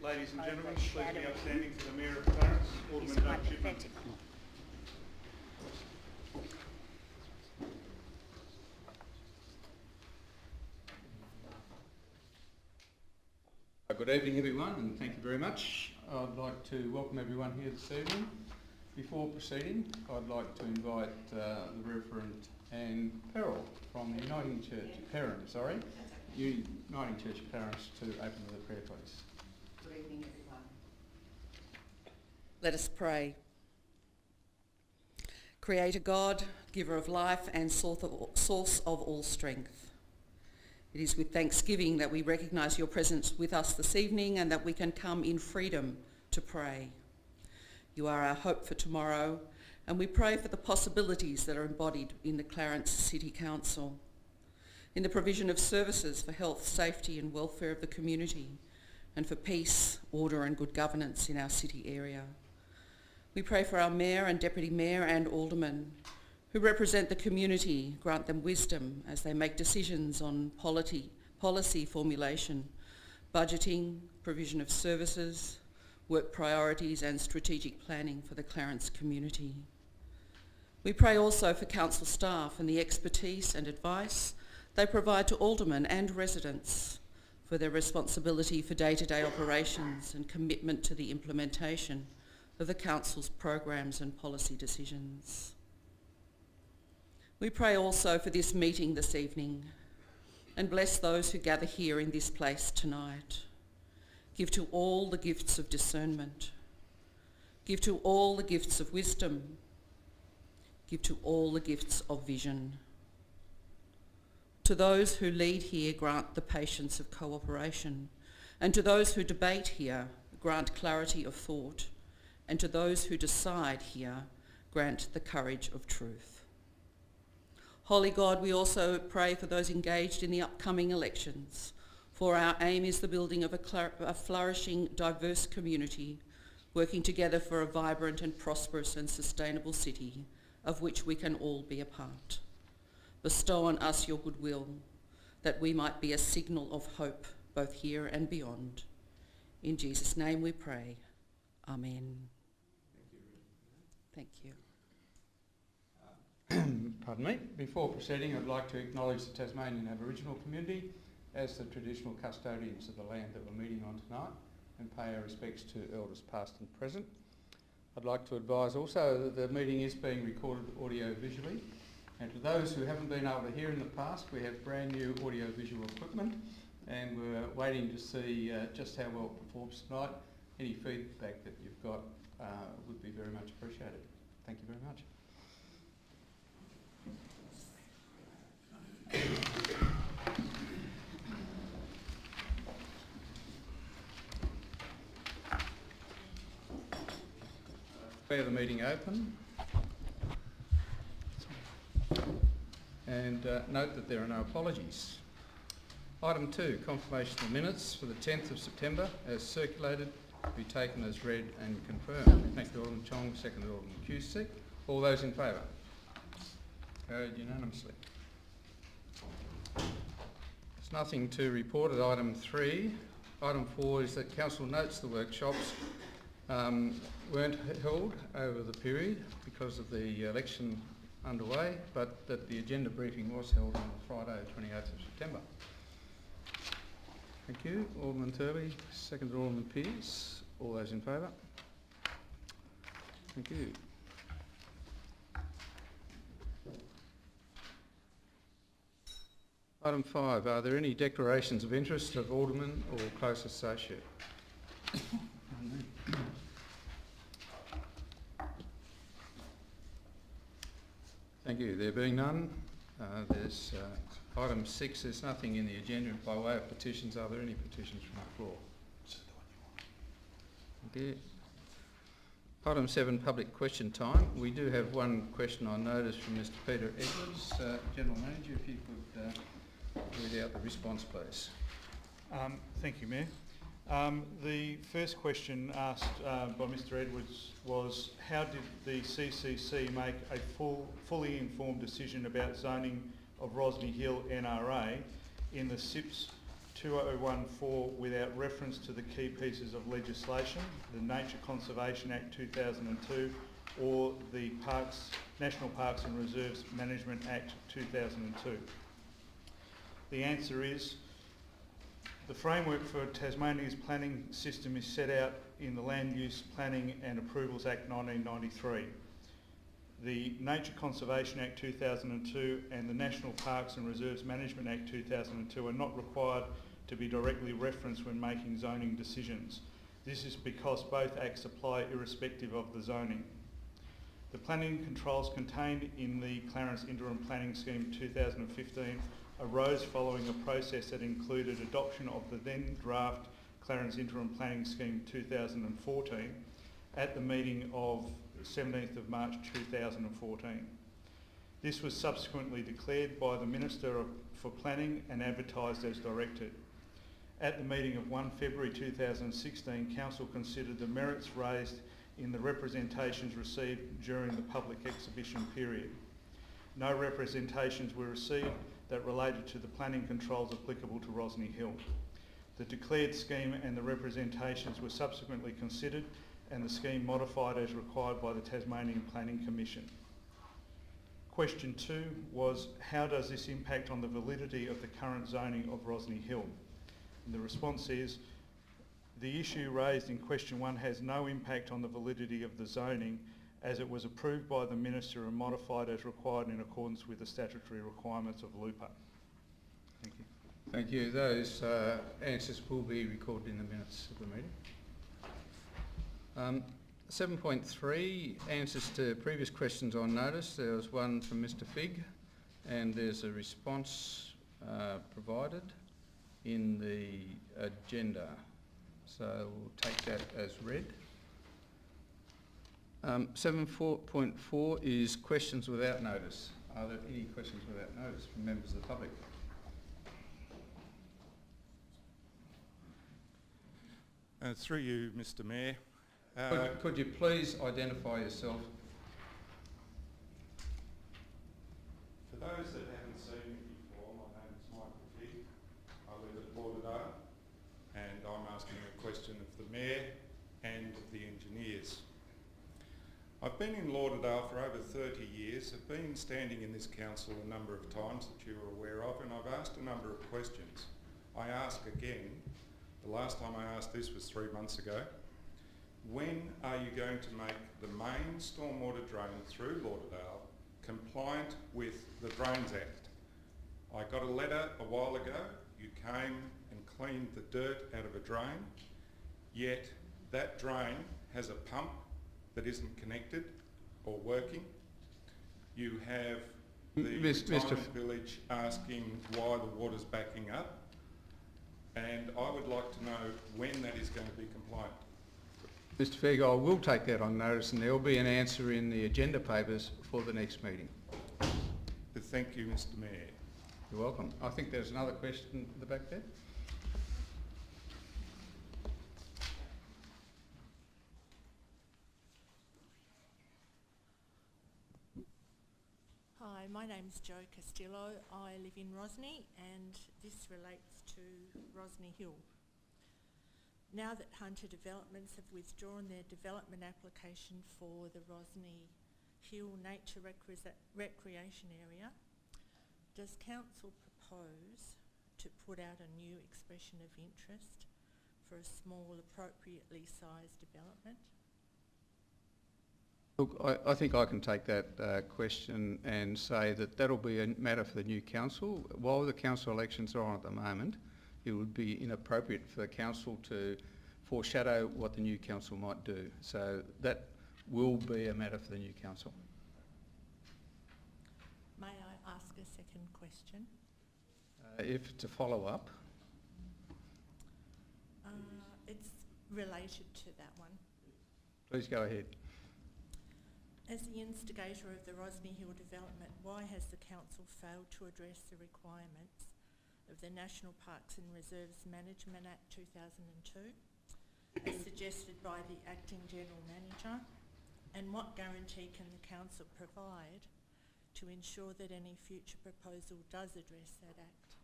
Ladies and gentlemen, please be upstanding for the Mayor of Clarence, Alderman Doug Chipman. Good evening everyone, and thank you very much. I'd like to welcome everyone here this evening. Before proceeding, I'd like to invite the Reverend Anne Perrell from the Uniting Church of Clarence to open with a prayer, please. Good evening, everyone. Let us pray. Creator God, giver of life and source of all strength, it is with thanksgiving that we recognise your presence with us this evening and that we can come in freedom to pray. You are our hope for tomorrow, and we pray for the possibilities that are embodied in the Clarence City Council, in the provision of services for health, safety and welfare of the community, and for peace, order and good governance in our city area. We pray for our Mayor and Deputy Mayor and Aldermen who represent the community. Grant them wisdom as they make decisions on policy formulation, budgeting, provision of services, work priorities and strategic planning for the Clarence community. We pray also for council staff and the expertise and advice they provide to aldermen and residents, for their responsibility for day-to-day operations and commitment to the implementation of the council's programs and policy decisions. We pray also for this meeting this evening and bless those who gather here in this place tonight. Give to all the gifts of discernment. Give to all the gifts of wisdom. Give to all the gifts of vision. To those who lead here, grant the patience of cooperation, and to those who debate here, grant clarity of thought, and to those who decide here, grant the courage of truth. Holy God, we also pray for those engaged in the upcoming elections, for our aim is the building of a flourishing, diverse community, working together for a vibrant and prosperous and sustainable city, of which we can all be a part. Bestow on us your goodwill, that we might be a signal of hope, both here and beyond. In Jesus' name we pray. Amen. Thank you. Pardon me. Before proceeding, I'd like to acknowledge the Tasmanian Aboriginal community as the traditional custodians of the land that we're meeting on tonight, and pay our respects to elders past and present. I'd like to advise also that the meeting is being recorded audio-visually, and to those who haven't been able to hear in the past, we have brand new audio-visual equipment, and we're waiting to see just how well it performs tonight. Any feedback that you've got would be very much appreciated. Thank you very much. Declare the meeting open, and note that there are no apologies. Item 2, confirmation of minutes for the 10th of September as circulated, be taken as read and confirmed. Thank you, Alderman Chong, seconded Alderman Cusick. All those in favour? Carried unanimously. There's nothing to report at item 3. Item 4 is that Council notes the workshops weren't held over the period because of the election underway, but that the agenda briefing was held on Friday, 28th of September. Thank you. Alderman Turley, seconded Alderman Pearce. All those in favour? Thank you. Item 5, are there any declarations of interest of Alderman or close associate? Thank you. There being none, there's item 6, there's nothing in the agenda by way of petitions. Are there any petitions from the floor? Thank you. Item 7, public question time. We do have one question on notice from Mr Peter Edwards. General Manager, if you could read out the response, please. Thank you, Mayor. The first question asked by Mr Edwards was, how did the CCC make a fully informed decision about zoning of Rosny Hill NRA in the SIPS 2014 without reference to the key pieces of legislation, the Nature Conservation Act 2002 or the National Parks and Reserves Management Act 2002? The answer is the framework for Tasmania's planning system is set out in the Land Use Planning and Approvals Act 1993. The Nature Conservation Act 2002 and the National Parks and Reserves Management Act 2002 are not required to be directly referenced when making zoning decisions. This is because both acts apply irrespective of the zoning. The planning controls contained in the Clarence Interim Planning Scheme 2015 arose following a process that included adoption of the then draft Clarence Interim Planning Scheme 2014 at the meeting of 17th of March 2014. This was subsequently declared by the Minister for Planning and advertised as directed. At the meeting of 1 February 2016, Council considered the merits raised in the representations received during the public exhibition period. No representations were received that related to the planning controls applicable to Rosny Hill. The declared scheme and the representations were subsequently considered and the scheme modified as required by the Tasmanian Planning Commission. Question 2 was, how does this impact on the validity of the current zoning of Rosny Hill? And the response is, the issue raised in question 1 has no impact on the validity of the zoning as it was approved by the Minister and modified as required in accordance with the statutory requirements of LUPA. Thank you. Thank you. Those answers will be recorded in the minutes of the meeting. 7.3, answers to previous questions on notice. There was one from Mr Figg and there's a response provided in the agenda. So we'll take that as read. 7.4 is questions without notice. Are there any questions without notice from members of the public? Through you, Mr Mayor. Could you please identify yourself? For those that haven't seen me before, my name is Michael Figg. I live at Lauderdale and I'm asking a question of the Mayor and of the engineers. I've been in Lauderdale for over 30 years. I've been standing in this council a number of times that you're aware of, and I've asked a number of questions. I ask again, the last time I asked this was 3 months ago, when are you going to make the main stormwater drain through Lauderdale compliant with the Drains Act? I got a letter a while ago, you came and cleaned the dirt out of a drain, yet that drain has a pump that isn't connected or working. You have the retirement village asking why the water's backing up, and I would like to know when that is going to be compliant. Mr Figg, I will take that on notice and there will be an answer in the agenda papers for the next meeting. Thank you, Mr Mayor. You're welcome. I think there's another question at the back there. Hi, my name's Jo Castillo. I live in Rosny and this relates to Rosny Hill. Now that Hunter Developments have withdrawn their development application for the Rosny Hill Nature Recreation Area, does Council propose to put out a new expression of interest for a small, appropriately sized development? Look, I think I can take that question and say that that'll be a matter for the new council. While the council elections are on at the moment, it would be inappropriate for the council to foreshadow what the new council might do. So that will be a matter for the new council. May I ask a second question? If it's a follow-up. It's related to that one. Please go ahead. As the instigator of the Rosny Hill development, why has the council failed to address the requirements of the National Parks and Reserves Management Act 2002, as suggested by the Acting General Manager, and what guarantee can the council provide to ensure that any future proposal does address that act?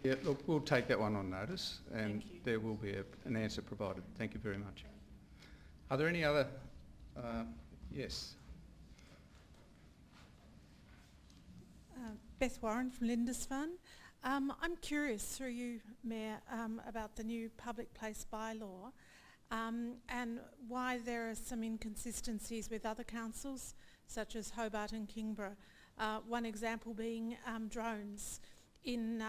Yeah, look, we'll take that one on notice and Thank you. there will be an answer provided. Thank you very much. Are there any other? Yes. Beth Warren from Lindisfarne. I'm curious, through you, Mayor, about the new public place bylaw and why there are some inconsistencies with other councils, such as Hobart and Kingborough. One example being drones. In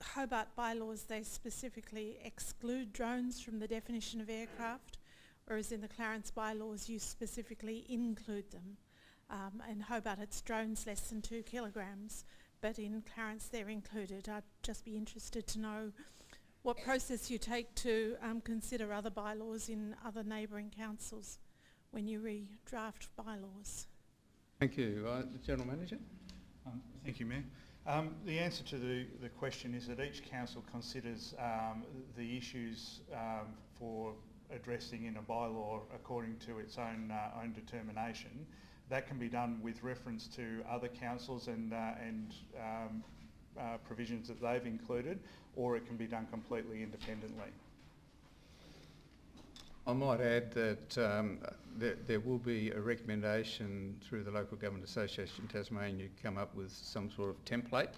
Hobart bylaws, they specifically exclude drones from the definition of aircraft, whereas in the Clarence bylaws, you specifically include them. In Hobart, it's drones less than 2 kilograms, but in Clarence, they're included. I'd just be interested to know what process you take to consider other bylaws in other neighbouring councils when you redraft bylaws. Thank you. The General Manager? Thank you, Mayor. The answer to the question is that each council considers the issues for addressing in a bylaw according to its own determination. That can be done with reference to other councils and provisions that they've included, or it can be done completely independently. I might add that there will be a recommendation through the Local Government Association Tasmania to come up with some sort of template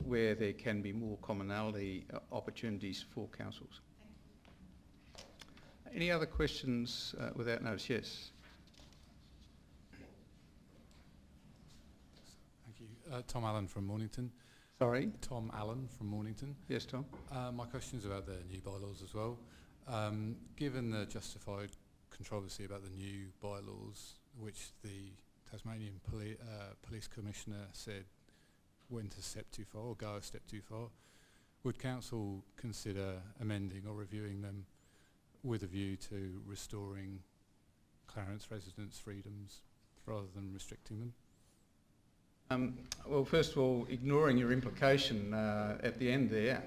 where there can be more commonality opportunities for councils. Any other questions without notice? Yes. Thank you. Tom Allen from Mornington. Sorry? Tom Allen from Mornington. Yes, Tom? My question is about the new bylaws as well. Given the justified controversy about the new bylaws, which the Tasmanian Police Commissioner said went a step too far or go a step too far, would Council consider amending or reviewing them with a view to restoring Clarence residents' freedoms rather than restricting them? Well, first of all, ignoring your implication at the end there,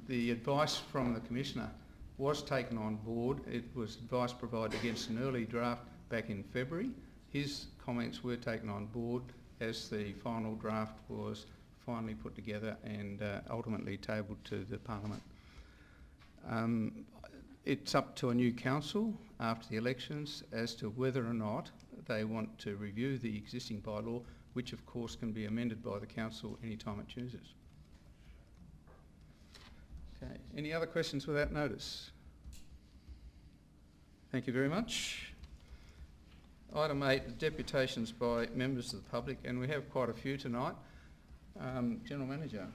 the advice from the Commissioner was taken on board. It was advice provided against an early draft back in February. His comments were taken on board as the final draft was finally put together and ultimately tabled to the Parliament. It's up to a new council after the elections as to whether or not they want to review the existing bylaw, which of course can be amended by the council any time it chooses. Okay, any other questions without notice? Thank you very much. Item 8, deputations by members of the public, and we have quite a few tonight. General Manager.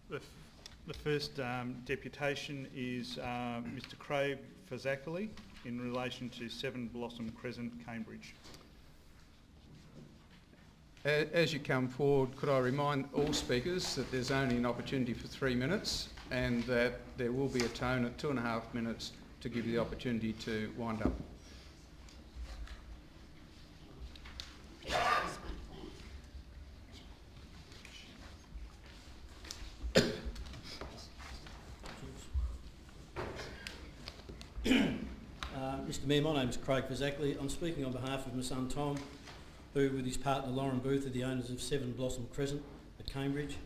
The first deputation is Mr Craig Fazakerley in relation to 7 Blossom Crescent, Cambridge. As you come forward, could I remind all speakers that there's only an opportunity for 3 minutes and that there will be a tone at 2.5 minutes to give you the opportunity to wind up. Mr Mayor, my name is Craig Fazakerley. I'm speaking on behalf of my son Tom, who with his partner Lauren Booth are the owners of 7 Blossom Crescent at Cambridge.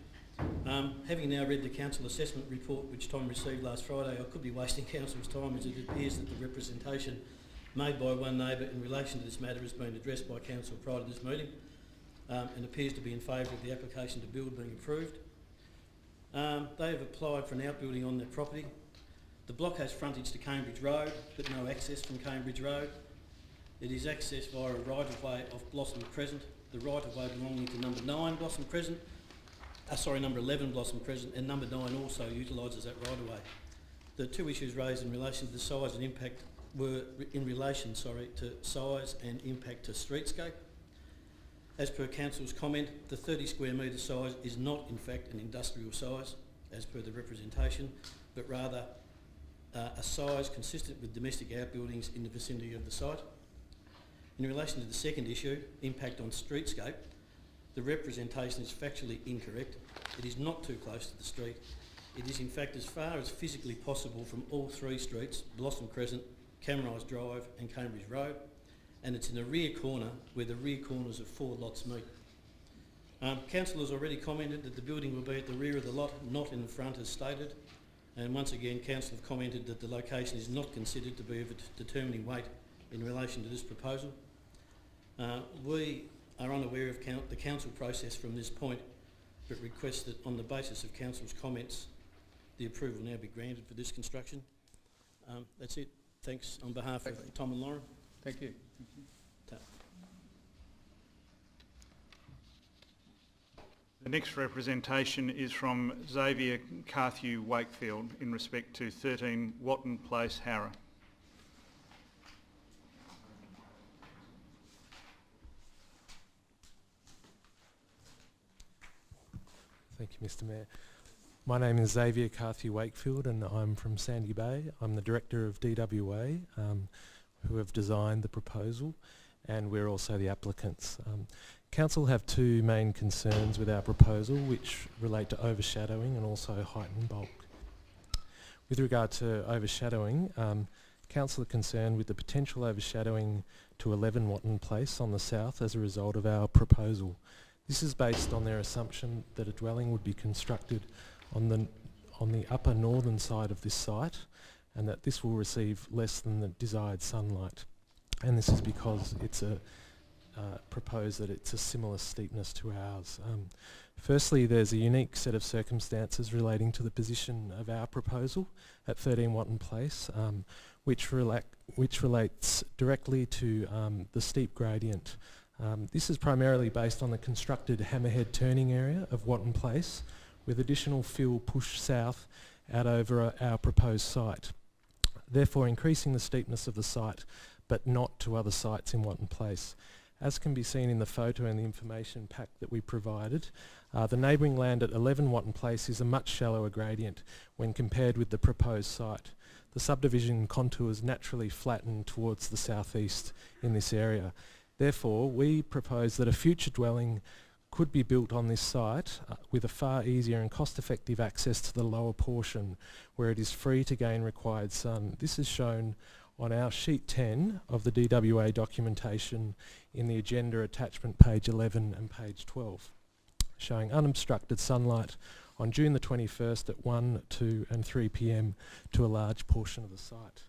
Having now read the council assessment report which Tom received last Friday, I could be wasting council's time as it appears that the representation made by one neighbour in relation to this matter has been addressed by council prior to this meeting and appears to be in favour of the application to build being approved. They have applied for an outbuilding on their property. The block has frontage to Cambridge Road but no access from Cambridge Road. It is accessed via a right-of-way of Blossom Crescent, the right-of-way belonging to number 9 Blossom Crescent, number 11 Blossom Crescent, and number 9 also utilises that right-of-way. The two issues raised in relation to the size and impact were in relation, to size and impact to streetscape. As per council's comment, the 30 square metre size is not in fact an industrial size, as per the representation, but rather a size consistent with domestic outbuildings in the vicinity of the site. In relation to the second issue, impact on streetscape, the representation is factually incorrect. It is not too close to the street. It is in fact as far as physically possible from all 3 streets, Blossom Crescent, Camrise Drive and Cambridge Road, and it's in a rear corner where the rear corners of 4 lots meet. Council has already commented that the building will be at the rear of the lot, not in the front as stated. And once again, Council have commented that the location is not considered to be of a determining weight in relation to this proposal. We are unaware of the Council process from this point, but request that on the basis of Council's comments, the approval now be granted for this construction. That's it. Thanks on behalf of Tom and Lauren. Thank you. The next representation is from Xavier Carthew Wakefield in respect to 13 Watton Place, Harrow. Thank you, Mr. Mayor. My name is Xavier Carthew Wakefield and I'm from Sandy Bay. I'm the Director of DWA who have designed the proposal, and we're also the applicants. Council have two main concerns with our proposal, which relate to overshadowing and also height and bulk. With regard to overshadowing, Council are concerned with the potential overshadowing to 11 Watton Place on the south as a result of our proposal. This is based on their assumption that a dwelling would be constructed on the upper northern side of this site, and that this will receive less than the desired sunlight. And this is because it's proposed that it's a similar steepness to ours. Firstly, there's a unique set of circumstances relating to the position of our proposal at 13 Watton Place, which relates directly to the steep gradient. This is primarily based on the constructed hammerhead turning area of Watton Place, with additional fill pushed south out over our proposed site, therefore increasing the steepness of the site, but not to other sites in Watton Place. As can be seen in the photo and the information pack that we provided, the neighbouring land at 11 Watton Place is a much shallower gradient when compared with the proposed site. The subdivision contours naturally flatten towards the southeast in this area. Therefore, we propose that a future dwelling could be built on this site with a far easier and cost-effective access to the lower portion, where it is free to gain required sun. This is shown on our sheet 10 of the DWA documentation in the agenda attachment page 11 and page 12, showing unobstructed sunlight on June the 21st at 1, 2 and 3 p.m. to a large portion of the site.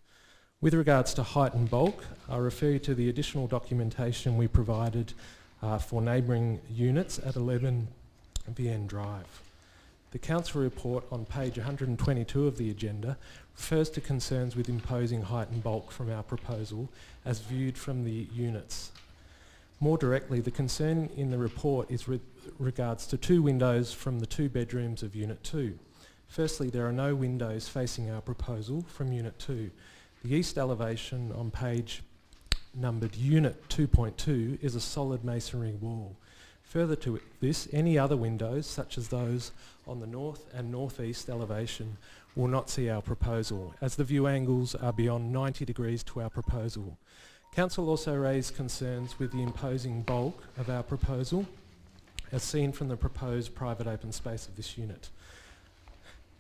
With regards to height and bulk, I refer you to the additional documentation we provided for neighbouring units at 11 VN Drive. The Council report on page 122 of the agenda refers to concerns with imposing height and bulk from our proposal as viewed from the units. More directly, the concern in the report is with regards to two windows from the two bedrooms of Unit 2. Firstly, there are no windows facing our proposal from Unit 2. The east elevation on page numbered Unit 2.2 is a solid masonry wall. Further to this, any other windows, such as those on the north and northeast elevation, will not see our proposal, as the view angles are beyond 90 degrees to our proposal. Council also raised concerns with the imposing bulk of our proposal, as seen from the proposed private open space of this unit.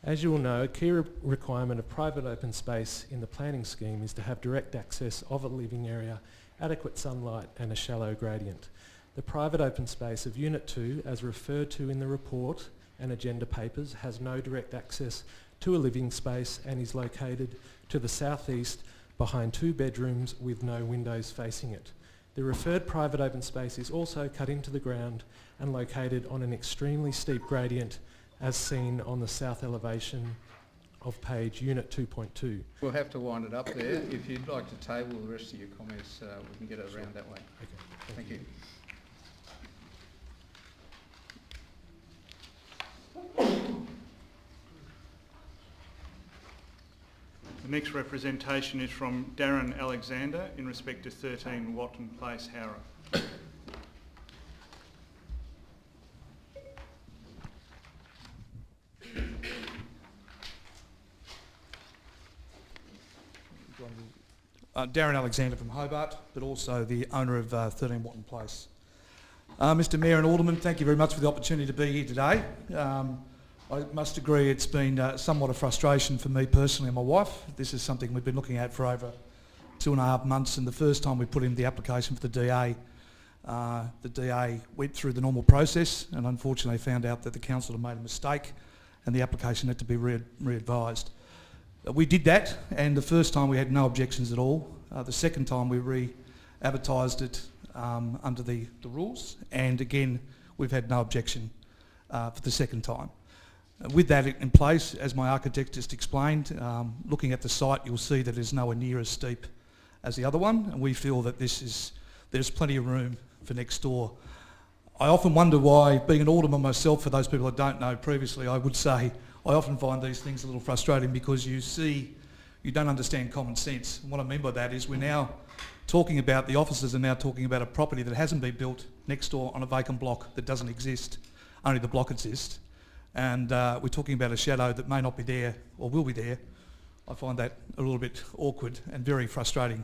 As you will know, a key requirement of private open space in the planning scheme is to have direct access of a living area, adequate sunlight and a shallow gradient. The private open space of Unit 2, as referred to in the report and agenda papers, has no direct access to a living space and is located to the southeast behind two bedrooms with no windows facing it. The referred private open space is also cut into the ground and located on an extremely steep gradient, as seen on the south elevation of page Unit 2.2. We'll have to wind it up there. If you'd like to table the rest of your comments, we can get it around that way. Okay. Thank you. The next representation is from Darren Alexander in respect to 13 Watton Place, Harrow. Darren Alexander from Hobart, but also the owner of 13 Watton Place. Mr Mayor and Alderman, thank you very much for the opportunity to be here today. I must agree it's been somewhat a frustration for me personally and my wife. This is something we've been looking at for over 2.5 months, and the first time we put in the application for the DA, the DA went through the normal process and unfortunately found out that the council had made a mistake and the application had to be re-advised. We did that, and the first time we had no objections at all. The second time we re-advertised it under the rules, and again we've had no objection for the second time. With that in place, as my architect just explained, looking at the site you'll see that it's nowhere near as steep as the other one, and we feel that there's plenty of room for next door. I often wonder why, being an alderman myself, for those people that don't know previously, I would say I often find these things a little frustrating because you don't understand common sense. And what I mean by that is we're now talking about, the officers are now talking about a property that hasn't been built next door on a vacant block that doesn't exist, only the block exists. And we're talking about a shadow that may not be there or will be there. I find that a little bit awkward and very frustrating.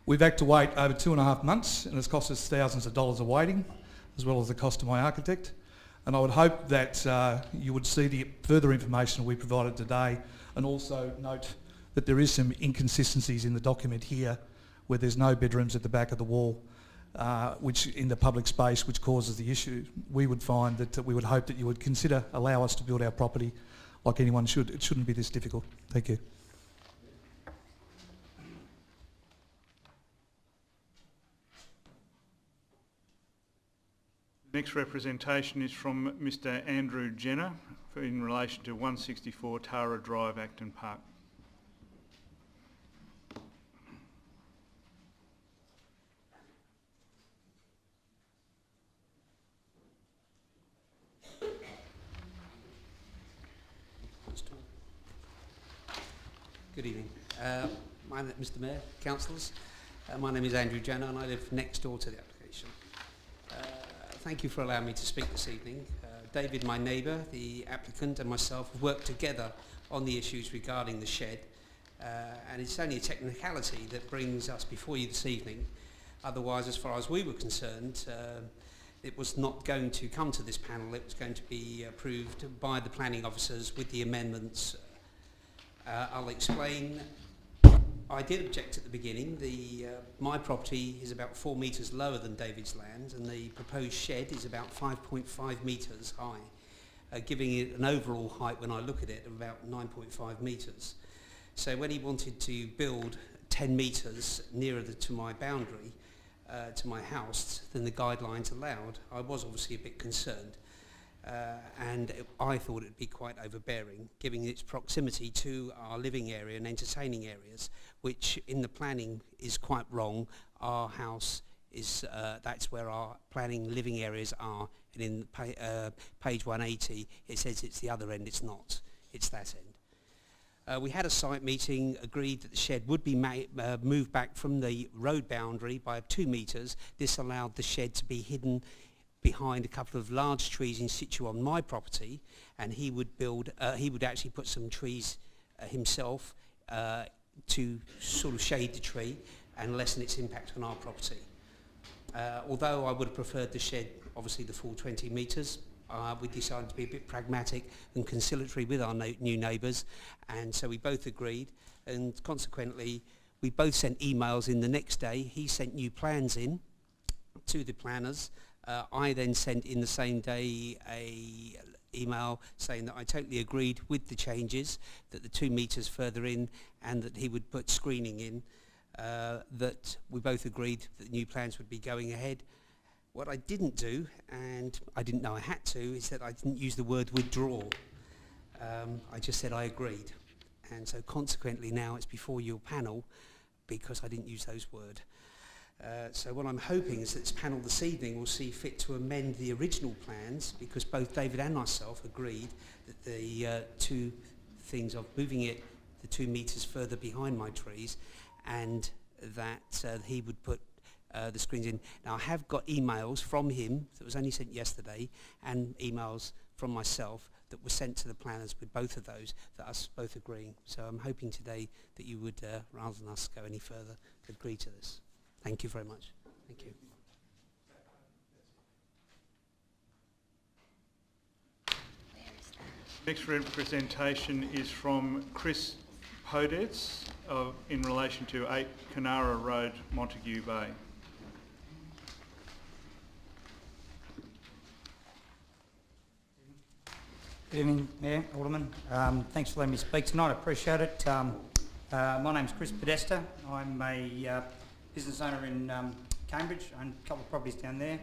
We've had to wait over 2.5 months, and it's cost us thousands of dollars of waiting, as well as the cost to my architect. And I would hope that you would see the further information we provided today, and also note that there is some inconsistencies in the document here, where there's no bedrooms at the back of the wall, which in the public space, which causes the issue. We would find that we would hope that you would consider allow us to build our property like anyone should. It shouldn't be this difficult. Thank you. Next representation is from Mr Andrew Jenner in relation to 164 Tara Drive, Acton Park. Good evening. Mr Mayor, councillors, my name is Andrew Jenner and I live next door to the application. Thank you for allowing me to speak this evening. David, my neighbour, the applicant and myself have worked together on the issues regarding the shed, and it's only a technicality that brings us before you this evening. Otherwise, as far as we were concerned, it was not going to come to this panel. It was going to be approved by the planning officers with the amendments. I'll explain. I did object at the beginning. My property is about 4 metres lower than David's land, and the proposed shed is about 5.5 metres high, giving it an overall height, when I look at it, of about 9.5 metres. So when he wanted to build 10 metres nearer to my boundary, to my house, than the guidelines allowed, I was obviously a bit concerned. And I thought it would be quite overbearing, given its proximity to our living area and entertaining areas, which in the planning is quite wrong. Our house is, that's where our planning living areas are, and in page 180 it says it's the other end. It's not, it's that end. We had a site meeting, agreed that the shed would be moved back from the road boundary by 2 metres. This allowed the shed to be hidden behind a couple of large trees in situ on my property, and he would actually put some trees himself to sort of shade the tree and lessen its impact on our property. Although I would have preferred the shed, obviously the full 20 metres, we decided to be a bit pragmatic and conciliatory with our new neighbours, and so we both agreed, and consequently we both sent emails in the next day. He sent new plans in to the planners. I then sent in the same day a email saying that I totally agreed with the changes, that the 2 metres further in, and that he would put screening in, that we both agreed that the new plans would be going ahead. What I didn't do, and I didn't know I had to, is that I didn't use the word withdraw. I just said I agreed. And so consequently now it's before your panel because I didn't use those words. So what I'm hoping is that this panel this evening will see fit to amend the original plans, because both David and myself agreed that the two things of moving it the 2 metres further behind my trees, and that he would put the screens in. Now I have got emails from him that was only sent yesterday, and emails from myself that were sent to the planners with both of those, that us both agreeing. So I'm hoping today that you would, rather than us go any further, agree to this. Thank you very much. Thank you. Next representation is from Chris Podets in relation to 8 Canara Road, Montague Bay. Good evening, Mayor, Alderman. Thanks for letting me speak tonight. I appreciate it. My name's Chris Podesta. I'm a business owner in Cambridge. I own a couple of properties down there, and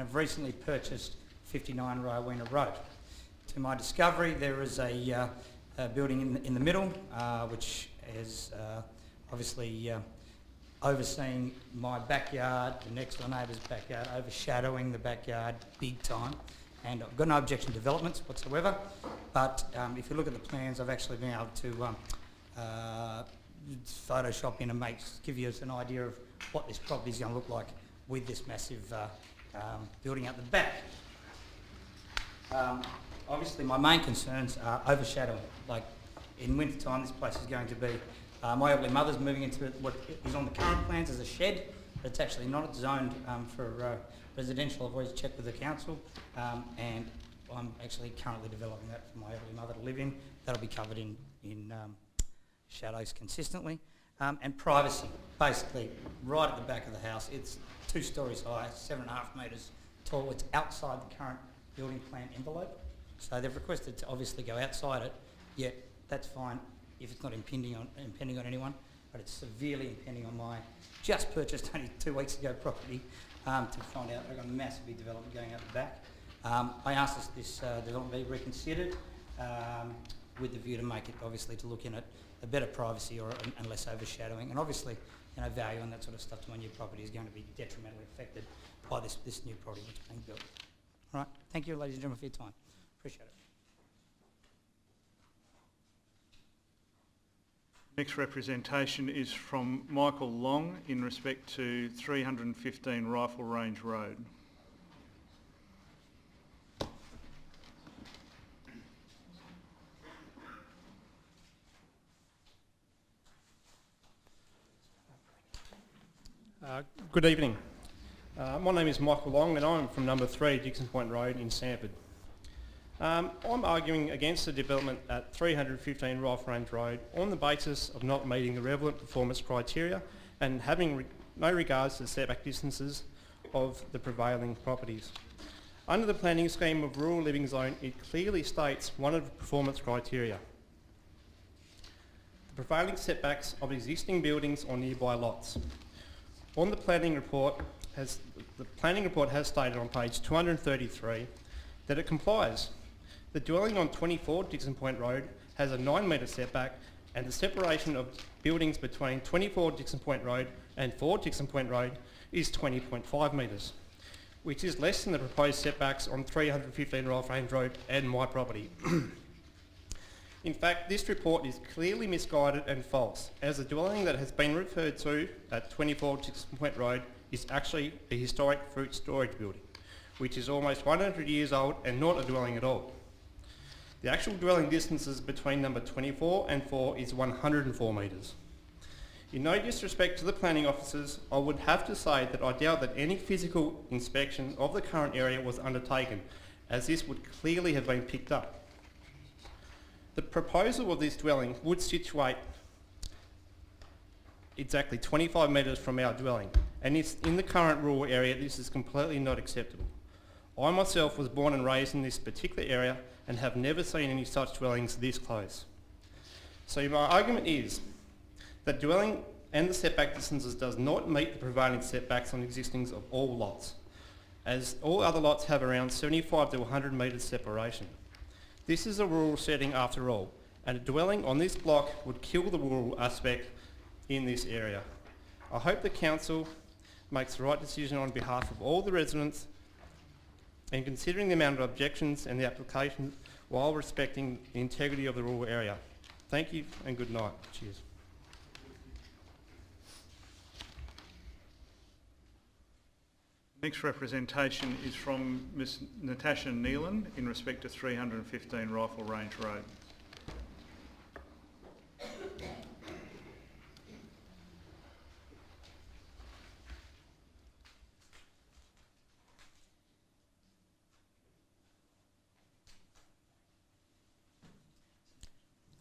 I've recently purchased 59 Rowena Road. To my discovery, there is a building in the middle, which is obviously overseeing my backyard, the next door neighbour's backyard, overshadowing the backyard big time. And I've got no objection to developments whatsoever, but if you look at the plans, I've actually been able to Photoshop in and give you an idea of what this property is going to look like with this massive building out the back. Obviously, my main concerns are overshadowing. Like in winter time, this place is going to be. My elderly mother's moving into what is on the current plans as a shed, but it's actually not zoned for residential. I've always checked with the council, and I'm actually currently developing that for my elderly mother to live in. That'll be covered in shadows consistently. And privacy, basically, right at the back of the house. It's 2 stories high, 7.5 metres tall. It's outside the current building plan envelope. So they've requested to obviously go outside it, yet that's fine if it's not impending on anyone, but it's severely impending on my just purchased only 2 weeks ago property to find out I've got a massive big development going out the back. I asked this development be reconsidered with the view to make it obviously to look in at a better privacy and less overshadowing, and obviously value and that sort of stuff to my new property is going to be detrimentally affected by this new property that's being built. All right, thank you ladies and gentlemen for your time. Appreciate it. Next representation is from Michael Long in respect to 315 Rifle Range Road. Good evening. My name is Michael Long and I'm from number 3 Dixon Point Road in Sanford. I'm arguing against the development at 315 Rifle Range Road on the basis of not meeting the relevant performance criteria and having no regards to the setback distances of the prevailing properties. Under the planning scheme of rural living zone, it clearly states one of the performance criteria: the prevailing setbacks of existing buildings on nearby lots. On the planning report, the planning report has stated on page 233 that it complies. The dwelling on 24 Dixon Point Road has a 9 metre setback, and the separation of buildings between 24 Dixon Point Road and 4 Dixon Point Road is 20.5 metres, which is less than the proposed setbacks on 315 Rifle Range Road and my property. In fact, this report is clearly misguided and false, as the dwelling that has been referred to at 24 Dixon Point Road is actually a historic fruit storage building, which is almost 100 years old and not a dwelling at all. The actual dwelling distances between number 24 and 4 is 104 metres. In no disrespect to the planning officers, I would have to say that I doubt that any physical inspection of the current area was undertaken, as this would clearly have been picked up. The proposal of this dwelling would situate exactly 25 metres from our dwelling, and it's in the current rural area. This is completely not acceptable. I myself was born and raised in this particular area and have never seen any such dwellings this close. So my argument is that dwelling and the setback distances does not meet the prevailing setbacks on existings of all lots, as all other lots have around 75 to 100 metres separation. This is a rural setting after all, and a dwelling on this block would kill the rural aspect in this area. I hope the council makes the right decision on behalf of all the residents and considering the amount of objections and the application while respecting the integrity of the rural area. Thank you and good night. Cheers. Next representation is from Ms Natasha Neelan in respect to 315 Rifle Range Road.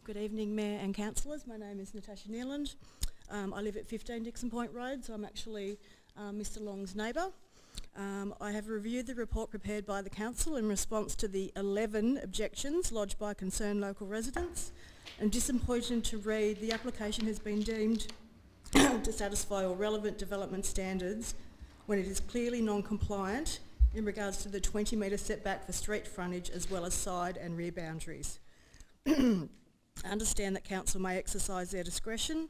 Good evening, Mayor and Councillors. My name is Natasha Neeland. I live at 15 Dixon Point Road, so I'm actually Mr Long's neighbour. I have reviewed the report prepared by the Council in response to the 11 objections lodged by concerned local residents. I'm disappointed to read the application has been deemed to satisfy all relevant development standards when it is clearly non-compliant in regards to the 20 metre setback for street frontage as well as side and rear boundaries. I understand that Council may exercise their discretion.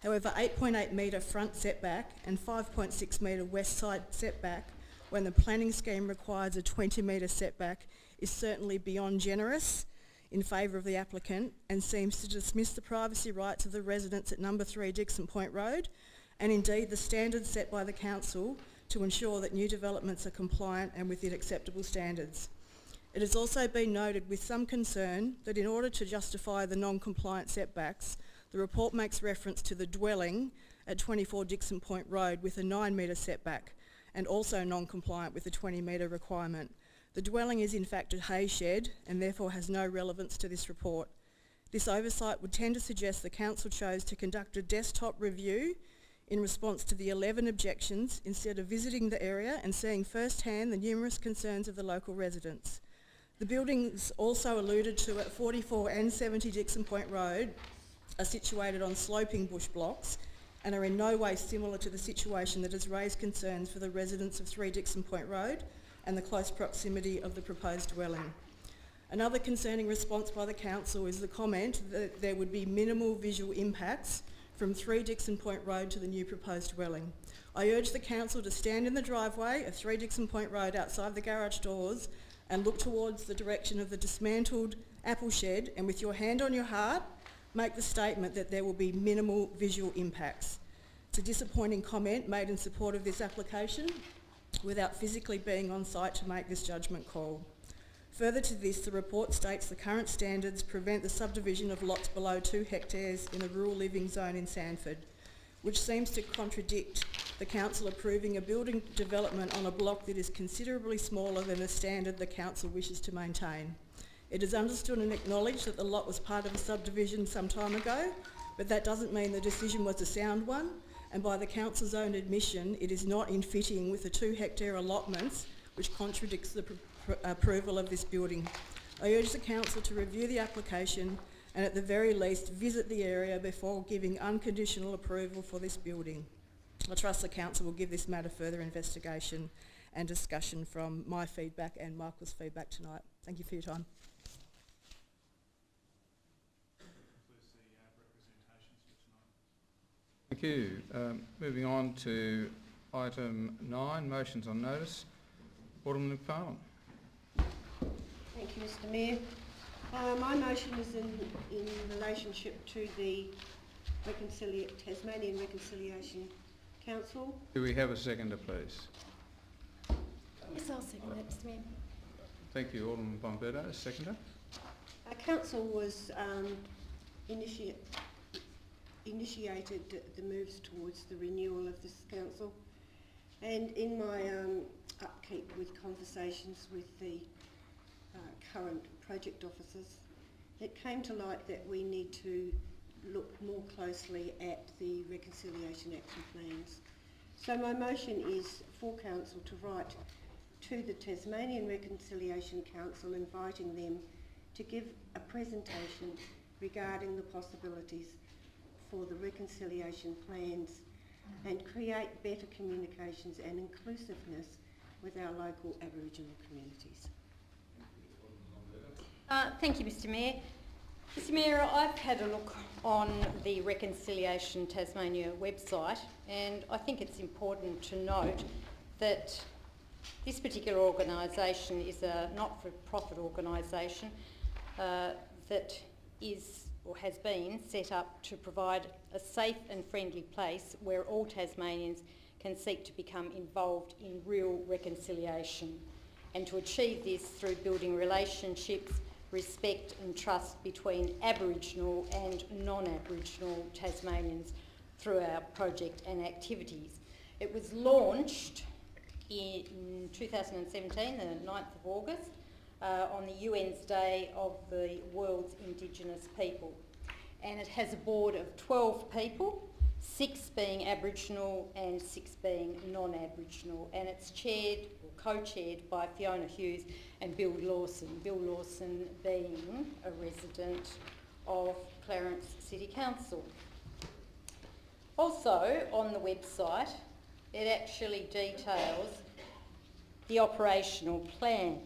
However, 8.8 metre front setback and 5.6 metre west side setback when the planning scheme requires a 20 metre setback is certainly beyond generous in favour of the applicant and seems to dismiss the privacy rights of the residents at number 3 Dixon Point Road and indeed the standards set by the Council to ensure that new developments are compliant and within acceptable standards. It has also been noted with some concern that in order to justify the non-compliant setbacks, the report makes reference to the dwelling at 24 Dixon Point Road with a 9 metre setback and also non-compliant with the 20 metre requirement. The dwelling is in fact a hay shed and therefore has no relevance to this report. This oversight would tend to suggest the Council chose to conduct a desktop review in response to the 11 objections instead of visiting the area and seeing firsthand the numerous concerns of the local residents. The buildings also alluded to at 44 and 70 Dixon Point Road are situated on sloping bush blocks and are in no way similar to the situation that has raised concerns for the residents of 3 Dixon Point Road and the close proximity of the proposed dwelling. Another concerning response by the Council is the comment that there would be minimal visual impacts from 3 Dixon Point Road to the new proposed dwelling. I urge the Council to stand in the driveway of 3 Dixon Point Road outside the garage doors and look towards the direction of the dismantled apple shed and with your hand on your heart, make the statement that there will be minimal visual impacts. It's a disappointing comment made in support of this application without physically being on site to make this judgment call. Further to this, the report states the current standards prevent the subdivision of lots below 2 hectares in a rural living zone in Sandford, which seems to contradict the Council approving a building development on a block that is considerably smaller than the standard the Council wishes to maintain. It is understood and acknowledged that the lot was part of a subdivision some time ago, but that doesn't mean the decision was a sound one, and by the Council's own admission, it is not in fitting with the 2 hectare allotments, which contradicts the approval of this building. I urge the Council to review the application and at the very least visit the area before giving unconditional approval for this building. I trust the Council will give this matter further investigation and discussion from my feedback and Michael's feedback tonight. Thank you for your time. Thank you. Moving on to item 9, motions on notice. Alderman McFarlane. Thank you, Mr Mayor. My motion is in relationship to the Tasmanian Reconciliation Council. Do we have a seconder, please? Yes, I'll second that, Mr Mayor. Thank you, Alderman Bombetto. Seconder. Our council was initiated the moves towards the renewal of this council, and in my upkeep with conversations with the current project officers, it came to light that we need to look more closely at the Reconciliation Action Plans. So my motion is for council to write to the Tasmanian Reconciliation Council inviting them to give a presentation regarding the possibilities for the reconciliation plans and create better communications and inclusiveness with our local Aboriginal communities. Thank you, Mr Mayor. Mr Mayor, I've had a look on the Reconciliation Tasmania website, and I think it's important to note that this particular organisation is a not-for-profit organisation that is or has been set up to provide a safe and friendly place where all Tasmanians can seek to become involved in real reconciliation, and to achieve this through building relationships, respect and trust between Aboriginal and non-Aboriginal Tasmanians through our project and activities. It was launched in 2017, the 9th of August, on the UN's Day of the World's Indigenous People. And it has a board of 12 people 6 being Aboriginal and 6 being non-Aboriginal, and it's chaired or co-chaired by Fiona Hughes and Bill Lawson. Bill Lawson being a resident of Clarence City Council. Also on the website, it actually details the operational plan,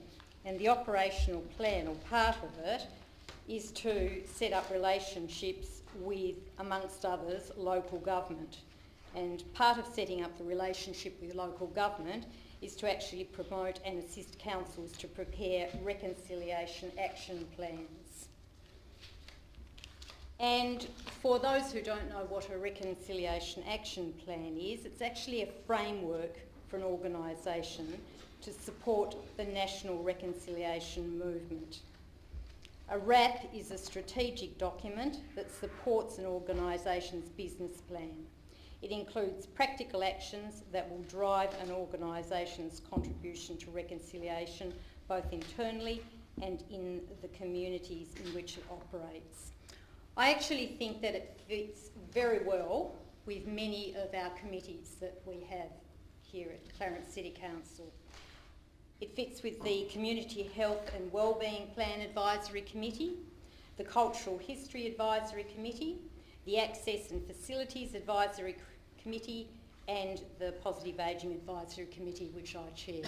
and the operational plan, or part of it, is to set up relationships with, amongst others, local government. And part of setting up the relationship with local government is to actually promote and assist councils to prepare reconciliation action plans. And for those who don't know what a reconciliation action plan is, it's actually a framework for an organisation to support the national reconciliation movement. A RAP is a strategic document that supports an organisation's business plan. It includes practical actions that will drive an organisation's contribution to reconciliation, both internally and in the communities in which it operates. I actually think that it fits very well with many of our committees that we have here at Clarence City Council. It fits with the Community Health and Wellbeing Plan Advisory Committee, the Cultural History Advisory Committee, the Access and Facilities Advisory Committee, and the Positive Ageing Advisory Committee, which I chair.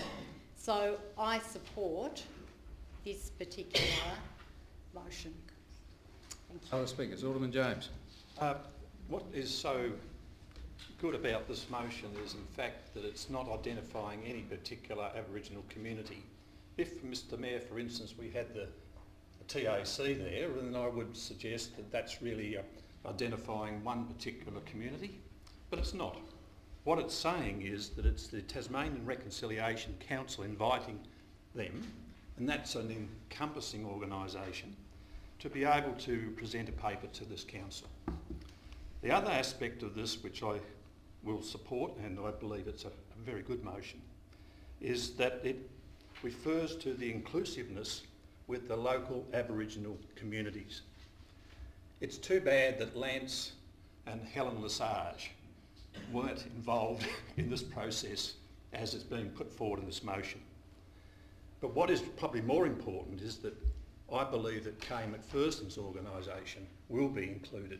So I support this particular motion. Thank you. Other speakers. Alderman James. What is so good about this motion is in fact that it's not identifying any particular Aboriginal community. If, Mr Mayor, for instance, we had the TAC there, then I would suggest that that's really identifying one particular community, but it's not. What it's saying is that it's the Tasmanian Reconciliation Council inviting them, and that's an encompassing organisation, to be able to present a paper to this council. The other aspect of this, which I will support, and I believe it's a very good motion, is that it refers to the inclusiveness with the local Aboriginal communities. It's too bad that Lance and Helen Lesage weren't involved in this process as it's being put forward in this motion. But what is probably more important is that I believe that Kay McPherson's organisation will be included,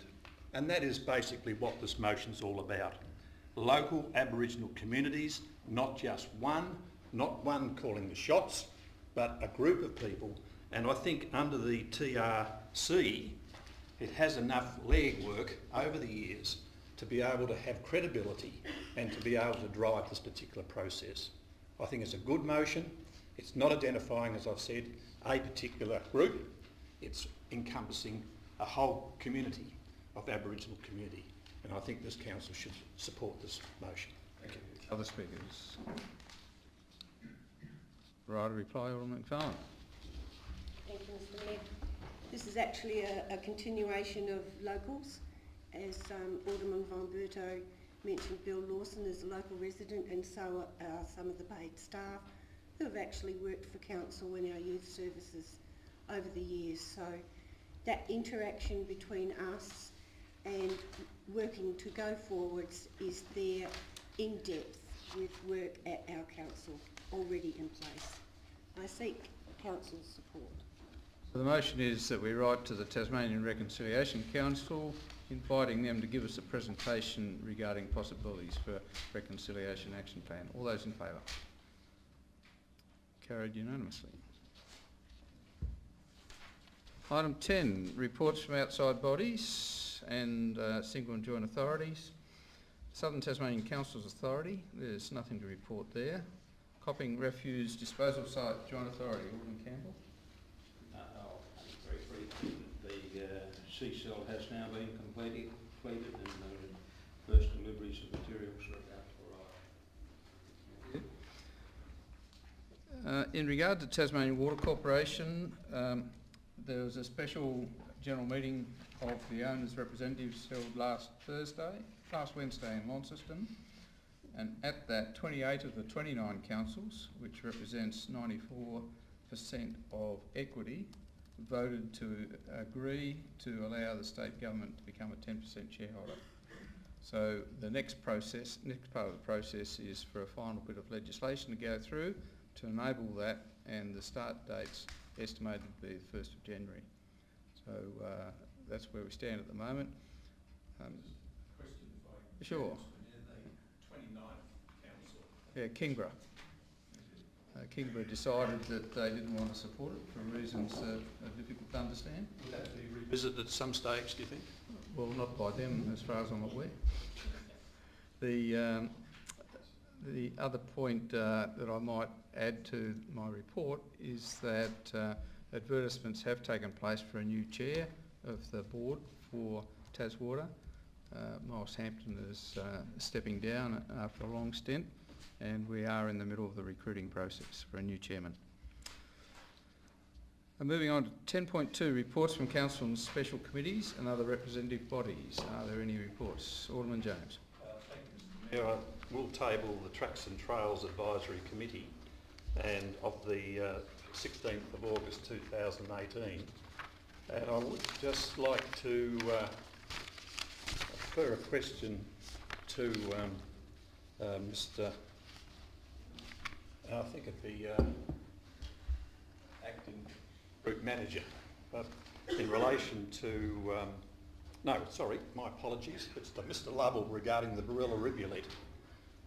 and that is basically what this motion's all about. Local Aboriginal communities, not just one, not one calling the shots, but a group of people. And I think under the TRC, it has enough legwork over the years to be able to have credibility and to be able to drive this particular process. I think it's a good motion. It's not identifying, as I've said, a particular group. It's encompassing a whole community of Aboriginal community. And I think this council should support this motion. Thank you. Other speakers. Right, a reply, Alderman McFarlane. Thank you, Mr Mayor. This is actually a continuation of locals. As Alderman von Berto mentioned, Bill Lawson is a local resident, and so are some of the paid staff who have actually worked for council in our youth services over the years. So that interaction between us and working to go forwards is there in depth with work at our council already in place. I seek council's support. So the motion is that we write to the Tasmanian Reconciliation Council inviting them to give us a presentation regarding possibilities for Reconciliation Action Plan. All those in favour? Carried unanimously. Item 10, reports from outside bodies and single and joint authorities. Southern Tasmanian Council's Authority, there's nothing to report there. Copping Refuse Disposal Site Joint Authority, Alderman Campbell. Very briefly, the C-cell has now been completed and the first deliveries of materials are about to arrive. In regard to Tasmanian Water Corporation, there was a special general meeting of the owners' representatives held last Wednesday in Launceston, and at that 28 of the 29 councils, which represents 94% of equity, voted to agree to allow the state government to become a 10% shareholder. So the next part of the process is for a final bit of legislation to go through to enable that, and the start date's estimated to be the 1st of January. So that's where we stand at the moment. Question if I can. Sure. The 29th council. Yeah, Kingborough. Kingborough decided that they didn't want to support it for reasons that are difficult to understand. Would that be revisited at some stage, do you think? Well, not by them, as far as I'm aware. The other point that I might add to my report is that advertisements have taken place for a new chair of the board for Taswater. Miles Hampton is stepping down after a long stint, and we are in the middle of the recruiting process for a new chairman. Moving on to 10.2, reports from council and special committees and other representative bodies. Are there any reports? Alderman James. Thank you, Mr Mayor. I will table the Tracks and Trails Advisory Committee and of the 16th of August 2018. And I would just like to refer a question to Mr. I think it'd be acting group manager, but in relation to, no, sorry, my apologies, it's to Mr Lovell regarding the Barilla rivulet.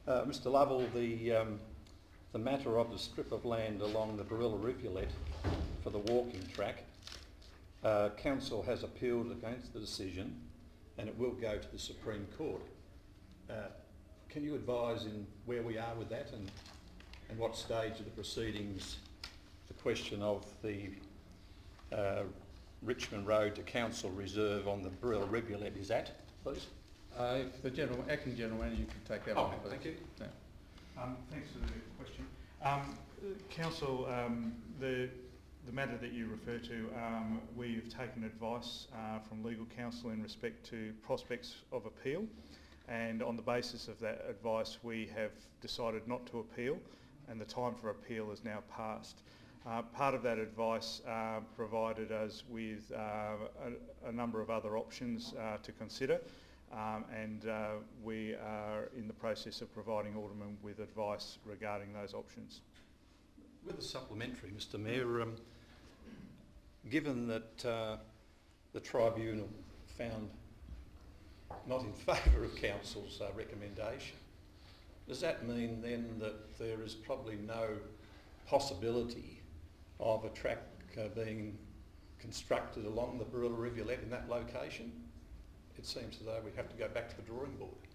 Mr Lovell, the matter of the strip of land along the Barilla rivulet for the walking track, council has appealed against the decision and it will go to the Supreme Court. Can you advise in where we are with that and what stage of the proceedings the question of the Richmond Road to Council Reserve on the Barilla rivulet is at, please? If the acting general manager can take that one, please. Thank you. Yeah. Thanks for the question. Council, the matter that you refer to, we've taken advice from legal counsel in respect to prospects of appeal, and on the basis of that advice we have decided not to appeal, and the time for appeal has now passed. Part of that advice provided us with a number of other options to consider, and we are in the process of providing Aldermen with advice regarding those options. With a supplementary, Mr Mayor, given that the tribunal found not in favour of council's recommendation, does that mean then that there is probably no possibility of a track being constructed along the Barilla rivulet in that location? It seems as though we have to go back to the drawing board.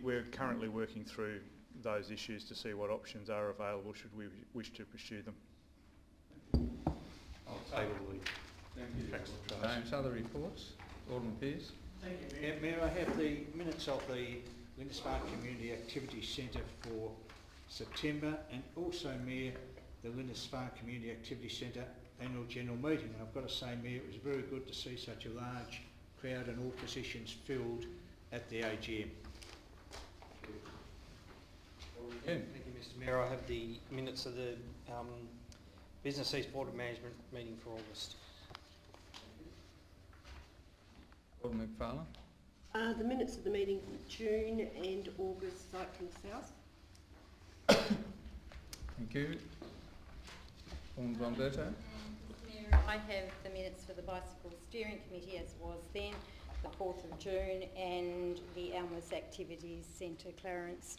We're currently working through those issues to see what options are available should we wish to pursue them. I'll table the tracks and trails. James, other reports? Alderman Pearce. Thank you, Mayor. Mayor, I have the minutes of the Lindisfarne Community Activity Centre for September, and also, Mayor, the Lindisfarne Community Activity Centre Annual General Meeting. And I've got to say, Mayor, it was very good to see such a large crowd and all positions filled at the AGM. Yeah. Thank you, Mr Mayor. I have the minutes of the Business East Board of Management meeting for August. Alderman McFarlane. The minutes of the meeting for June and August, Cycling South. Thank you. Alderman Blonderto. Mayor, I have the minutes for the Bicycle Steering Committee as was then, the 4th of June, and the Alma's Activities Centre, Clarence,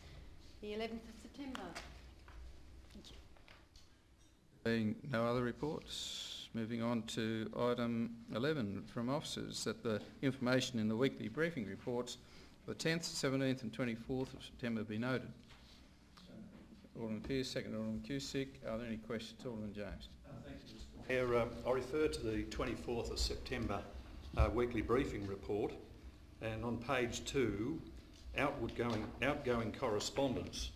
the 11th of September. Thank you. Being no other reports, moving on to item 11 from officers, that the information in the weekly briefing reports for the 10th, 17th and 24th of September be noted. Alderman Pearce, second Alderman Cusick. Are there any questions? Alderman James. Thank you, Mr Mayor. I refer to the 24th of September weekly briefing report, and on page 2, outgoing correspondence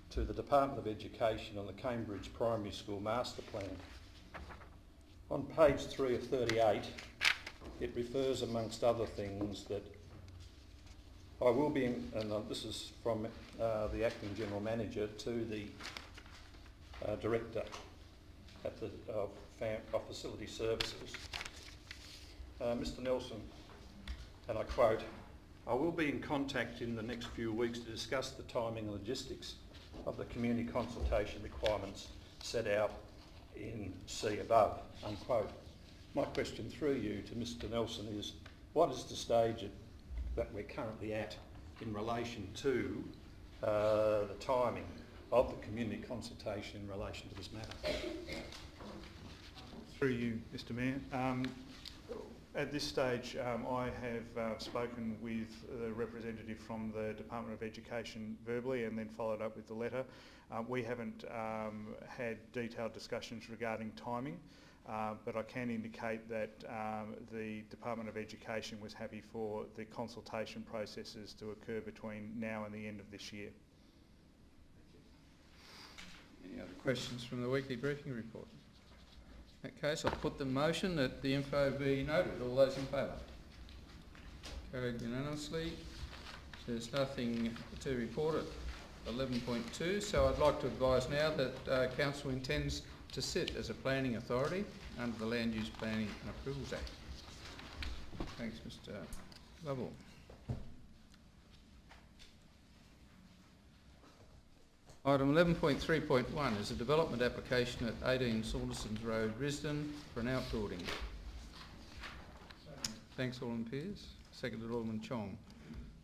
to the Department of Education on the Cambridge Primary School Master Plan. On page 3 of 38, it refers, amongst other things, that I will be, and this is from the Acting General Manager to the Director at the, of Facility Services, Mr Nelson, and I quote, I will be in contact in the next few weeks to discuss the timing and logistics of the community consultation requirements set out in C above, unquote. My question through you to Mr Nelson is, what is the stage that we're currently at in relation to the timing of the community consultation in relation to this matter? Through you, Mr Mayor. At this stage, I have spoken with the representative from the Department of Education verbally and then followed up with the letter. We haven't had detailed discussions regarding timing, but I can indicate that the Department of Education was happy for the consultation processes to occur between now and the end of this year. Any other questions from the weekly briefing report? In that case, I'll put the motion that the info be noted. All those in favour? Carried unanimously. There's nothing to report at 11.2, so I'd like to advise now that Council intends to sit as a planning authority under the Land Use Planning and Approvals Act. Thanks, Mr Lovell. Item 11.3.1 is a development application at 18 Saundersons Road, Risdon, for an outbuilding. Thanks, Alderman Pearce. Seconded, Alderman Chong.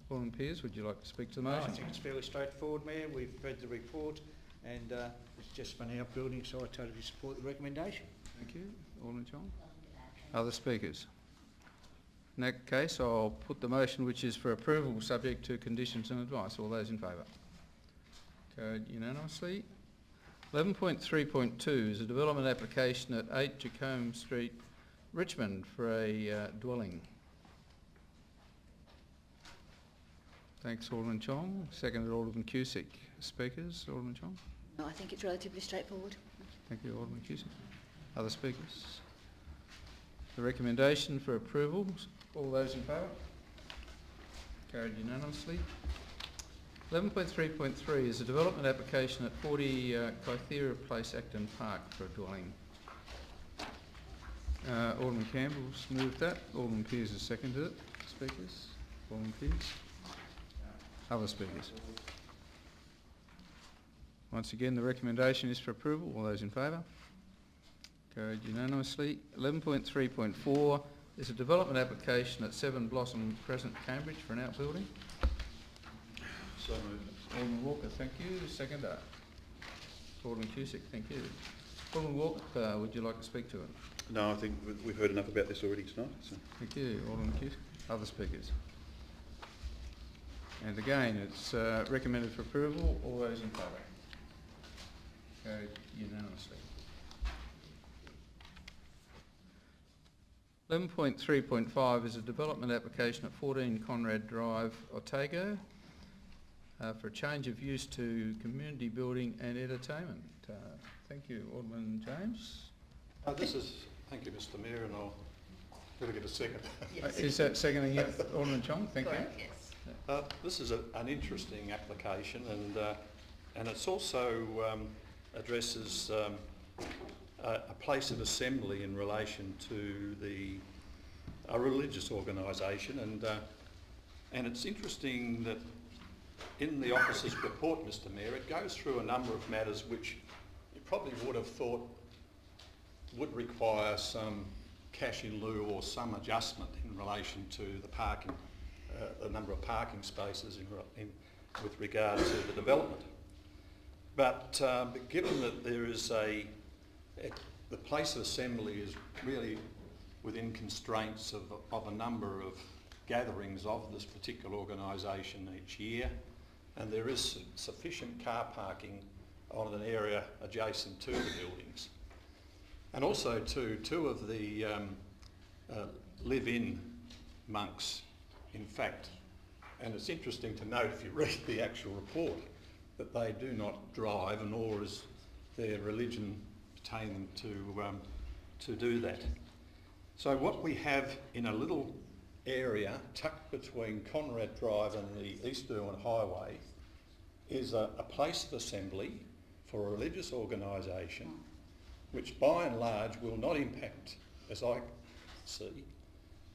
Alderman Pearce, would you like to speak to the motion? I think it's fairly straightforward, Mayor. We've read the report and it's just for an outbuilding, so I totally support the recommendation. Thank you. Alderman Chong. Other speakers? In that case, I'll put the motion which is for approval subject to conditions and advice. All those in favour? Carried unanimously. 11.3.2 is a development application at 8 Jacombe Street, Richmond, for a dwelling. Thanks, Alderman Chong. Seconded, Alderman Cusick. Speakers, Alderman Chong. No, I think it's relatively straightforward. Thank you, Alderman Cusick. Other speakers? The recommendation for approval. All those in favour? Carried unanimously. 11.3.3 is a development application at 40 Kythera Place, Acton Park, for a dwelling. Alderman Campbell's moved that. Alderman Pearce has seconded it. Speakers? Alderman Pearce. Other speakers? Once again, the recommendation is for approval. All those in favour? Carried unanimously. 11.3.4 is a development application at 7 Blossom Crescent, Cambridge, for an outbuilding. So moved. Alderman Walker, thank you. Seconder. Alderman Cusick, thank you. Alderman Walker, would you like to speak to it? No, I think we've heard enough about this already tonight. So. Thank you. Alderman Cusick. Other speakers? And again, it's recommended for approval. All those in favour? Carried unanimously. 11.3.5 is a development application at 14 Conrad Drive, Otago, for a change of use to community building and entertainment. Thank you, Alderman James. Thank you, Mr Mayor, and I'll better get a second. Yes. Is that seconding you, Alderman Chong? Thank you. Yes. This is an interesting application, and it's also addresses a place of assembly in relation to a religious organisation, and it's interesting that in the officer's report, Mr Mayor, it goes through a number of matters which you probably would have thought would require some cash in lieu or some adjustment in relation to the parking, the number of parking spaces with regard to the development. But given that there is the place of assembly is really within constraints of a number of gatherings of this particular organisation each year, and there is sufficient car parking on an area adjacent to the buildings. And also two of the live-in monks, in fact, and it's interesting to note if you read the actual report that they do not drive, and nor is their religion pertain them to do that. So what we have in a little area tucked between Conrad Drive and the East Irwin Highway is a place of assembly for a religious organisation which by and large will not impact, as I see,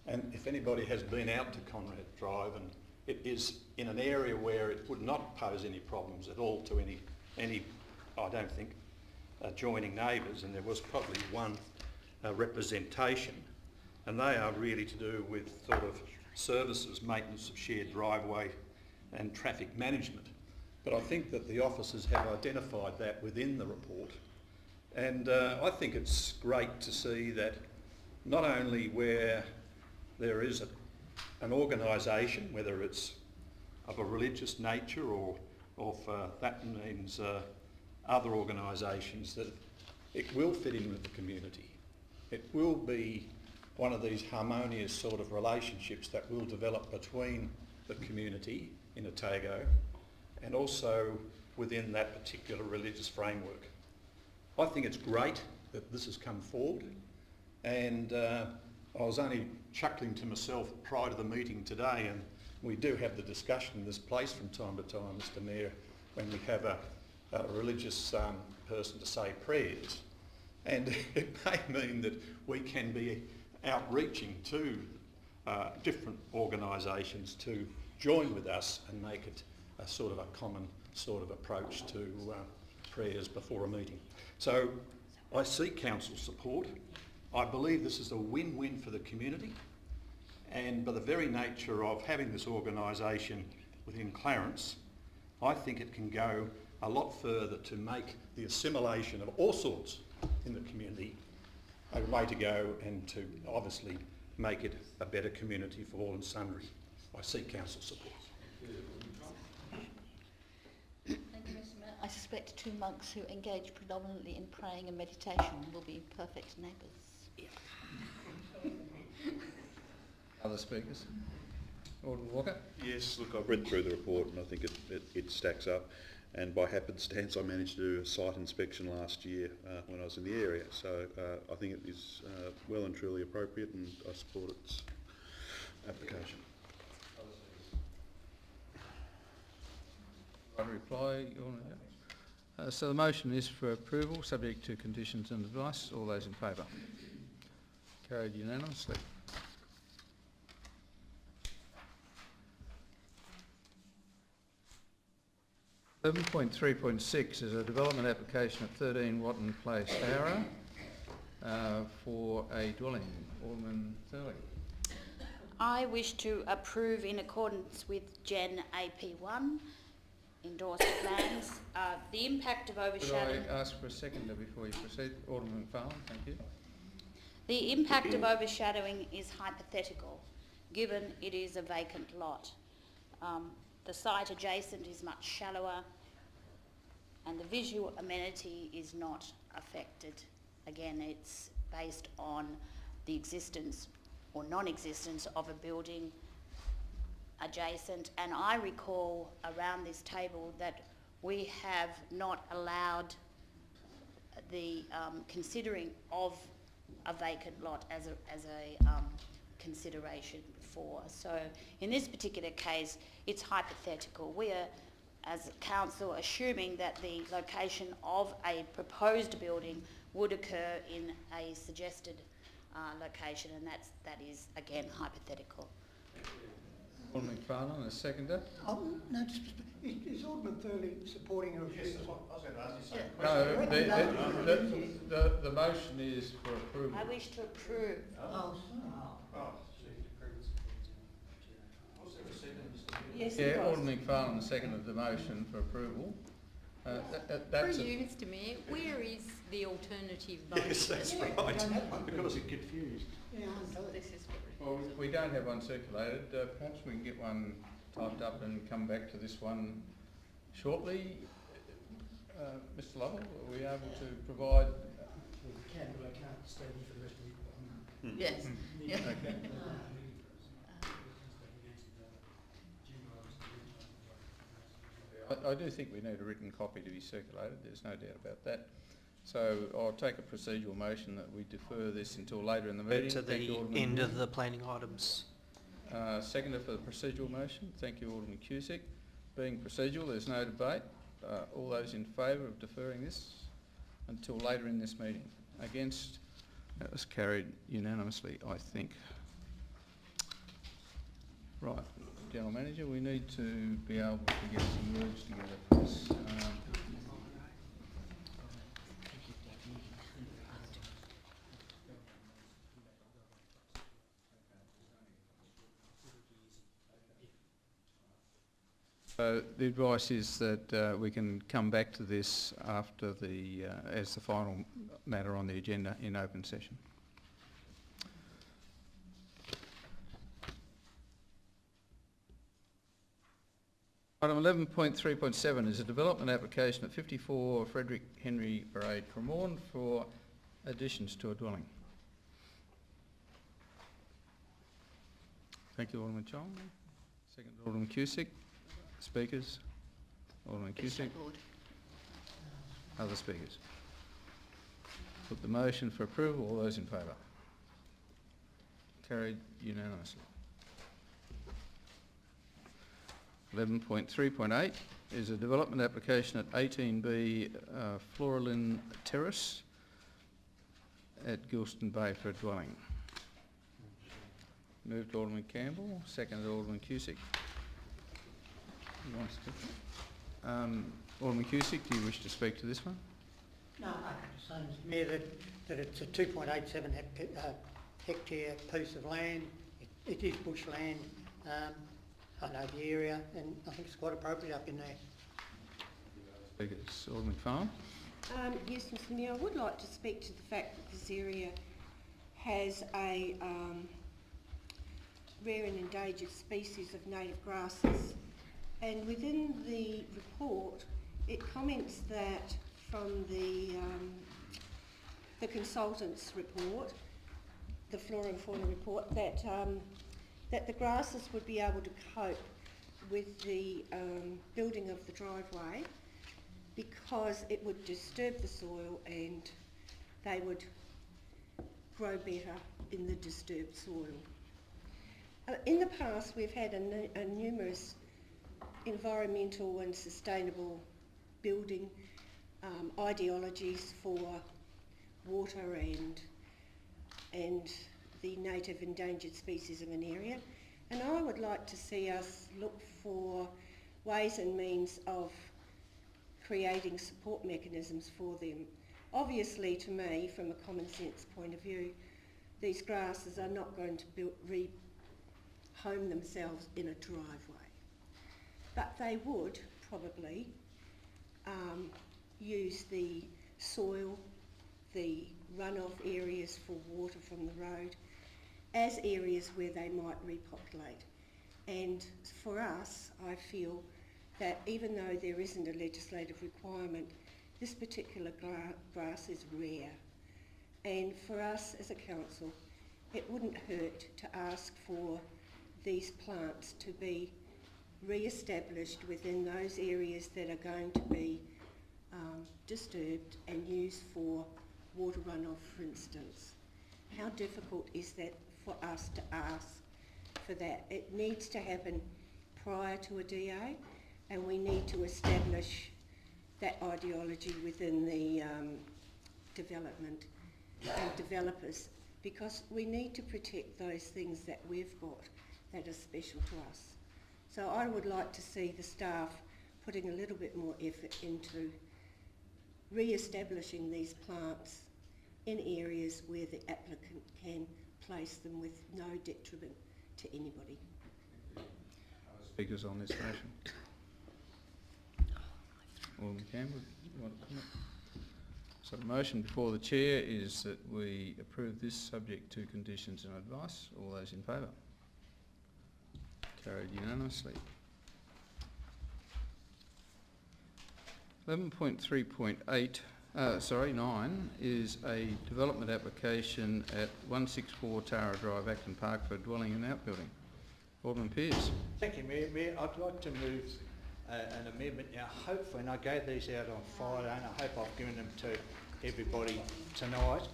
and if anybody has been out to Conrad Drive and it is in an area where it would not pose any problems at all to any I don't think, adjoining neighbours, and there was probably one representation, and they are really to do with sort of services, maintenance of shared driveway and traffic management. But I think that the officers have identified that within the report, and I think it's great to see that not only where there is an organisation, whether it's of a religious nature or that means other organisations, that it will fit in with the community. It will be one of these harmonious sort of relationships that will develop between the community in Otago and also within that particular religious framework. I think it's great that this has come forward, and I was only chuckling to myself prior to the meeting today, and we do have the discussion in this place from time to time, Mr Mayor, when we have a religious person to say prayers, and it may mean that we can be outreaching to different organisations to join with us and make it a sort of a common sort of approach to prayers before a meeting. So I seek council support. I believe this is a win-win for the community, and by the very nature of having this organisation within Clarence, I think it can go a lot further to make the assimilation of all sorts in the community a way to go, and to obviously make it a better community for all and sundry. I seek council support. Thank you, Mr Mayor. I suspect two monks who engage predominantly in praying and meditation will be perfect neighbours. Other speakers? Alderman Walker? Yes, look, I've read through the report and I think it stacks up, and by happenstance I managed to do a site inspection last year when I was in the area, so I think it is well and truly appropriate, and I support its application. I'll reply. So the motion is for approval, subject to conditions and advice. All those in favour? Carried unanimously. 7.3.6 is a development application at 13 Watton Place, Howrah, for a dwelling. Alderman Thurley. I wish to approve in accordance with Gen AP1 endorsed plans the impact of overshadowing. Could I ask for a seconder before you proceed? Alderman McFarlane, thank you. The impact of overshadowing is hypothetical, given it is a vacant lot. The site adjacent is much shallower and the visual amenity is not affected. Again, it's based on the existence or non-existence of a building adjacent, and I recall around this table that we have not allowed the considering of a vacant lot as a consideration before. So in this particular case, it's hypothetical. We are, as a council, assuming that the location of a proposed building would occur in a suggested location, and that is again hypothetical. Alderman McFarlane, a seconder. No, is Alderman Thurley supporting a refusal? Yes, I was going to ask you something. No, the motion is for approval. I wish to approve. Yes, yeah, Alderman McFarlane, the second of the motion for approval. Through you, Mr Mayor, where is the alternative motion? Yes, that's right. Because it confused. Yeah, this is well, we don't have one circulated. Perhaps we can get one typed up and come back to this one shortly. Mr Lovell, are we able to provide? We can, but I can't stay here for the rest of the Yes. Yeah. Okay. I do think we need a written copy to be circulated, there's no doubt about that. So I'll take a procedural motion that we defer this until later in the meeting. To the end of the planning items. Seconder for the procedural motion. Thank you, Alderman Cusick. Being procedural, there's no debate. All those in favour of deferring this until later in this meeting? Against? That was carried unanimously, I think. Right, General Manager, we need to be able to get some words together for this. So the advice is that we can come back to this after the as the final matter on the agenda in open session. Item 11.3.7 is a development application at 54 Frederick Henry Parade, Cremorne for additions to a dwelling. Thank you, Alderman Chong. Second, Alderman Cusick. Speakers? Alderman Cusick. Other speakers? Put the motion for approval. All those in favour? Carried unanimously. 11.3.8 is a development application at 18B Floralin Terrace at Gilston Bay for a dwelling. Moved Alderman Campbell, seconded Alderman Cusick. You want to speak? Alderman Cusick, do you wish to speak to this one? No, I can say, Mr Mayor, that it's a 2.87 hectare piece of land. It is bushland. I know the area, and I think it's quite appropriate up in there. Speakers, Alderman Farm. Yes, Mr Mayor, I would like to speak to the fact that this area has a rare and endangered species of native grasses, and within the report it comments that from the consultant's report, the flora and fauna report, that that the grasses would be able to cope with the building of the driveway because it would disturb the soil and they would grow better in the disturbed soil. In the past we've had a numerous environmental and sustainable building ideologies for water and the native endangered species of an area, and I would like to see us look for ways and means of creating support mechanisms for them. Obviously, to me, from a common sense point of view, these grasses are not going to home themselves in a driveway, but they would probably use the soil, the runoff areas for water from the road as areas where they might repopulate. And for us, I feel that even though there isn't a legislative requirement, this particular grass is rare. And for us as a council, it wouldn't hurt to ask for these plants to be re-established within those areas that are going to be disturbed and used for water runoff, for instance. How difficult is that for us to ask for that? It needs to happen prior to a DA, and we need to establish that ideology within the development and developers, because we need to protect those things that we've got that are special to us. So I would like to see the staff putting a little bit more effort into re-establishing these plants in areas where the applicant can place them with no detriment to anybody. Speakers on this motion. Alderman Campbell, you want to comment? So the motion before the chair is that we approve this subject to conditions and advice. All those in favour? Carried unanimously. 11.3.8, 9 is a development application at 164 Tara Drive, Acton Park for a dwelling and outbuilding. Alderman Pearce. Thank you, Mayor. I'd like to move an amendment now, hopefully, and I gave these out on Friday and I hope I've given them to everybody tonight.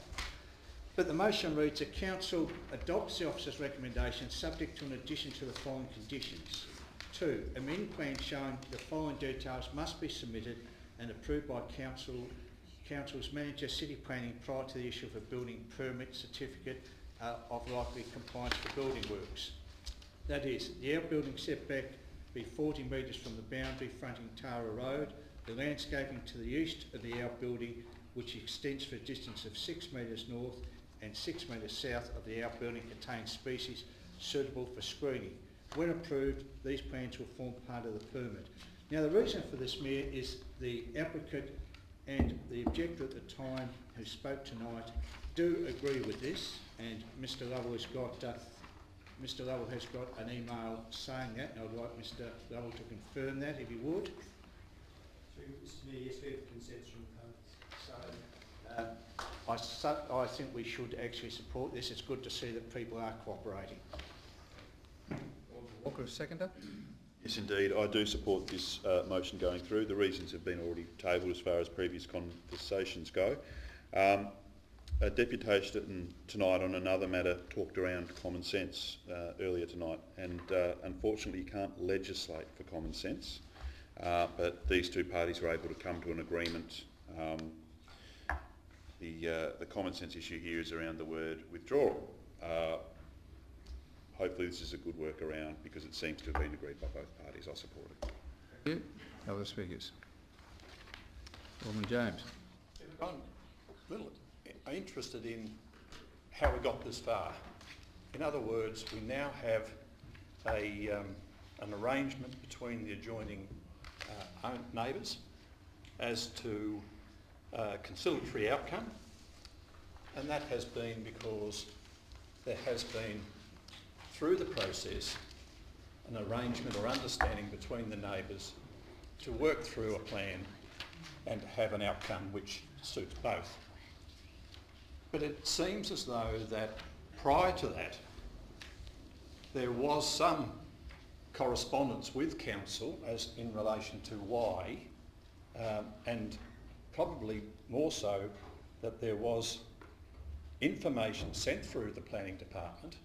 But the motion reads, the Council adopts the officer's recommendation subject to an addition to the following conditions. 2. Amending plan showing the following details must be submitted and approved by Council's manager, City Planning, prior to the issue of a building permit certificate of likely compliance for building works. That is, the outbuilding setback be 40 metres from the boundary fronting Tara Road, the landscaping to the east of the outbuilding, which extends for a distance of 6 metres north and 6 metres south of the outbuilding, contains species suitable for screening. When approved, these plans will form part of the permit. Now, the reason for this, Mayor, is the applicant and the objector at the time who spoke tonight do agree with this, and Mr Lovell has got an email saying that, and I'd like Mr Lovell to confirm that if he would. Mr Mayor, yes, we have consents from I think we should actually support this. It's good to see that people are cooperating. Walker, seconder. Yes, indeed. I do support this motion going through. The reasons have been already tabled as far as previous conversations go. A deputation tonight on another matter talked around common sense earlier tonight, and unfortunately you can't legislate for common sense, but these two parties were able to come to an agreement. The common sense issue here is around the word withdrawal. Hopefully this is a good workaround because it seems to have been agreed by both parties. I support it. Thank you. Other speakers? Alderman James. I'm a little interested in how we got this far. In other words, we now have an arrangement between the adjoining neighbours as to conciliatory outcome, and that has been because there has been, through the process, an arrangement or understanding between the neighbours to work through a plan and have an outcome which suits both. But it seems as though that prior to that, there was some correspondence with council as in relation to why, and probably more so that there was information sent through the planning department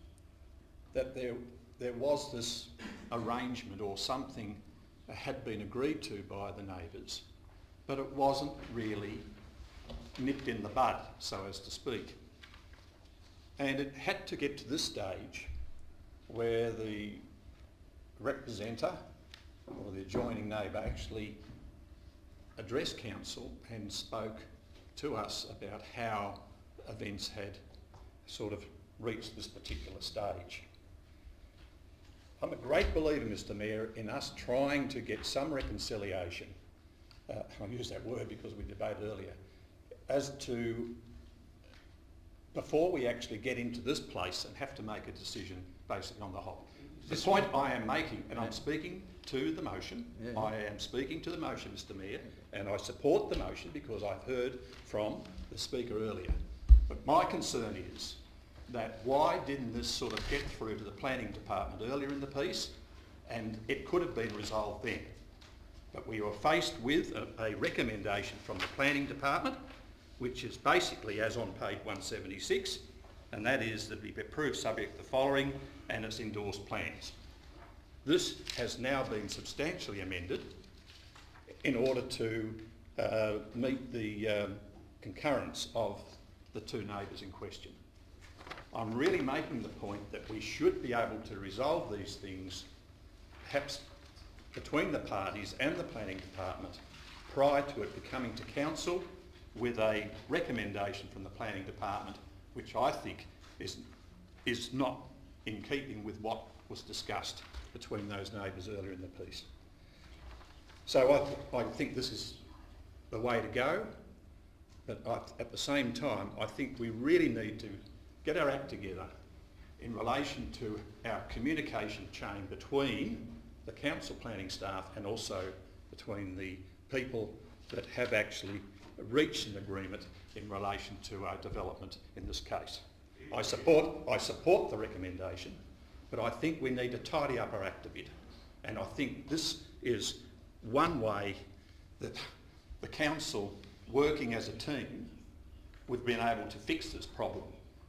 that there was this arrangement or something that had been agreed to by the neighbours, but it wasn't really nipped in the bud, so as to speak. And it had to get to this stage where the representative or the adjoining neighbour actually addressed council and spoke to us about how events had sort of reached this particular stage. I'm a great believer, Mr Mayor, in us trying to get some reconciliation, I'll use that word because we debated earlier, as to before we actually get into this place and have to make a decision basically on the whole. The point I am making, and I'm speaking to the motion, I am speaking to the motion, Mr Mayor, and I support the motion because I've heard from the speaker earlier. But my concern is that why didn't this sort of get through to the planning department earlier in the piece, and it could have been resolved then. But we were faced with a recommendation from the planning department, which is basically as on page 176, and that is that we be approved subject to the following and its endorsed plans. This has now been substantially amended in order to meet the concurrence of the two neighbours in question. I'm really making the point that we should be able to resolve these things perhaps between the parties and the planning department prior to it becoming to council with a recommendation from the planning department, which I think is not in keeping with what was discussed between those neighbours earlier in the piece. So I think this is the way to go, but at the same time I think we really need to get our act together in relation to our communication chain between the council planning staff and also between the people that have actually reached an agreement in relation to our development in this case. I support the recommendation, but I think we need to tidy up our act a bit. And I think this is one way that the council, working as a team, we've been able to fix this problem,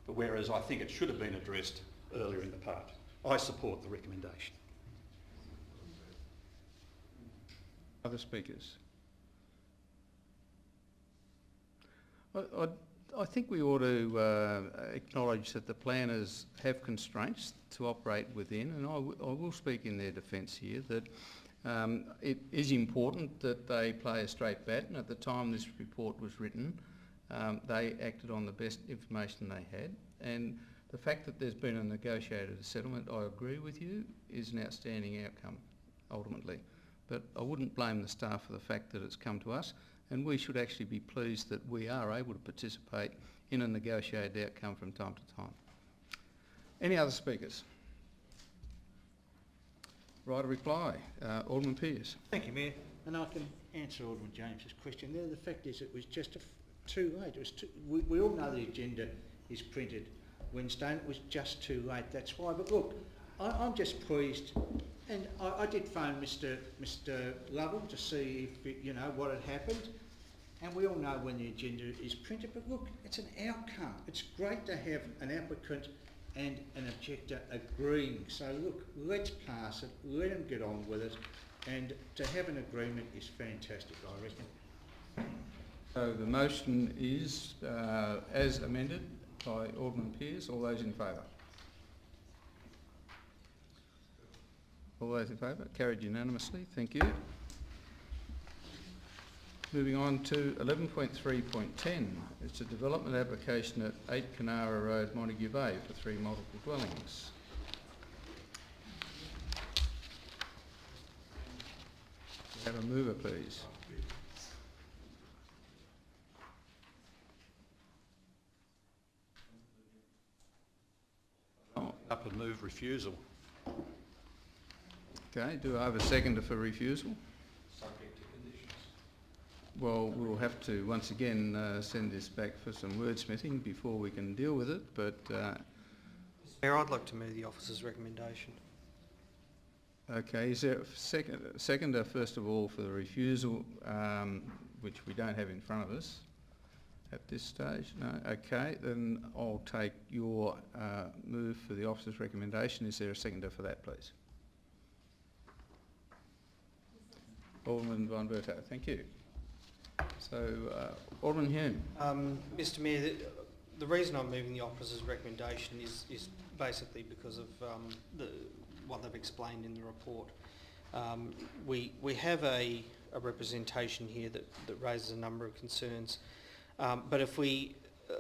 whereas I think it should have been addressed earlier in the part. I support the recommendation. Other speakers? I I think we ought to acknowledge that the planners have constraints to operate within, and I will speak in their defence here that it is important that they play a straight bat, and at the time this report was written, they acted on the best information they had, and the fact that there's been a negotiated settlement, I agree with you, is an outstanding outcome ultimately. But I wouldn't blame the staff for the fact that it's come to us, and we should actually be pleased that we are able to participate in a negotiated outcome from time to time. Any other speakers? Right, a reply. Alderman Pearce. Thank you, Mayor. And I can answer Alderman James's question there. The fact is it was just too late. It was we all know the agenda is printed Wednesday and it was just too late. That's why. But look, I'm just pleased. And I did phone Mr Lovell to see if what had happened. And we all know when the agenda is printed. But look, it's an outcome. It's great to have an applicant and an objector agreeing. So look, let's pass it, let them get on with it, and to have an agreement is fantastic, I reckon. So the motion is as amended by Alderman Pearce. All those in favour? All those in favour? Carried unanimously. Thank you. Moving on to 11.3.10. It's a development application at 8 Canara Road, Montague Bay for 3 multiple dwellings. Have a mover, please. Up and move refusal. Okay, do I have a seconder for refusal? Subject to conditions. Well, we'll have to once again send this back for some wordsmithing before we can deal with it, but... Mayor, I'd like to move the officer's recommendation. Okay, is there a seconder first of all for the refusal, which we don't have in front of us at this stage? No? Okay, then I'll take your move for the officer's recommendation. Is there a seconder for that, please? Alderman Von Berto, thank you. So, Alderman Hume. Mr Mayor, the reason I'm moving the officer's recommendation is basically because of what they've explained in the report. We have a representation here that raises a number of concerns, but if we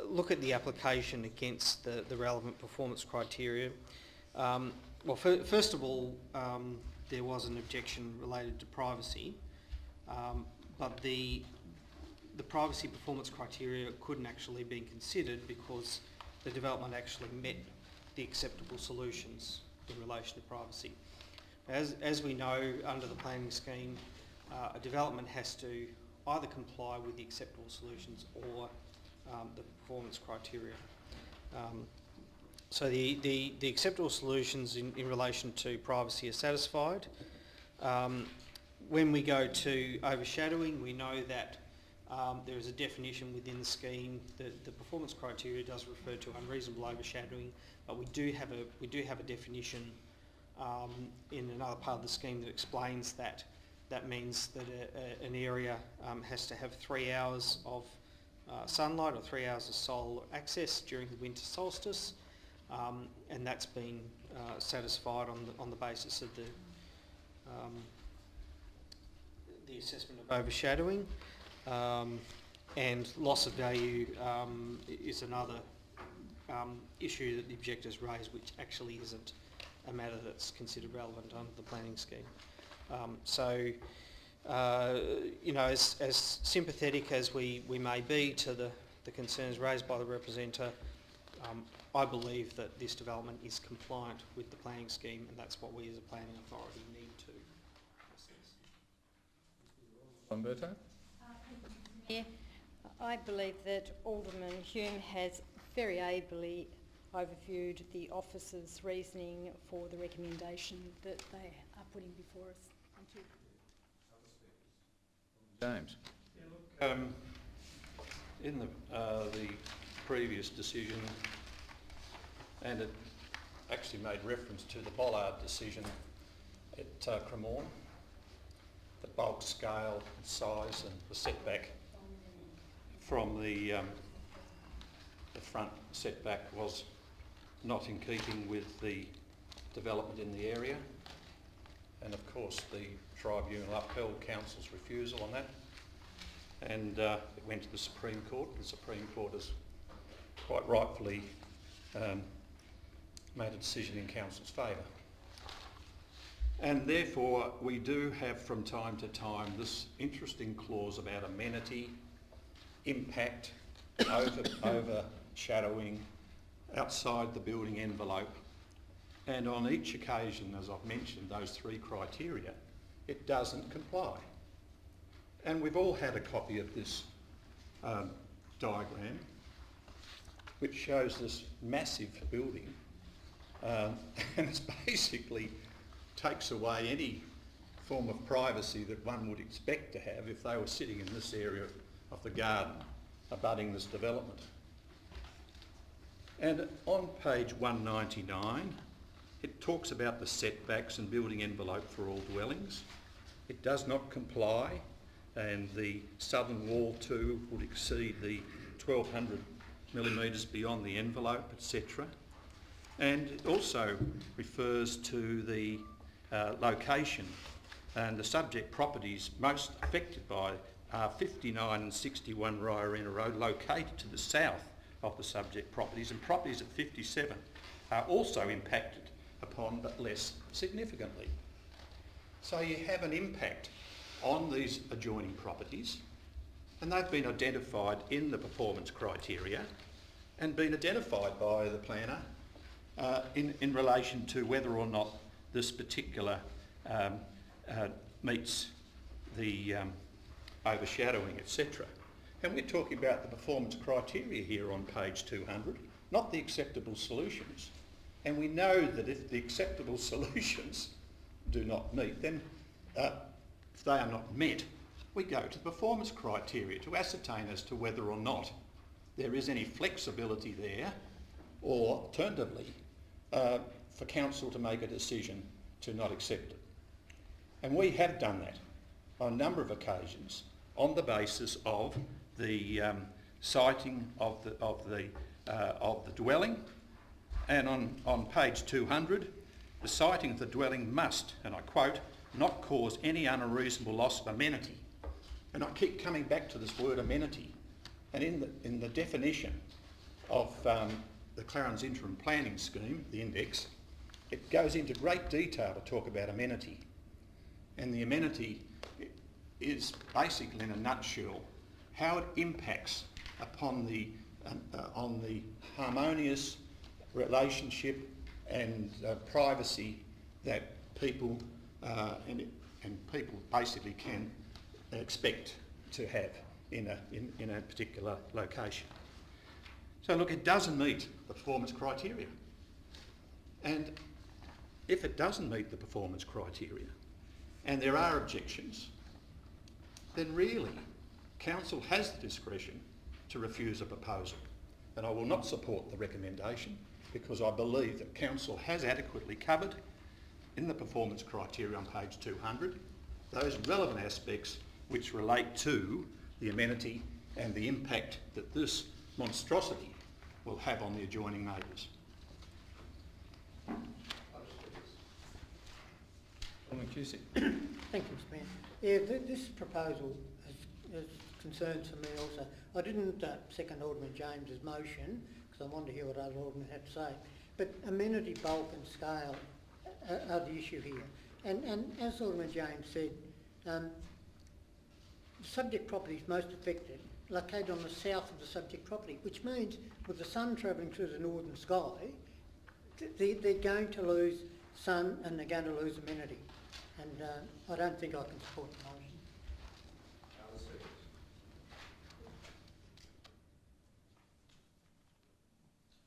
look at the application against the relevant performance criteria, well, first of all, there was an objection related to privacy, but the privacy performance criteria couldn't actually be considered because the development actually met the acceptable solutions in relation to privacy. As we know, under the planning scheme, a development has to either comply with the acceptable solutions or the performance criteria. So the acceptable solutions in relation to privacy are satisfied. When we go to overshadowing, we know that there is a definition within the scheme. The performance criteria does refer to unreasonable overshadowing, but we do have a definition in another part of the scheme that explains that that means that an area has to have 3 hours of sunlight or 3 hours of solar access during the winter solstice. And that's been satisfied on the basis of the assessment of overshadowing, and loss of value is another issue that the objectors raised, which actually isn't a matter that's considered relevant under the planning scheme. As sympathetic as we may be to the concerns raised by the representative, I believe that this development is compliant with the planning scheme, and that's what we as a planning authority need to assess. Umberto? Yeah, I believe that Alderman Hume has very ably overviewed the officer's reasoning for the recommendation that they are putting before us. Thank you. James? Yeah, look, in the previous decision, and it actually made reference to the Bollard decision at Cremorne, the bulk scale, size and the setback from the the front setback was not in keeping with the development in the area, and of course the tribunal upheld council's refusal on that, and it went to the Supreme Court. The Supreme Court has quite rightfully made a decision in council's favour. And therefore we do have from time to time this interesting clause about amenity, impact, overshadowing, outside the building envelope. And on each occasion, as I've mentioned, those three criteria, it doesn't comply. And we've all had a copy of this diagram, which shows this massive building, and it's basically takes away any form of privacy that one would expect to have if they were sitting in this area of the garden abutting this development. And on page 199, it talks about the setbacks and building envelope for all dwellings. It does not comply, and the southern wall too would exceed the 1200 millimetres beyond the envelope, etc. And it also refers to the location, and the subject properties most affected by are 59 and 61 Ryarena Road, located to the south of the subject properties, and properties at 57 are also impacted upon, but less significantly. So you have an impact on these adjoining properties, and they've been identified in the performance criteria and been identified by the planner in relation to whether or not this particular meets the overshadowing, etc. And we're talking about the performance criteria here on page 200, not the acceptable solutions. And we know that if the acceptable solutions do not meet, then if they are not met, we go to the performance criteria to ascertain as to whether or not there is any flexibility there, or alternatively, for council to make a decision to not accept it. And we have done that on a number of occasions on the basis of the siting of the dwelling. And on page 200, the siting of the dwelling must, and I quote, not cause any unreasonable loss of amenity. And I keep coming back to this word amenity. And in the definition of the Clarence Interim Planning Scheme, the index, it goes into great detail to talk about amenity. And the amenity is basically, in a nutshell, how it impacts upon the on the harmonious relationship and privacy that people and people basically can expect to have in a particular location. So look, it doesn't meet the performance criteria. And if it doesn't meet the performance criteria, and there are objections, then really council has the discretion to refuse a proposal. And I will not support the recommendation because I believe that council has adequately covered in the performance criteria on page 200 those relevant aspects which relate to the amenity and the impact that this monstrosity will have on the adjoining neighbours. Thank you, Mr Mayor. Yeah, this proposal is concerned to me also. I didn't second Alderman James's motion because I wanted to hear what other aldermen had to say. But amenity, bulk and scale are the issue here. And as Alderman James said, the subject property is most affected, located on the south of the subject property, which means with the sun travelling through the northern sky, they're going to lose sun and they're going to lose amenity. And I don't think I can support the motion.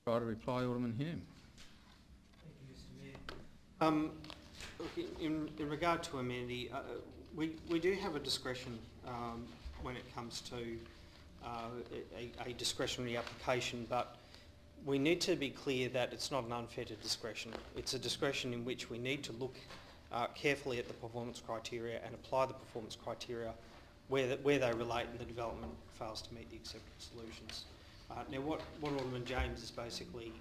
Try to reply, Alderman Hume. Look, in regard to amenity, we do have a discretion when it comes to a discretionary application, but we need to be clear that it's not an unfettered discretion. It's a discretion in which we need to look carefully at the performance criteria and apply the performance criteria where they relate and the development fails to meet the acceptable solutions. Now, what Alderman James is basically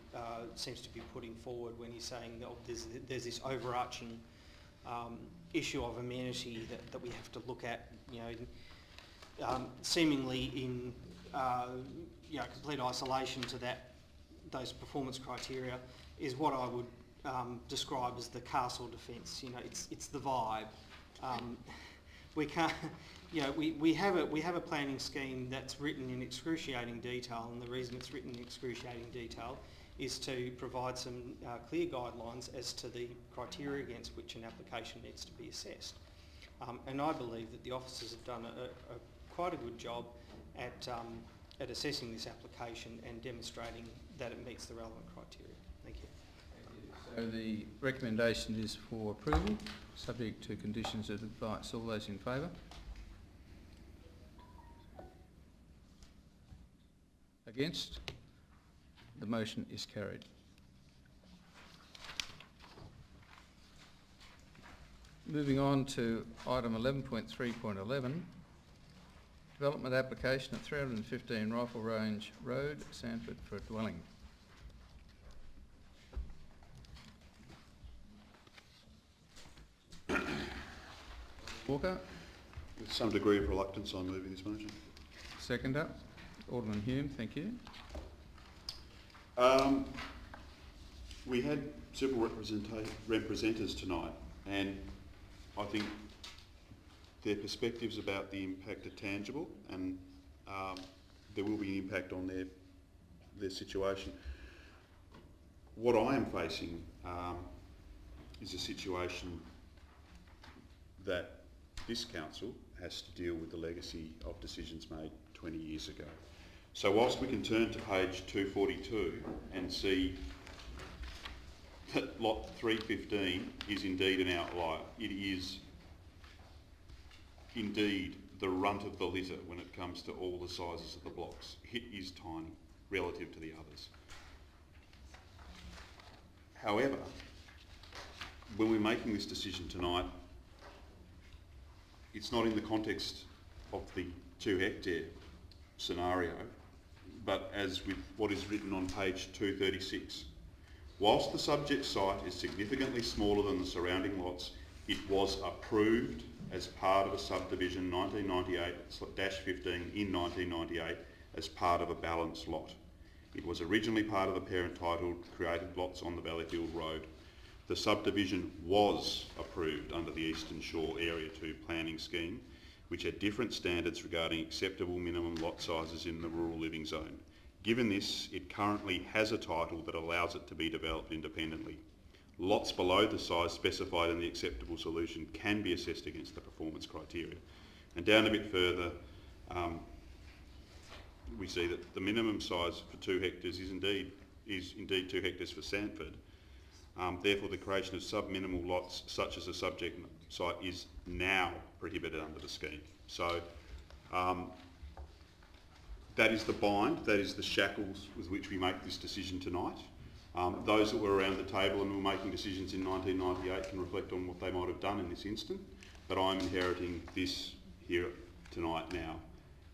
seems to be putting forward when he's saying that there's this overarching issue of amenity that we have to look at, seemingly in complete isolation to those performance criteria, is what I would describe as the castle defence. It's the vibe. We can't. We have a planning scheme that's written in excruciating detail, and the reason it's written in excruciating detail is to provide some clear guidelines as to the criteria against which an application needs to be assessed. And I believe that the officers have done quite a good job at assessing this application and demonstrating that it meets the relevant criteria. Thank you. So the recommendation is for approval, subject to conditions of advice. All those in favour? Against? The motion is carried. Moving on to item 11.3.11, development application at 315 Rifle Range Road, Sandford, for a dwelling. Walker. With some degree of reluctance, I'm moving this motion. Seconder, Alderman Hume, thank you. We had several representatives tonight, and I think their perspectives about the impact are tangible, and there will be an impact on their situation. What I am facing is a situation that this council has to deal with the legacy of decisions made 20 years ago. So whilst we can turn to page 242 and see that lot 315 is indeed an outlier, it is indeed the runt of the litter when it comes to all the sizes of the blocks. It is tiny relative to the others. However, when we're making this decision tonight, it's not in the context of the 2 hectare scenario, but as with what is written on page 236. Whilst the subject site is significantly smaller than the surrounding lots, it was approved as part of a subdivision 1998-15 in 1998 as part of a balanced lot. It was originally part of the parent titled created lots on the Valleyfield Road. The subdivision was approved under the Eastern Shore Area 2 planning scheme, which had different standards regarding acceptable minimum lot sizes in the rural living zone. Given this, it currently has a title that allows it to be developed independently. Lots below the size specified in the acceptable solution can be assessed against the performance criteria. And down a bit further, we see that the minimum size for 2 hectares is indeed 2 hectares for Sandford. Therefore, the creation of sub-minimal lots such as a subject site is now prohibited under the scheme. So that is the bind, that is the shackles with which we make this decision tonight. Those that were around the table and were making decisions in 1998 can reflect on what they might have done in this instant, but I'm inheriting this here tonight now.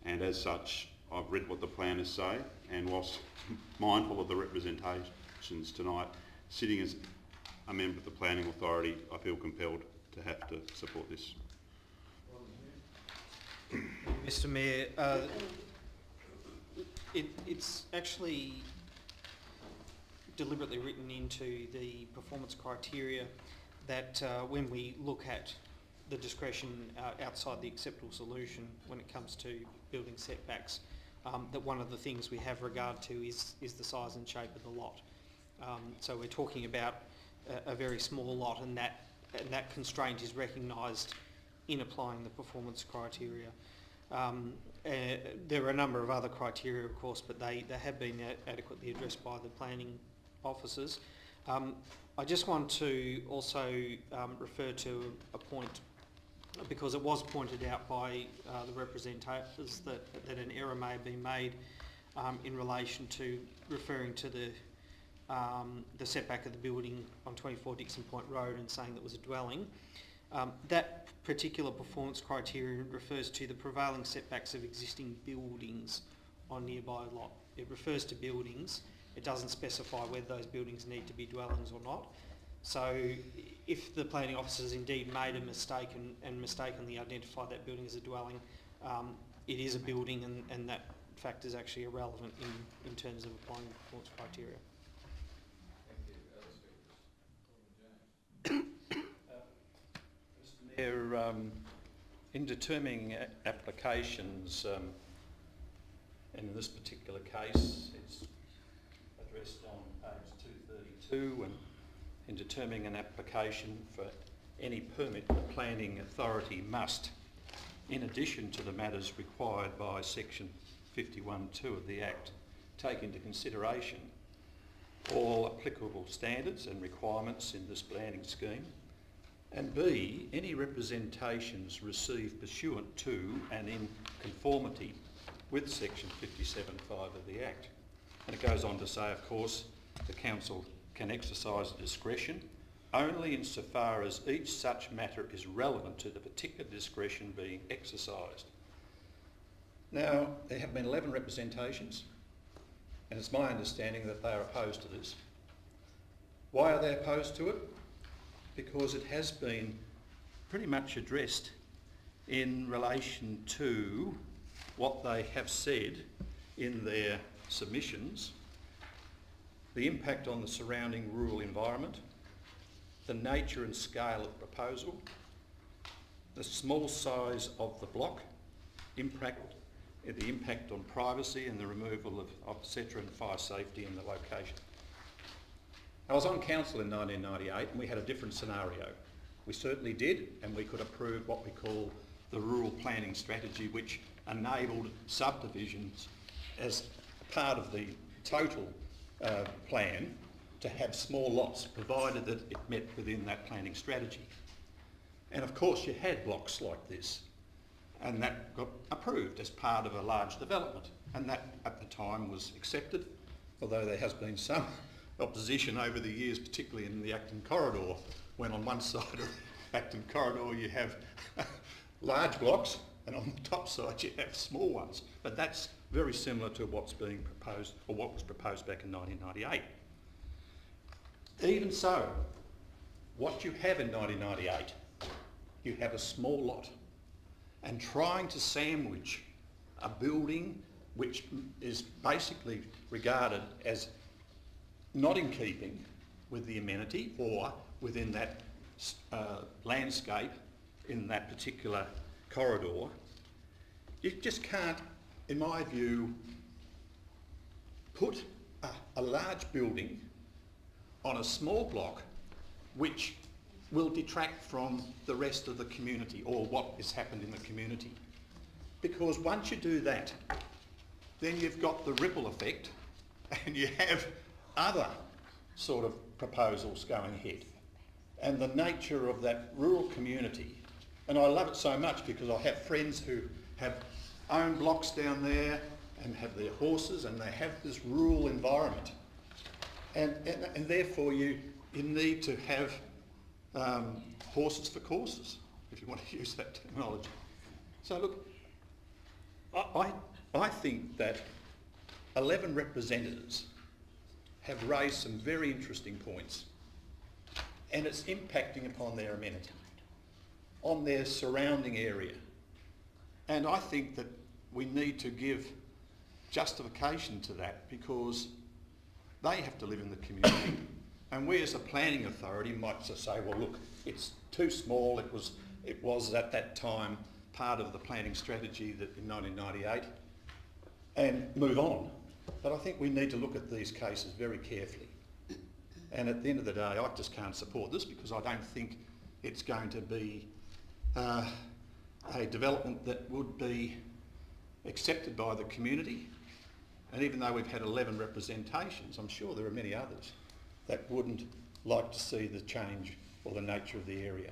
And as such, I've read what the planners say, and whilst mindful of the representations tonight, sitting as a member of the Planning Authority, I feel compelled to have to support this. Mr Mayor, it's actually deliberately written into the performance criteria that when we look at the discretion outside the acceptable solution when it comes to building setbacks, that one of the things we have regard to is the size and shape of the lot. So we're talking about a very small lot, and that constraint is recognised in applying the performance criteria. There are a number of other criteria, of course, but they have been adequately addressed by the planning officers. I just want to also refer to a point, because it was pointed out by the representatives that an error may have been made in relation to referring to the setback of the building on 24 Dixon Point Road and saying that was a dwelling. That particular performance criteria refers to the prevailing setbacks of existing buildings on nearby it refers to buildings. It doesn't specify whether those buildings need to be dwellings or not. So if the planning officer has indeed made a mistake and mistakenly identified that building as a dwelling, it is a building, and that fact is actually irrelevant in terms of applying the performance criteria. Mr Mayor, in determining applications, and in this particular case it's addressed on page 232, and in determining an application for any permit, the planning authority must, in addition to the matters required by section 51(2) of the Act, take into consideration all applicable standards and requirements in this planning scheme, and B, any representations received pursuant to and in conformity with section 57(5) of the Act. And it goes on to say, of course, the Council can exercise discretion only insofar as each such matter is relevant to the particular discretion being exercised. Now, there have been 11 representations, and it's my understanding that they are opposed to this. Why are they opposed to it? Because it has been pretty much addressed in relation to what they have said in their submissions, the impact on the surrounding rural environment, the nature and scale of proposal, the small size of the block, the impact on privacy and the removal of etc. and fire safety in the location. I was on council in 1998 and we had a different scenario. We certainly did, and we could approve what we call the rural planning strategy, which enabled subdivisions as part of the total plan to have small lots, provided that it met within that planning strategy. And of course you had blocks like this, and that got approved as part of a large development, and that at the time was accepted, although there has been some opposition over the years, particularly in the Acton corridor, when on one side of the Acton corridor you have large blocks and on the top side you have small ones. But that's very similar to what's being proposed, or what was proposed back in 1998. Even so, what you have in 1998, you have a small lot, and trying to sandwich a building which is basically regarded as not in keeping with the amenity or within that landscape in that particular corridor, you just can't, in my view, put a large building on a small block which will detract from the rest of the community or what has happened in the community. Because once you do that, then you've got the ripple effect and you have other sort of proposals going ahead. And the nature of that rural community, and I love it so much because I have friends who have own blocks down there and have their horses, and they have this rural environment. And therefore you need to have horses for courses, if you want to use that terminology. So look, I think that 11 representatives have raised some very interesting points, and it's impacting upon their amenity, on their surrounding area. And I think that we need to give justification to that, because they have to live in the community. And we as a planning authority might just say, well look, it's too small, it was at that time part of the planning strategy that in 1998, and move on. But I think we need to look at these cases very carefully. And at the end of the day, I just can't support this because I don't think it's going to be a development that would be accepted by the community. And even though we've had 11 representations, I'm sure there are many others that wouldn't like to see the change or the nature of the area.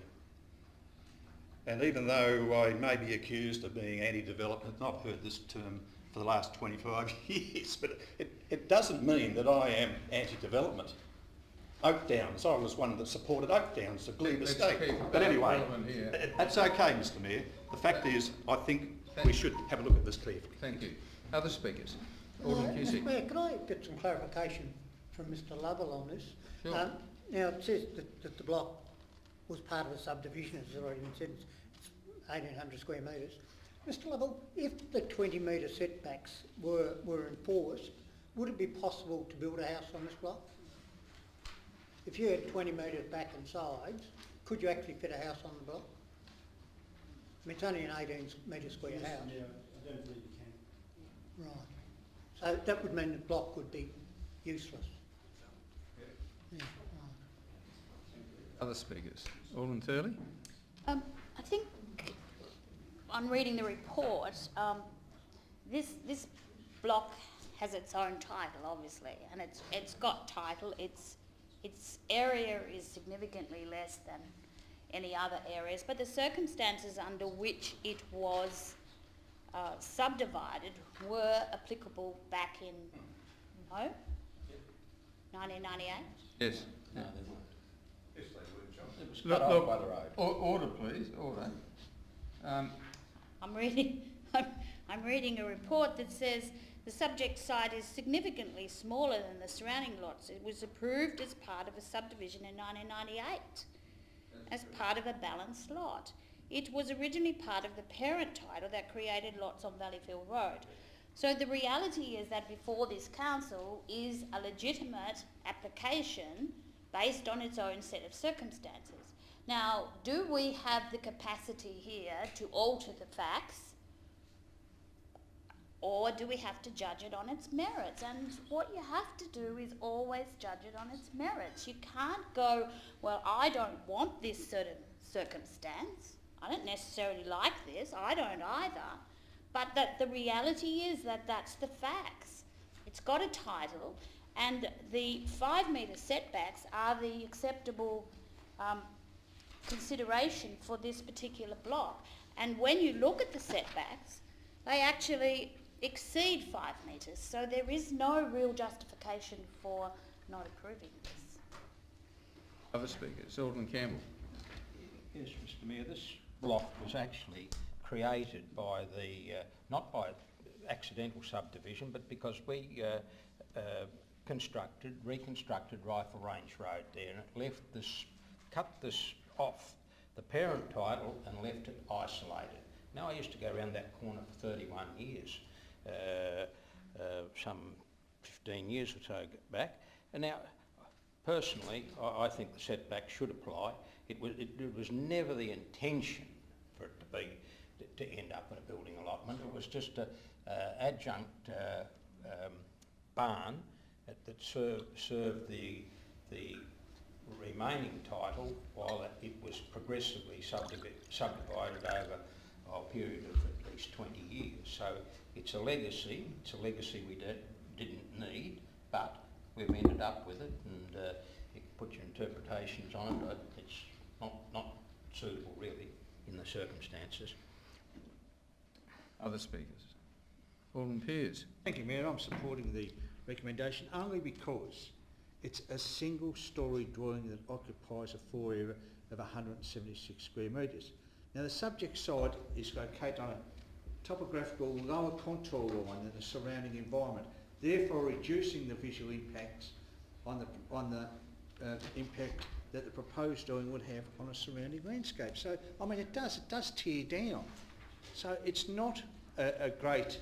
And even though I may be accused of being anti-development, and I've heard this term for the last 25 years, but it doesn't mean that I am anti-development. Oak Downs, I was one that supported Oak Downs, the Glebe estate. But anyway, that's okay, Mr Mayor. The fact is, I think we should have a look at this carefully. Thank you. Other speakers? Alderman Mr. Cusick. Mayor, can I get some clarification from Mr. Lovell on this? Sure. Now, it says that the block was part of a subdivision, as has already been said, it's 1,800 square metres. Mr. Lovell, if the 20-metre setbacks were enforced, would it be possible to build a house on this block? If you had 20 metres back and sides, could you actually fit a house on the block? I mean, it's only an 18-metre square house. Yeah, I don't believe you can. Right. So that would mean the block would be useless. Yeah, Other speakers. Alderman Thurley. I think on reading the report, this block has its own title, obviously, and it's got title. Its area is significantly less than any other areas, but the circumstances under which it was subdivided were applicable back in 1998. Yes. No, they weren't. Yes, they were, John. It was Look, cut off by the road. order, please. Order. I'm reading a report that says the subject site is significantly smaller than the surrounding lots. It was approved as part of a subdivision in 1998 as part of a balanced lot. It was originally part of the parent title that created lots on Valleyfield Road. So the reality is that before this council is a legitimate application based on its own set of circumstances. Now, do we have the capacity here to alter the facts, or do we have to judge it on its merits? And what you have to do is always judge it on its merits. You can't go, well, I don't want this certain circumstance. I don't necessarily like this. I don't either. But that the reality is that that's the facts. It's got a title, and the 5 metre setbacks are the acceptable consideration for this particular block. And when you look at the setbacks, they actually exceed 5 metres, so there is no real justification for not approving this. Other speakers. Alderman Campbell. Yes, Mr. Mayor, this block was actually created by the, not by accidental subdivision, but because we reconstructed Rifle Range Road there, and it left this, cut this off the parent title and left it isolated. Now, I used to go around that corner for 31 years, some 15 years or so back, and now, personally, I think the setback should apply. It was never the intention for it to end up in a building allotment. It was just an adjunct barn that served the remaining title while it was progressively subdivided over a period of at least 20 years. So it's a legacy. It's a legacy we didn't need, but we've ended up with it, and you can put your interpretations on it, but it's not suitable really in the circumstances. Other speakers. Alderman Pearce. Thank you, Mayor. I'm supporting the recommendation only because it's a single-storey dwelling that occupies a floor area of 176 square metres. Now, the subject site is located on a topographical lower contour line than the surrounding environment, therefore reducing the visual impacts on the impact that the proposed dwelling would have on a surrounding landscape. So, I mean, it does tear down. So it's not a great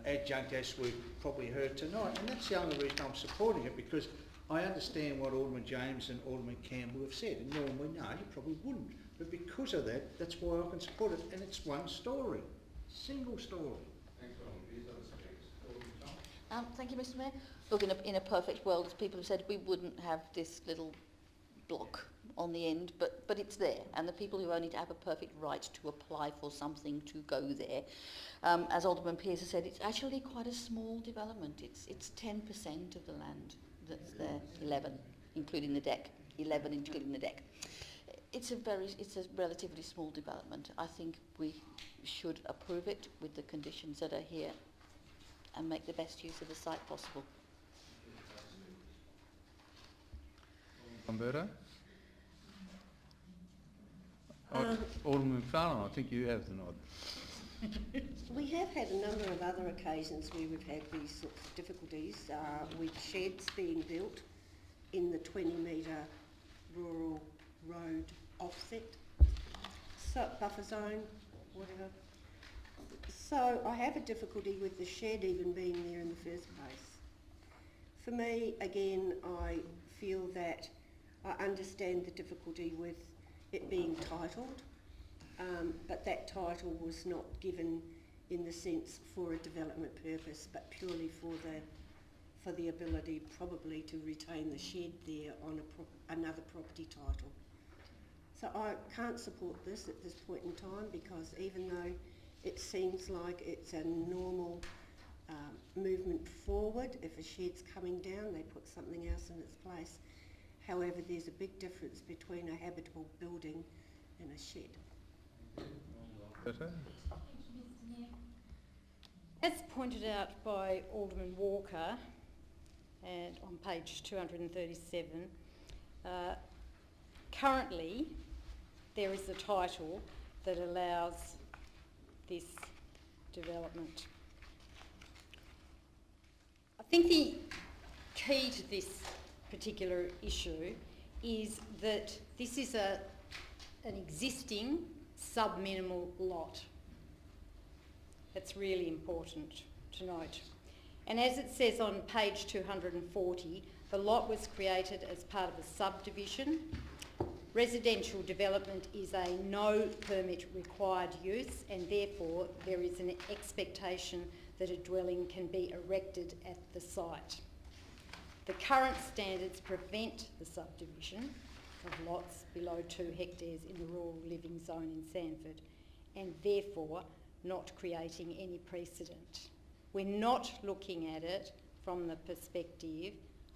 adjunct, as we've probably heard tonight, and that's the only reason I'm supporting it, because I understand what Alderman James and Alderman Campbell have said, and normally, no, you probably wouldn't. But because of that, that's why I can support it, and it's one story, single story. Thank you, Mr. Mayor. Look, in a perfect world, as people have said, we wouldn't have this little block on the end, but it's there, and the people who own it have a perfect right to apply for something to go there. As Alderman Pearce has said, it's actually quite a small development. It's 10% of the land that's there, 11 including the deck. It's a relatively small development. I think we should approve it with the conditions that are here and make the best use of the site possible. Umberto? Alderman McFarlane, I think you have the nod. We have had a number of other occasions where we've had these sorts of difficulties with sheds being built in the 20-metre rural road offset, so buffer zone, whatever. So I have a difficulty with the shed even being there in the first place. For me, again, I feel that I understand the difficulty with it being titled, but that title was not given in the sense for a development purpose, but purely for the ability probably to retain the shed there on another property title. So I can't support this at this point in time, because even though it seems like it's a normal movement forward, if a shed's coming down they put something else in its place. However, there's a big difference between a habitable building and a shed. As pointed out by Alderman Walker, and on page 237, currently there is a title that allows this development. I think the key to this particular issue is that this is an existing sub-minimal lot. That's really important to note. And as it says on page 240, the lot was created as part of a subdivision. Residential development is a no permit required use, and therefore there is an expectation that a dwelling can be erected at the site. The current standards prevent the subdivision of lots below 2 hectares in the rural living zone in Sanford, and therefore not creating any precedent. We're not looking at it from the perspective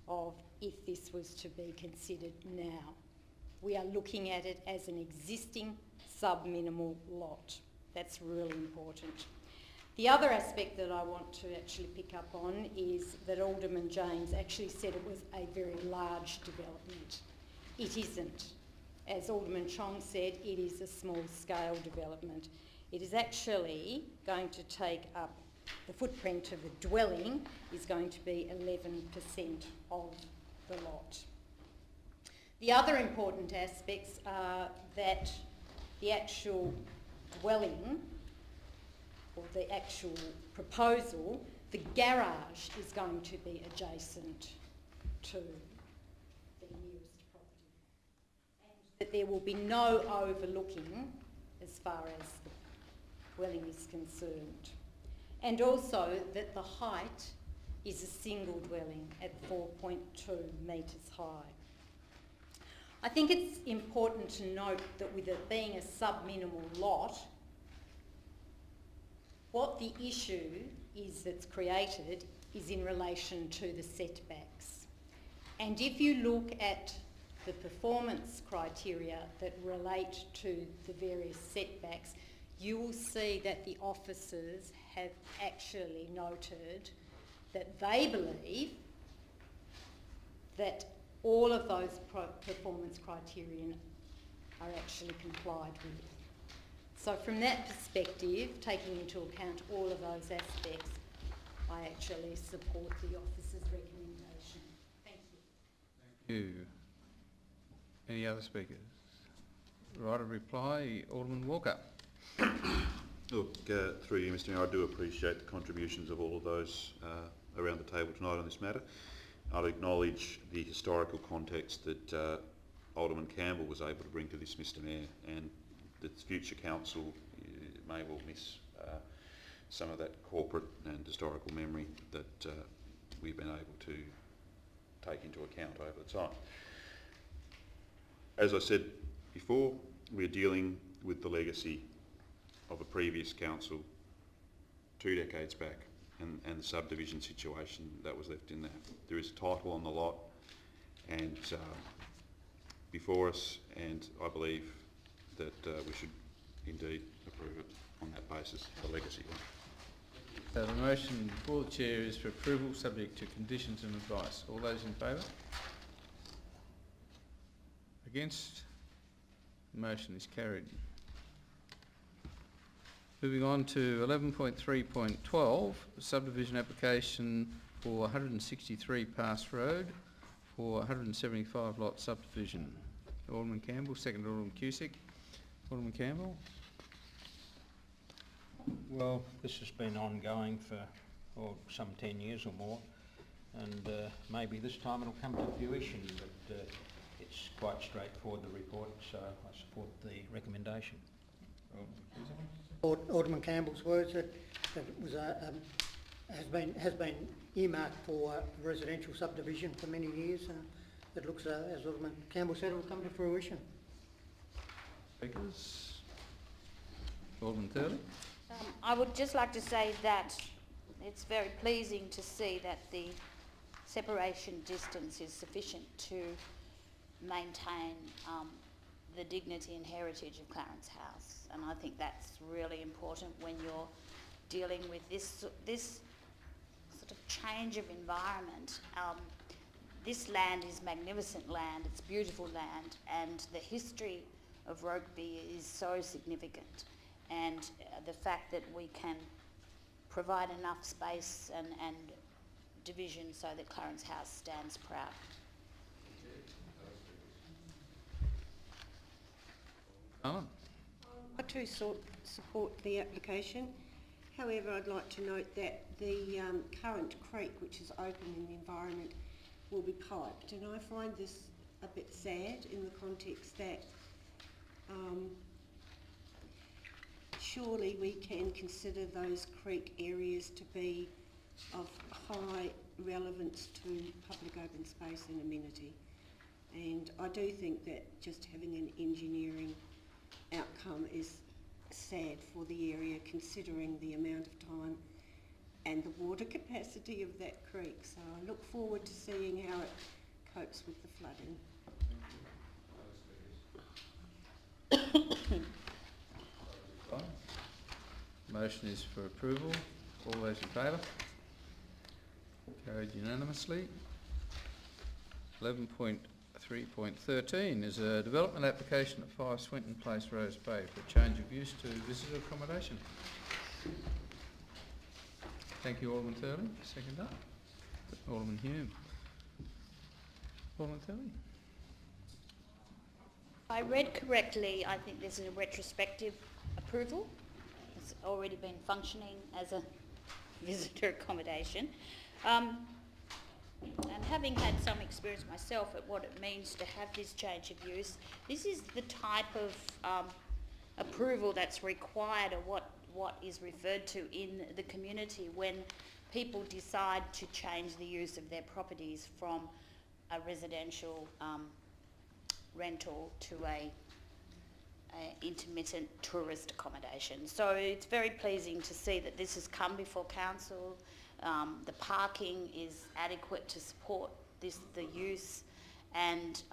of if this was to be considered now. We are looking at it as an existing sub-minimal lot. That's really important. The other aspect that I want to actually pick up on is that Alderman James actually said it was a very large development. It isn't. As Alderman Chong said, it is a small-scale development. It is actually going to take up, the footprint of a dwelling is going to be 11% of the lot. The other important aspects are that the actual dwelling, or the actual proposal, the garage is going to be adjacent to the nearest property, and that there will be no overlooking as far as the dwelling is concerned, and also that the height is a single dwelling at 4.2 metres high. I think it's important to note that with it being a sub-minimal lot, what the issue is that's created is in relation to the setbacks. And if you look at the performance criteria that relate to the various setbacks, you will see that the officers have actually noted that they believe that all of those performance criteria are actually complied with. So from that perspective, taking into account all of those aspects, I actually support the officer's recommendation. Thank you. Thank you. Any other speakers? Right of reply, Alderman Walker. Look, through you, Mr Mayor, I do appreciate the contributions of all of those around the table tonight on this matter. I'd acknowledge the historical context that Alderman Campbell was able to bring to this, Mr Mayor, and that future council may well miss some of that corporate and historical memory that we've been able to take into account over the time. As I said before, we're dealing with the legacy of a previous council 2 decades back, and the subdivision situation that was left in there. There is a title on the lot and before us, and I believe that we should indeed approve it on that basis, the legacy one. So the motion before the chair is for approval subject to conditions and advice. All those in favour? Against? The motion is carried. Moving on to 11.3.12, subdivision application for 163 Pass Road for 175 lot subdivision. Alderman Campbell, second Alderman Cusick. Alderman Campbell. Well, this has been ongoing for some 10 years or more, and maybe this time it'll come to fruition, but it's quite straightforward, the report, so I support the recommendation. Alderman Campbell's words that it was has been earmarked for a residential subdivision for many years, and it looks, as Alderman Campbell said, it will come to fruition. Speakers. Alderman Thurley. I would just like to say that it's very pleasing to see that the separation distance is sufficient to maintain the dignity and heritage of Clarence House, and I think that's really important when you're dealing with this sort of change of environment. This land is magnificent land, it's beautiful land, and the history of Rokeby is so significant, and the fact that we can provide enough space and division so that Clarence House stands proud. I too support the application. However, I'd like to note that the current creek, which is open in the environment, will be piped, and I find this a bit sad in the context that surely we can consider those creek areas to be of high relevance to public open space and amenity, and I do think that just having an engineering outcome is sad for the area, considering the amount of time and the water capacity of that creek. So I look forward to seeing how it copes with the flooding. Motion is for approval. All those in favour? Carried unanimously. 11.3.13 is a development application at 5 Swinton Place, Rose Bay for a change of use to visitor accommodation. Thank you, Alderman Thurley. Seconder. Alderman Hume. Alderman Thurley. If I read correctly, I think this is a retrospective approval. It's already been functioning as a visitor accommodation. And having had some experience myself at what it means to have this change of use, this is the type of approval that's required, or what is referred to in the community when people decide to change the use of their properties from a residential rental to a intermittent tourist accommodation. So it's very pleasing to see that this has come before council. The parking is adequate to support the use, and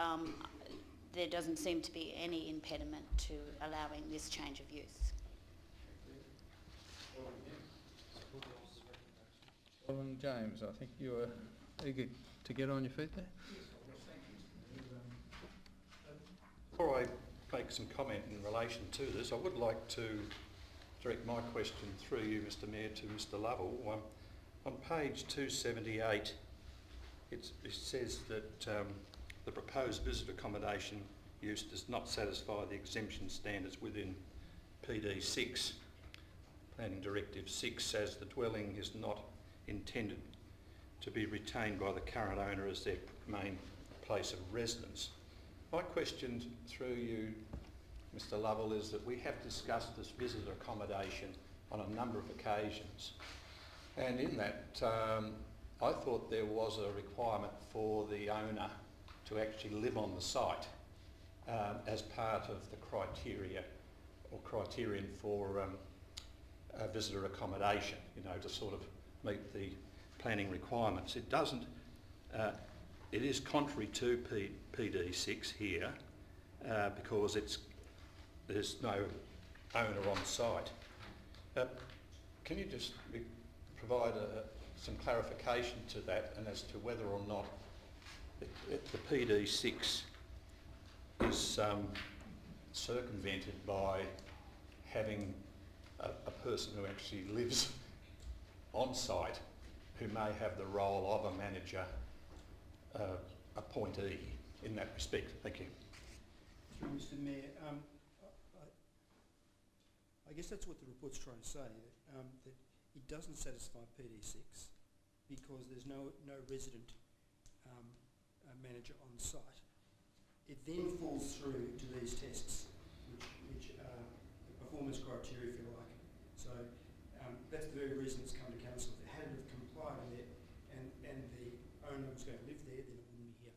there doesn't seem to be any impediment to allowing this change of use. Alderman James, I think you were eager to get on your feet there. Before I make some comment in relation to this, I would like to direct my question through you, Mr Mayor, to Mr Lovell. On page 278, it says that the proposed visitor accommodation use does not satisfy the exemption standards within PD 6, Planning Directive 6, as the dwelling is not intended to be retained by the current owner as their main place of residence. My question through you, Mr Lovell, is that we have discussed this visitor accommodation on a number of occasions, and in that I thought there was a requirement for the owner to actually live on the site as part of the criteria or criterion for visitor accommodation, you know, to sort of meet the planning requirements. It doesn't, it is contrary to PD 6 here because there's no owner on site. Can you just provide some clarification to that, and as to whether or not the PD 6 is circumvented by having a person who actually lives on site who may have the role of a manager appointee in that respect. Thank you. Through Mr. Mayor, I guess that's what the report's trying to say, that it doesn't satisfy PD6 because there's no resident manager on site. It then falls through to these tests, which are the performance criteria, if you like. So that's the very reason it's come to council. If it hadn't have complied with it and the owner was going to live there, then it wouldn't be here.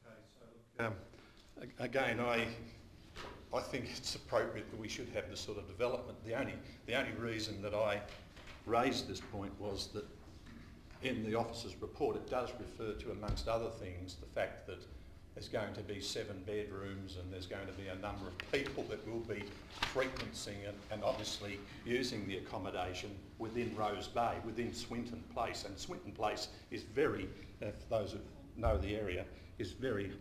Okay, so again, I think it's appropriate that we should have this sort of development. The only reason that I raised this point was that in the officer's report it does refer to, amongst other things, the fact that there's going to be 7 bedrooms and there's going to be a number of people that will be frequenting and obviously using the accommodation within Rose Bay, within Swinton Place. And Swinton Place is very, for those who know the area, is very,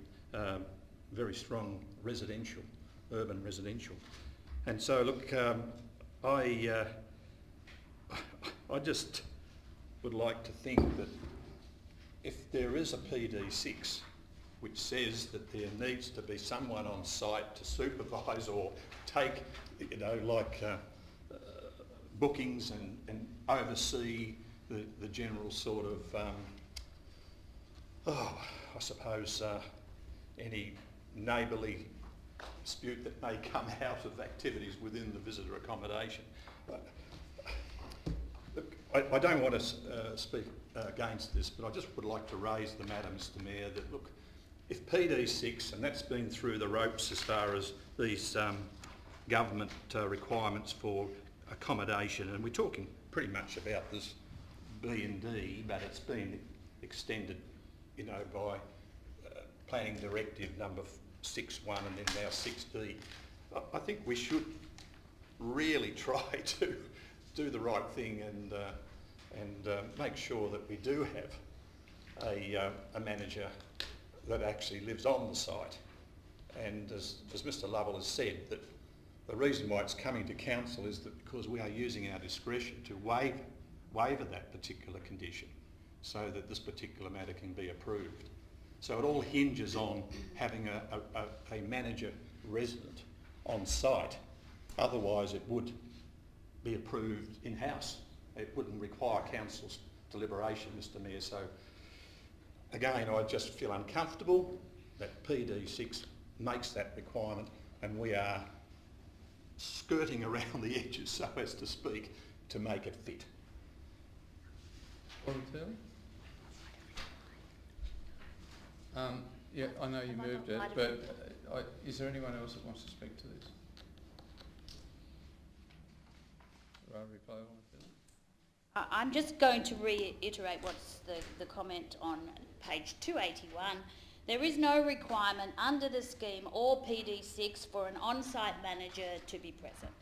very strong residential, urban residential. And so look, I just would like to think that if there is a PD6 which says that there needs to be someone on site to supervise or take, you know, like bookings and oversee the general sort of, I suppose, any neighbourly dispute that may come out of activities within the visitor accommodation. Look, I don't want to speak against this, but I just would like to raise the matter, Mr Mayor, that look, if PD6, and that's been through the ropes as far as these government requirements for accommodation, and we're talking pretty much about this B&D, but it's been extended, you know, by Planning Directive number 6.1 and then now 6D. I think we should really try to do the right thing and make sure that we do have a manager that actually lives on the site. And as Mr Lovell has said, that the reason why it's coming to council is that because we are using our discretion to waiver that particular condition so that this particular matter can be approved. So it all hinges on having a manager resident on site. Otherwise it would be approved in-house. It wouldn't require council's deliberation, Mr Mayor. So again, I just feel uncomfortable that PD6 makes that requirement and we are skirting around the edges, so as to speak, to make it fit. Yeah, I know you moved it, but is there anyone else that wants to speak to this? I'm just going to reiterate what's the comment on page 281. There is no requirement under the scheme or PD6 for an on-site manager to be present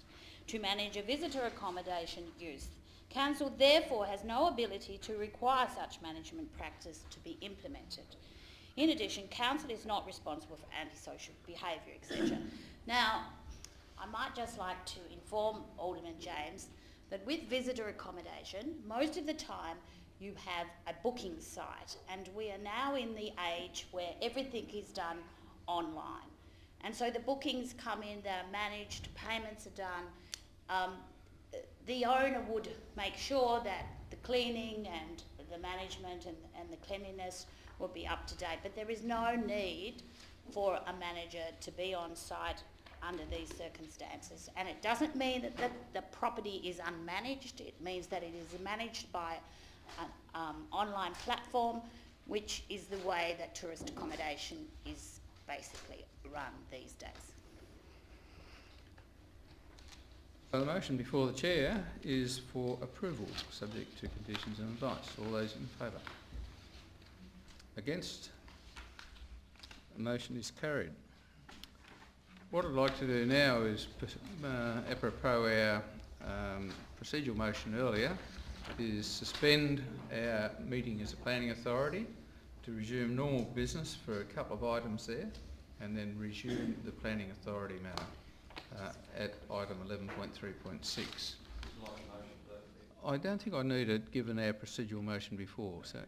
to manage a visitor accommodation use. Council therefore has no ability to require such management practice to be implemented. In addition, Council is not responsible for antisocial behaviour, etc. Now, I might just like to inform Alderman James that with visitor accommodation, most of the time you have a booking site, and we are now in the age where everything is done online. And so the bookings come in, they're managed, payments are done. The owner would make sure that the cleaning and the management and the cleanliness will be up to date, but there is no need for a manager to be on site under these circumstances. And it doesn't mean that the property is unmanaged. It means that it is managed by an online platform, which is the way that tourist accommodation is basically run these days. So the motion before the Chair is for approval, subject to conditions and advice. All those in favour? Against? The motion is carried. What I'd like to do now is, apropos our procedural motion earlier, is suspend our meeting as a planning authority to resume normal business for a couple of items there and then resume the planning authority matter. at item 11.3.6. I don't think I need it, given our procedural motion before, so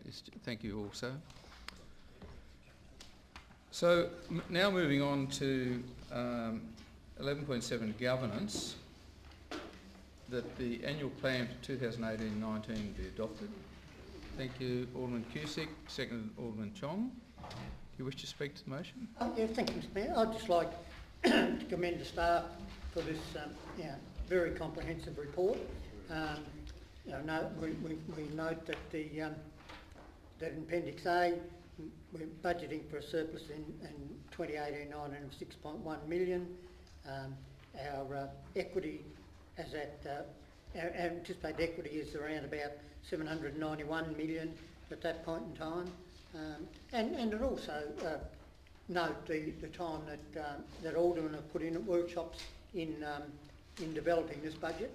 thank you also. So now moving on to 11.7 governance, that the annual plan for 2018-19 be adopted. Thank you, Alderman Cusick. Seconded, Alderman Chong. Do you wish to speak to the motion? Yeah, thank you, Mr Mayor. I'd just like to commend the staff for this very comprehensive report. We note that that in Appendix A, we're budgeting for a surplus in 2018-19 of 6.1 million. Our equity, our anticipated equity is around about 791 million at that point in time. And it also note the time that Aldermen have put in at workshops in developing this budget,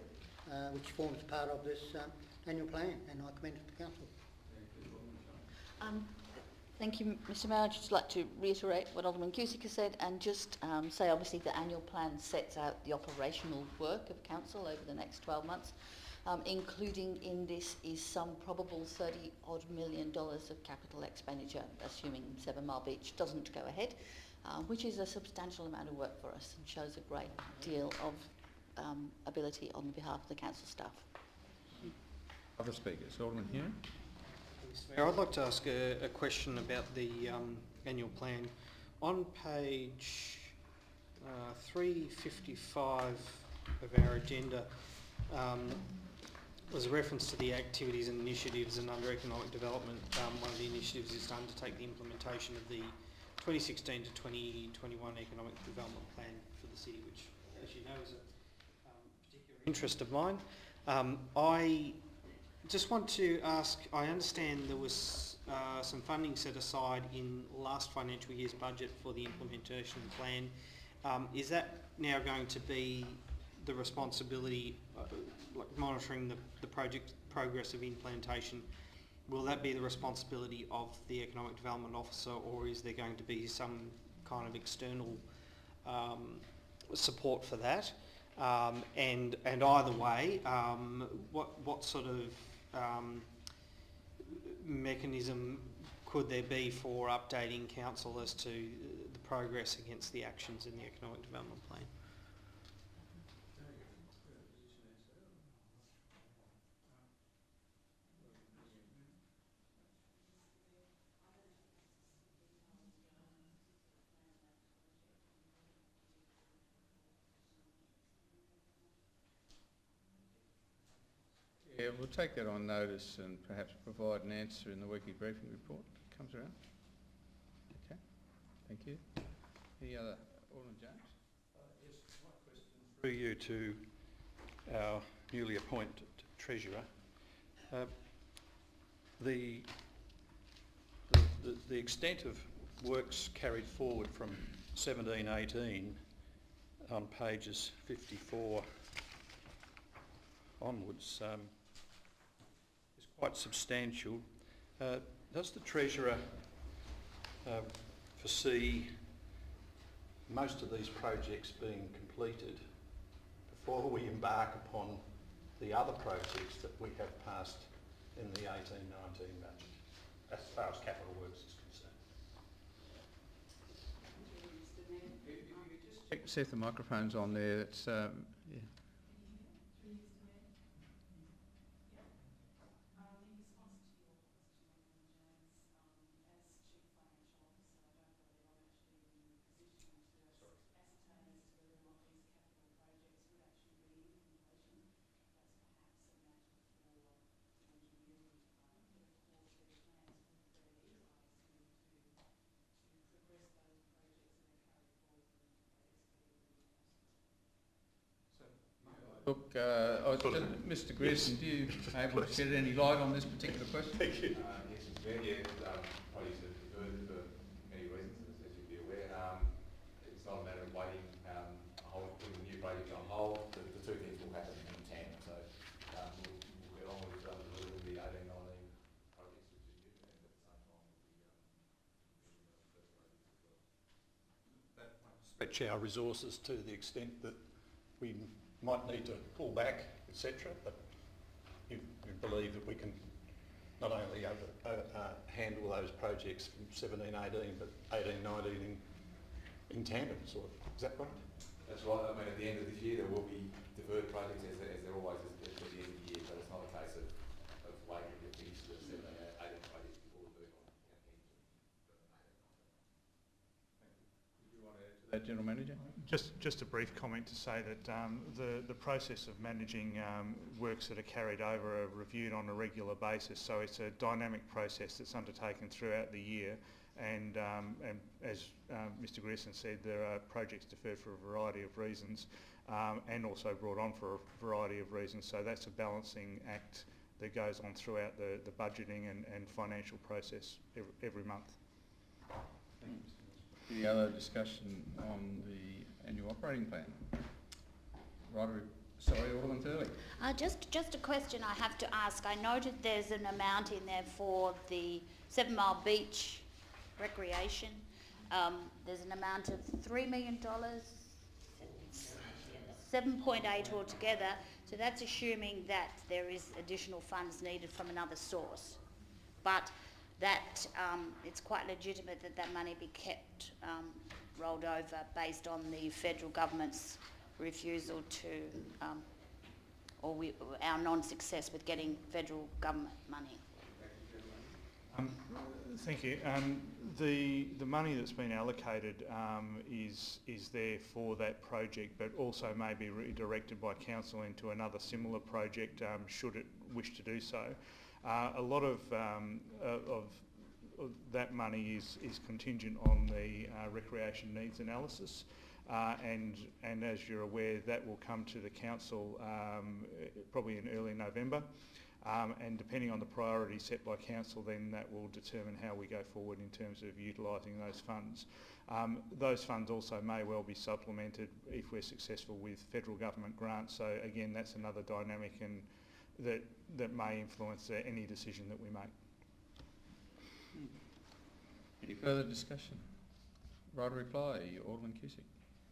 which forms part of this annual plan, and I commend it to Council. Thank you, Mr Mayor. I'd just like to reiterate what Alderman Cusick has said and just say obviously the annual plan sets out the operational work of Council over the next 12 months. Including in this is some probable $30-odd million of capital expenditure, assuming 7 Mile Beach doesn't go ahead, which is a substantial amount of work for us and shows a great deal of ability on behalf of the council staff. Other speakers, Alderman Hume. Mayor, I'd like to ask a question about the annual plan. On page 355 of our agenda, there's a reference to the activities and initiatives, and under economic development, one of the initiatives is to undertake the implementation of the 2016 to 2021 economic development plan for the city, which, as you know, is a particular interest of mine. I just want to ask, I understand there was some funding set aside in last financial year's budget for the implementation of the plan. Is that now going to be the responsibility, like monitoring the project progress of implementation, will that be the responsibility of the Economic Development Officer, or is there going to be some kind of external support for that? And either way, what sort of mechanism could there be for updating council as to the progress against the actions in the Economic Development Plan? Yeah, we'll take that on notice and perhaps provide an answer in the weekly briefing report that comes around. Okay, thank you. Any other? Alderman James? Yes, my question through you to our newly appointed Treasurer. The extent of works carried forward from 17-18 on pages 54 onwards is quite substantial. Does the Treasurer foresee most of these projects being completed before we embark upon the other projects that we have passed in the 18-19 budget, as far as capital works is concerned? Set the microphones on there. It's yeah. Look, Mr. Grierson, do you able to shed any light on this particular question? Thank you. Yes, Mr. Mayor. Probably sort of deferred for many reasons, as you'd be aware. It's not a matter of waiting, putting the new project on hold. The two things will happen in tandem. So we'll get on with delivering the 18-19 projects, which is new, and at the same time we'll be That might stretch our resources to the extent that we might need to pull back, etc. But you believe that we can not only handle those projects from 17-18, but 18-19 in tandem, sort of. Is that right? That's right. I mean, at the end of this year, there will be deferred projects, as there always is at the end of the year, but it's not a case of waiting to finish the 17-18 projects before we move on. Do you want to add to that, General Manager? Just a brief comment to say that the process of managing works that are carried over are reviewed on a regular basis, so it's a dynamic process that's undertaken throughout the year, and as Mr Grierson said, there are projects deferred for a variety of reasons and also brought on for a variety of reasons, so that's a balancing act that goes on throughout the budgeting and financial process every month. Any other discussion on the annual operating plan? Alderman Thurley. Just a question I have to ask. I noted there's an amount in there for the 7 Mile Beach recreation. There's an amount of $3 million, 7.8 altogether. So that's assuming that there is additional funds needed from another source. But that it's quite legitimate that that money be kept rolled over based on the federal government's refusal to, our non-success with getting federal government money. Thank you. The money that's been allocated is there for that project, but also may be redirected by council into another similar project should it wish to do so. A lot of that money is contingent on the recreation needs analysis, and as you're aware, that will come to the council probably in early November, and depending on the priorities set by council, then that will determine how we go forward in terms of utilising those funds. Those funds also may well be supplemented if we're successful with federal government grants. So again, that's another dynamic and that may influence any decision that we make. Any further discussion? Right to reply, Alderman Cusick.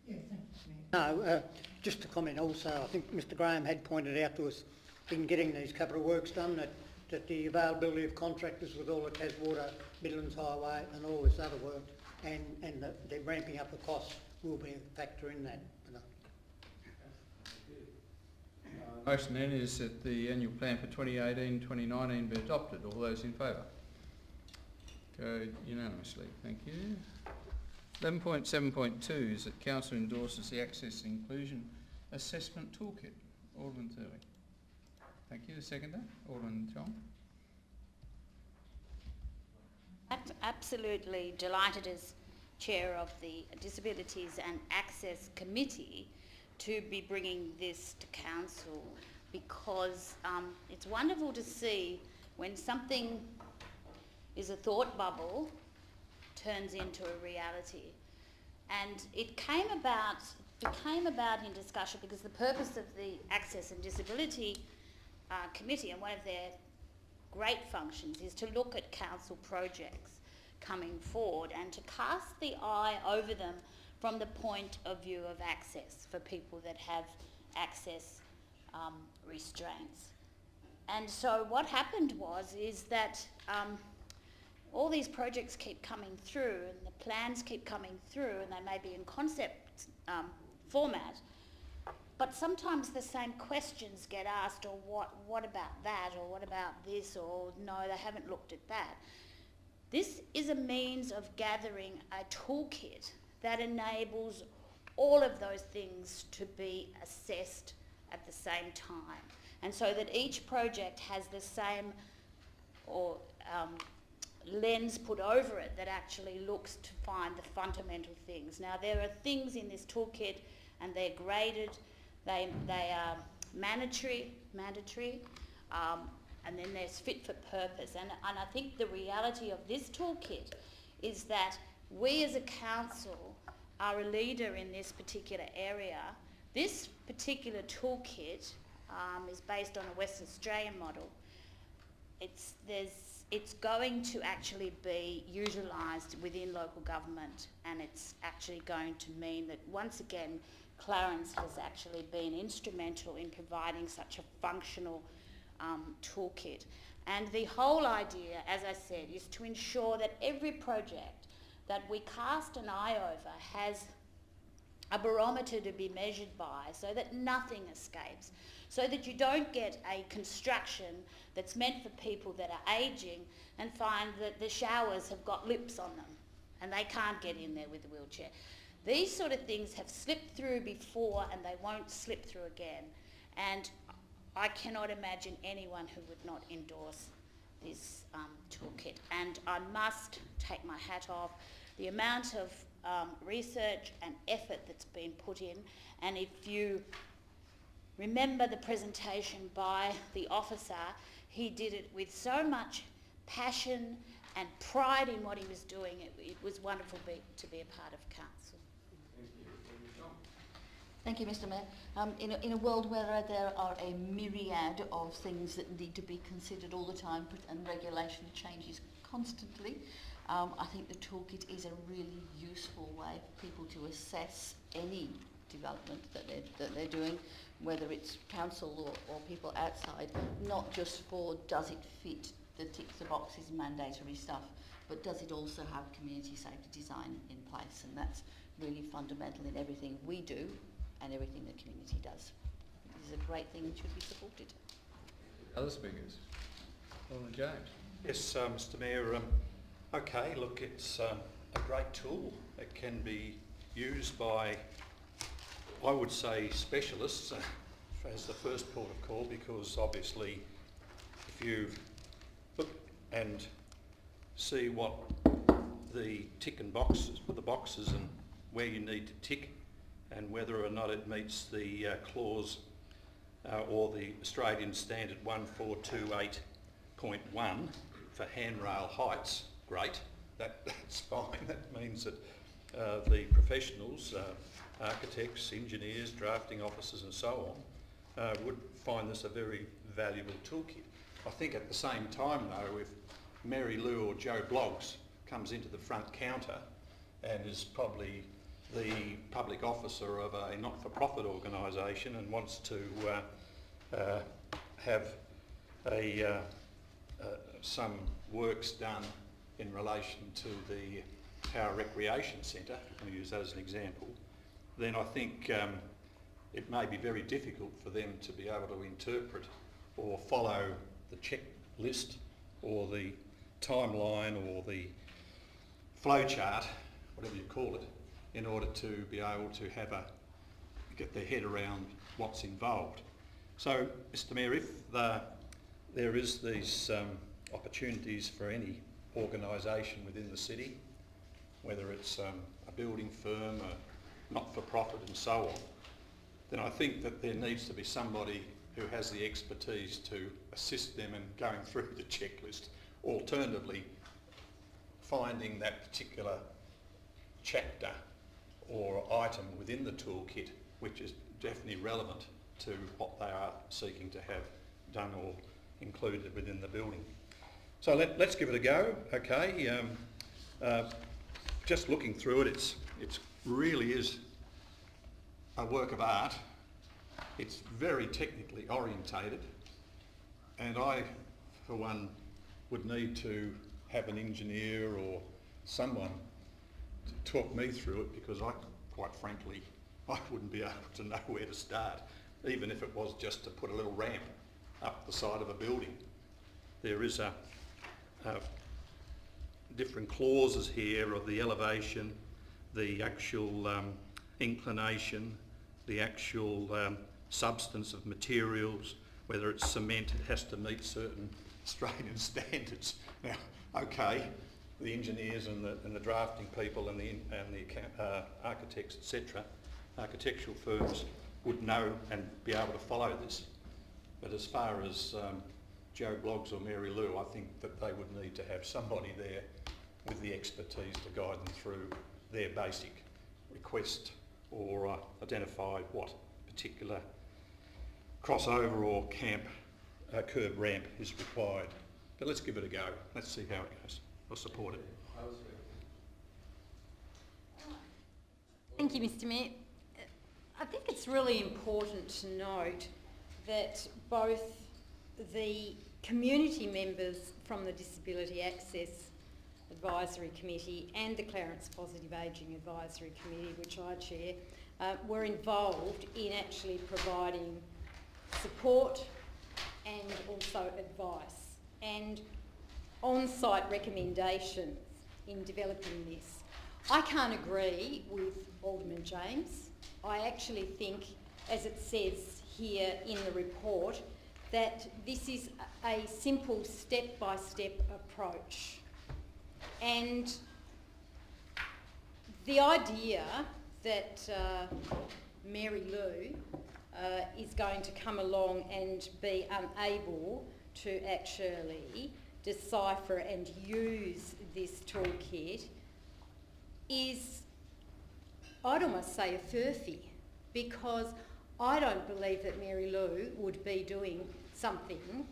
Yeah, thanks, Mayor. No, just to comment also, I think Mr Graham had pointed out to us in getting these capital works done that the availability of contractors with all the Taswater, Midlands Highway and all this other work and the ramping up of costs will be a factor in that. Motion then is that the annual plan for 2018-2019 be adopted. All those in favour? Carried unanimously. Thank you. 11.7.2 is that Council endorses the Access and Inclusion Assessment Toolkit. Alderman Thurley. Thank you. The seconder, Alderman John. Absolutely delighted as Chair of the Disabilities and Access Committee to be bringing this to Council, because it's wonderful to see when something is a thought bubble turns into a reality. And it became about in discussion because the purpose of the Access and Disability Committee, and one of their great functions, is to look at council projects coming forward and to cast the eye over them from the point of view of access for people that have access restraints. And so what happened is that all these projects keep coming through and the plans keep coming through, and they may be in concept format, but sometimes the same questions get asked, or what about that, or what about this, or no, they haven't looked at that. This is a means of gathering a toolkit that enables all of those things to be assessed at the same time, and so that each project has the same lens put over it that actually looks to find the fundamental things. Now, there are things in this toolkit and they're graded, they are mandatory, and then there's fit for purpose. And I think the reality of this toolkit is that we as a council are a leader in this particular area. This particular toolkit is based on a Western Australian model. It's going to actually be utilised within local government, and it's actually going to mean that once again Clarence has actually been instrumental in providing such a functional toolkit. And the whole idea, as I said, is to ensure that every project that we cast an eye over has a barometer to be measured by, so that nothing escapes, so that you don't get a construction that's meant for people that are ageing and find that the showers have got lips on them and they can't get in there with a wheelchair. These sort of things have slipped through before and they won't slip through again. And I cannot imagine anyone who would not endorse this toolkit. And I must take my hat off the amount of research and effort that's been put in. And if you remember the presentation by the officer, he did it with so much passion and pride in what he was doing. It was wonderful to be a part of council. Thank you, Mr. Mayor. In a world where there are a myriad of things that need to be considered all the time and regulation changes constantly, I think the toolkit is a really useful way for people to assess any development that they're doing, whether it's council or people outside, not just for does it fit the tick the boxes mandatory stuff, but does it also have community safety design in place? And that's really fundamental in everything we do and everything the community does. It is a great thing and should be supported. Other speakers? Alderman James. Yes, Mr Mayor, okay, look, it's a great tool. It can be used by, I would say, specialists as the first port of call, because obviously if you look and see what the ticking boxes, the boxes and where you need to tick and whether or not it meets the clause or the Australian standard 1428.1 for handrail heights, great, that's fine. That means that the professionals, architects, engineers, drafting officers and so on, would find this a very valuable toolkit. I think at the same time though, if Mary Lou or Joe Bloggs comes into the front counter and is probably the public officer of a not-for-profit organisation and wants to have some works done in relation to the Power Recreation Centre, I'm going to use that as an example, then I think it may be very difficult for them to be able to interpret or follow the checklist or the timeline or the flowchart, whatever you call it, in order to be able to get their head around what's involved. So, Mr Mayor, if there is these opportunities for any organisation within the city, whether it's a building firm, a not-for-profit and so on, then I think that there needs to be somebody who has the expertise to assist them in going through the checklist. Alternatively, finding that particular chapter or item within the toolkit which is definitely relevant to what they are seeking to have done or included within the building. So let's give it a go, okay. Just looking through it, it really is a work of art. It's very technically orientated, and I, for one, would need to have an engineer or someone to talk me through it, because I, quite frankly, I wouldn't be able to know where to start, even if it was just to put a little ramp up the side of a building. There is different clauses here of the elevation, the actual inclination, the actual substance of materials, whether it's cement, it has to meet certain Australian standards. Now, okay, the engineers and the drafting people and the architects, etc., architectural firms would know and be able to follow this. But as far as Joe Bloggs or Mary Lou, I think that they would need to have somebody there with the expertise to guide them through their basic request or identify what particular crossover or curb ramp is required. But let's give it a go. Let's see how it goes. I'll support it. Thank you, Mr Mayor. I think it's really important to note that both the community members from the Disability Access Advisory Committee and the Clarence Positive Ageing Advisory Committee, which I chair, were involved in actually providing support and also advice and on-site recommendations in developing this. I can't agree with Alderman James. I actually think, as it says here in the report, that this is a simple step-by-step approach. And the idea that Mary Lou is going to come along and be unable to actually decipher and use this toolkit is, I'd almost say, a furphy, because I don't believe that Mary Lou would be doing something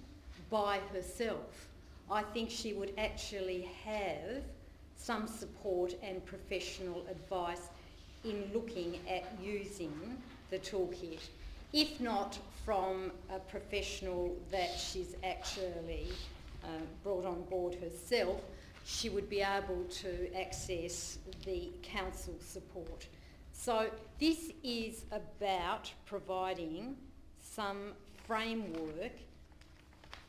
by herself. I think she would actually have some support and professional advice in looking at using the toolkit, if not from a professional that she's actually brought on board herself. She would be able to access the council support. So this is about providing some framework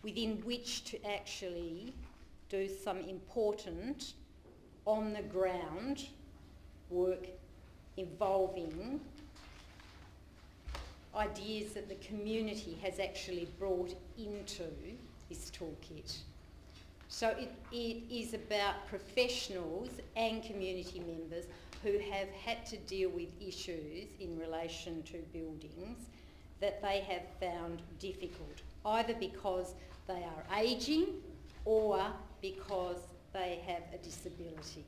within which to actually do some important on-the-ground work involving ideas that the community has actually brought into this toolkit. So it is about professionals and community members who have had to deal with issues in relation to buildings that they have found difficult, either because they are ageing or because they have a disability.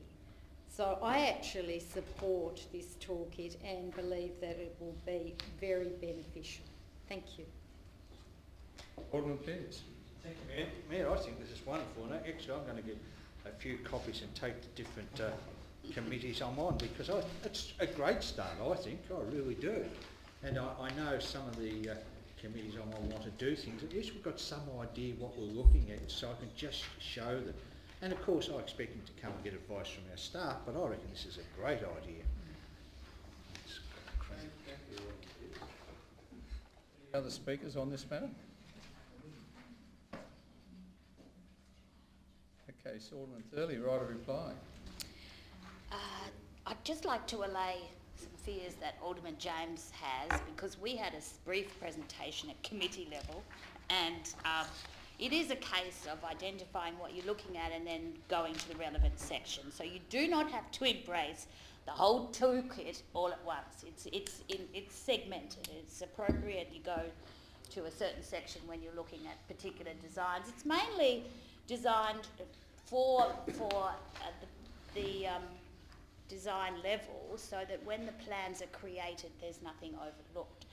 So I actually support this toolkit and believe that it will be very beneficial. Thank you. Alderman Peters. Thank you, Mayor. Mayor, I think this is wonderful, and actually I'm going to get a few copies and take to different committees I'm on, because it's a great start, I think. I really do. And I know some of the committees I'm on want to do things. At least we've got some idea what we're looking at, so I can just show them. And of course I expect them to come and get advice from our staff, but I reckon this is a great idea. Any other speakers on this matter? Okay, so Alderman Thurley, right of reply. I'd just like to allay some fears that Alderman James has, because we had a brief presentation at committee level, and it is a case of identifying what you're looking at and then going to the relevant section. So you do not have to embrace the whole toolkit all at once. It's segmented. It's appropriate you go to a certain section when you're looking at particular designs. It's mainly designed for the design level, so that when the plans are created there's nothing overlooked.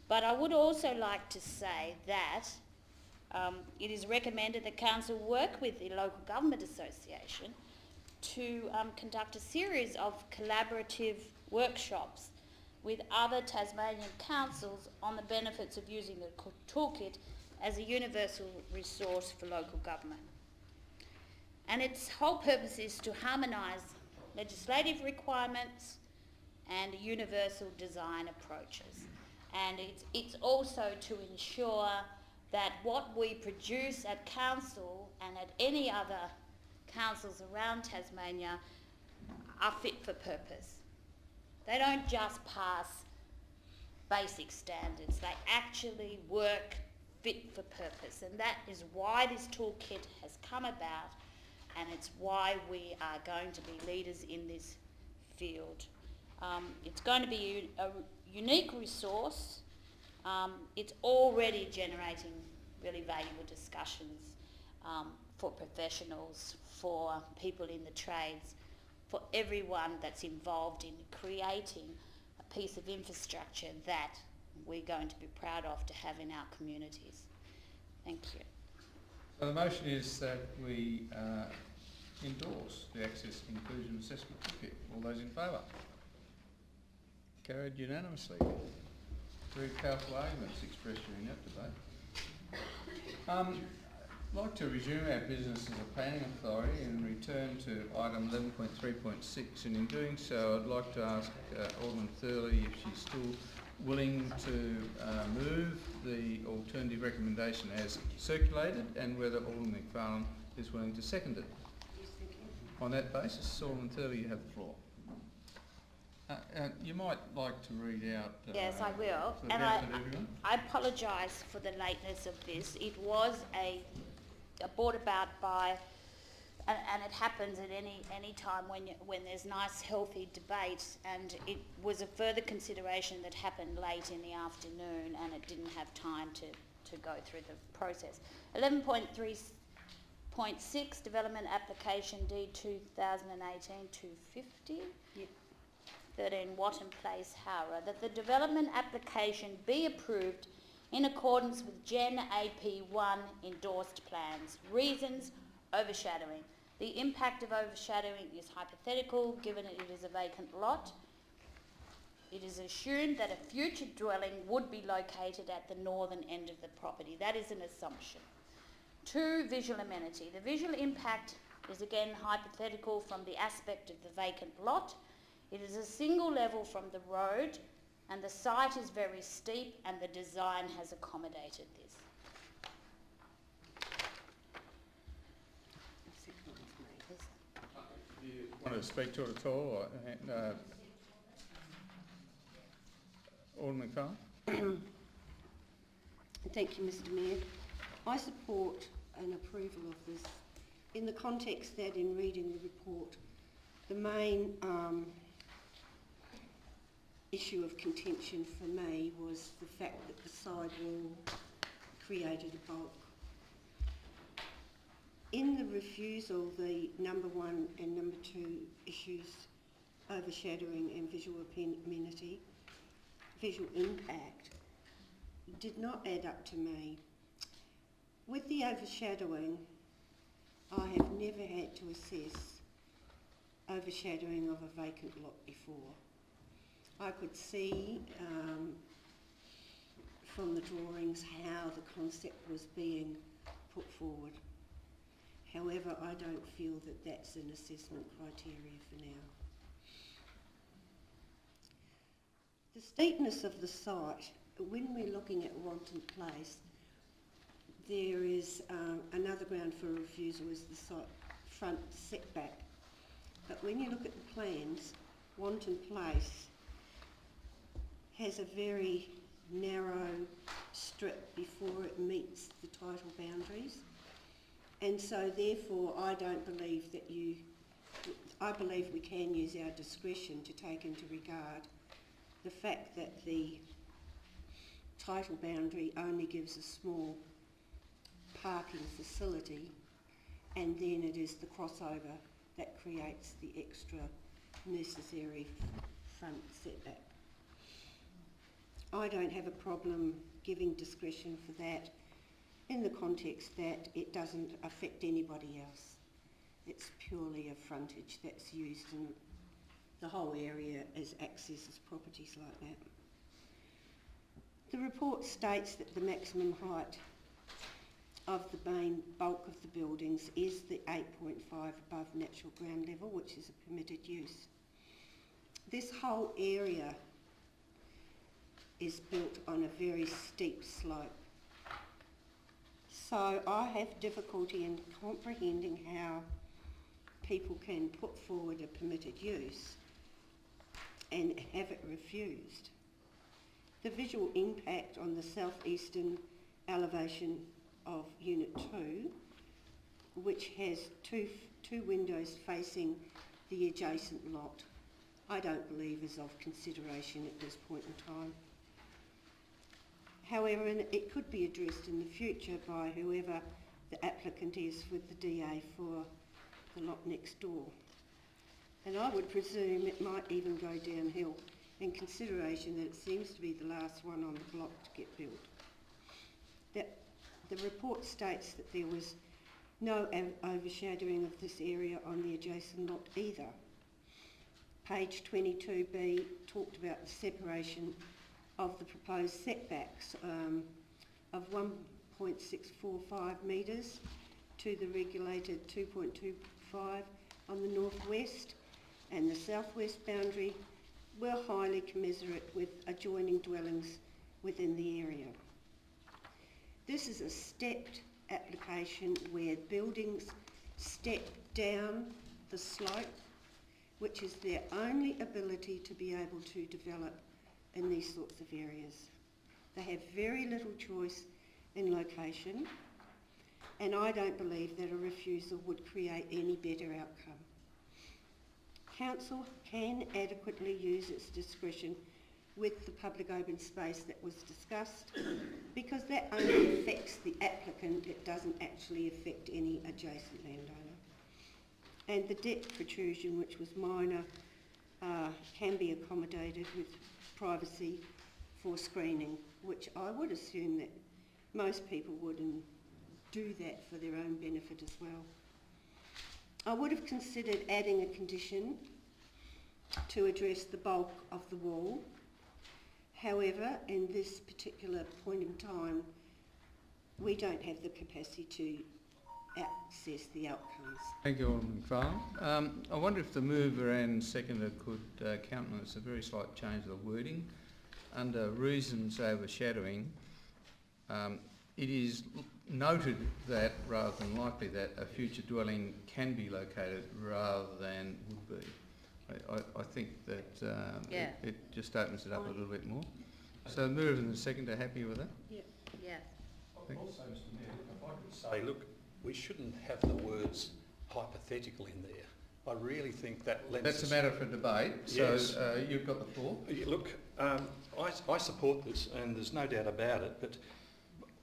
But I would also like to say that it is recommended that Council work with the Local Government Association to conduct a series of collaborative workshops with other Tasmanian councils on the benefits of using the toolkit as a universal resource for local government. And its whole purpose is to harmonise legislative requirements and universal design approaches. And it's also to ensure that what we produce at council and at any other councils around Tasmania are fit for purpose. They don't just pass basic standards, they actually work fit for purpose, and that is why this toolkit has come about, and it's why we are going to be leaders in this field. It's going to be a unique resource. It's already generating really valuable discussions for professionals, for people in the trades, for everyone that's involved in creating a piece of infrastructure that we're going to be proud of to have in our communities. Thank you. So the motion is that we endorse the Access Inclusion Assessment Toolkit. All those in favour? Carried unanimously. Very powerful arguments expressed during that debate. I'd like to resume our business as a planning authority and return to item 11.3.6, and in doing so I'd like to ask Alderman Thurley if she's still willing to move the alternative recommendation as circulated, and whether Alderman McFarlane is willing to second it. On that basis, Alderman Thurley, you have the floor. You might like to read out... yes, I will. And I apologise for the lateness of this. It was brought about by, and it happens at any time when there's nice, healthy debate, and it was a further consideration that happened late in the afternoon, and it didn't have time to go through the process. 11.3.6, Development Application D 2018-250. Yep. 13 Watton Place, Howrah, that the development application be approved in accordance with Gen AP1 endorsed plans. Reasons: overshadowing. The impact of overshadowing is hypothetical, given it is a vacant lot. It is assumed that a future dwelling would be located at the northern end of the property. That is an assumption. 2, visual amenity. The visual impact is again hypothetical from the aspect of the vacant lot. It is a single level from the road, and the site is very steep, and the design has accommodated this. Do you want to speak to it at all? Alderman McFarlane? Thank you, Mr. Mayor. I support an approval of this in the context that, in reading the report, the main issue of contention for me was the fact that the side wall created a bulk. In the refusal, the number 1 and number 2 issues, overshadowing and visual amenity, visual impact, did not add up to me. With the overshadowing, I have never had to assess overshadowing of a vacant lot before. I could see from the drawings how the concept was being put forward. However, I don't feel that that's an assessment criteria for now. The steepness of the site, when we're looking at Wanton Place, there is another ground for refusal is the site front setback. But when you look at the plans, Wanton Place has a very narrow strip before it meets the title boundaries, and so therefore I don't believe that I believe we can use our discretion to take into regard the fact that the title boundary only gives a small parking facility, and then it is the crossover that creates the extra necessary front setback. I don't have a problem giving discretion for that in the context that it doesn't affect anybody else. It's purely a frontage that's used in the whole area as access as properties like that. The report states that the maximum height of the main bulk of the buildings is the 8.5 above natural ground level, which is a permitted use. This whole area is built on a very steep slope. So I have difficulty in comprehending how people can put forward a permitted use and have it refused. The visual impact on the southeastern elevation of Unit 2, which has two windows facing the adjacent lot, I don't believe is of consideration at this point in time. However, it could be addressed in the future by whoever the applicant is with the DA for the lot next door. And I would presume it might even go downhill in consideration that it seems to be the last one on the block to get built. The report states that there was no overshadowing of this area on the adjacent lot either. Page 22B talked about the separation of the proposed setbacks of 1.645 metres to the regulated 2.25 on the northwest, and the southwest boundary were highly commensurate with adjoining dwellings within the area. This is a stepped application where buildings step down the slope, which is their only ability to be able to develop in these sorts of areas. They have very little choice in location, and I don't believe that a refusal would create any better outcome. Council can adequately use its discretion with the public open space that was discussed, because that only affects the applicant, it doesn't actually affect any adjacent landowner. And the depth protrusion, which was minor, can be accommodated with privacy for screening, which I would assume that most people would do that for their own benefit as well. I would have considered adding a condition to address the bulk of the wall. However, in this particular point in time, we don't have the capacity to access the outcomes. Thank you, Alderman McFarlane. I wonder if the mover and seconder could countenance a very slight change of the wording. Under reasons overshadowing, it is noted that, rather than likely that, a future dwelling can be located rather than would be. I think that it just opens it up a little bit more. So the mover and the seconder are happy with that? Yeah. Yes. Also, Mr Mayor, if I could say, look, we shouldn't have the words hypothetical in there. I really think that lends... That's a matter for debate, so yes. You've got the floor. Look, I support this, and there's no doubt about it, but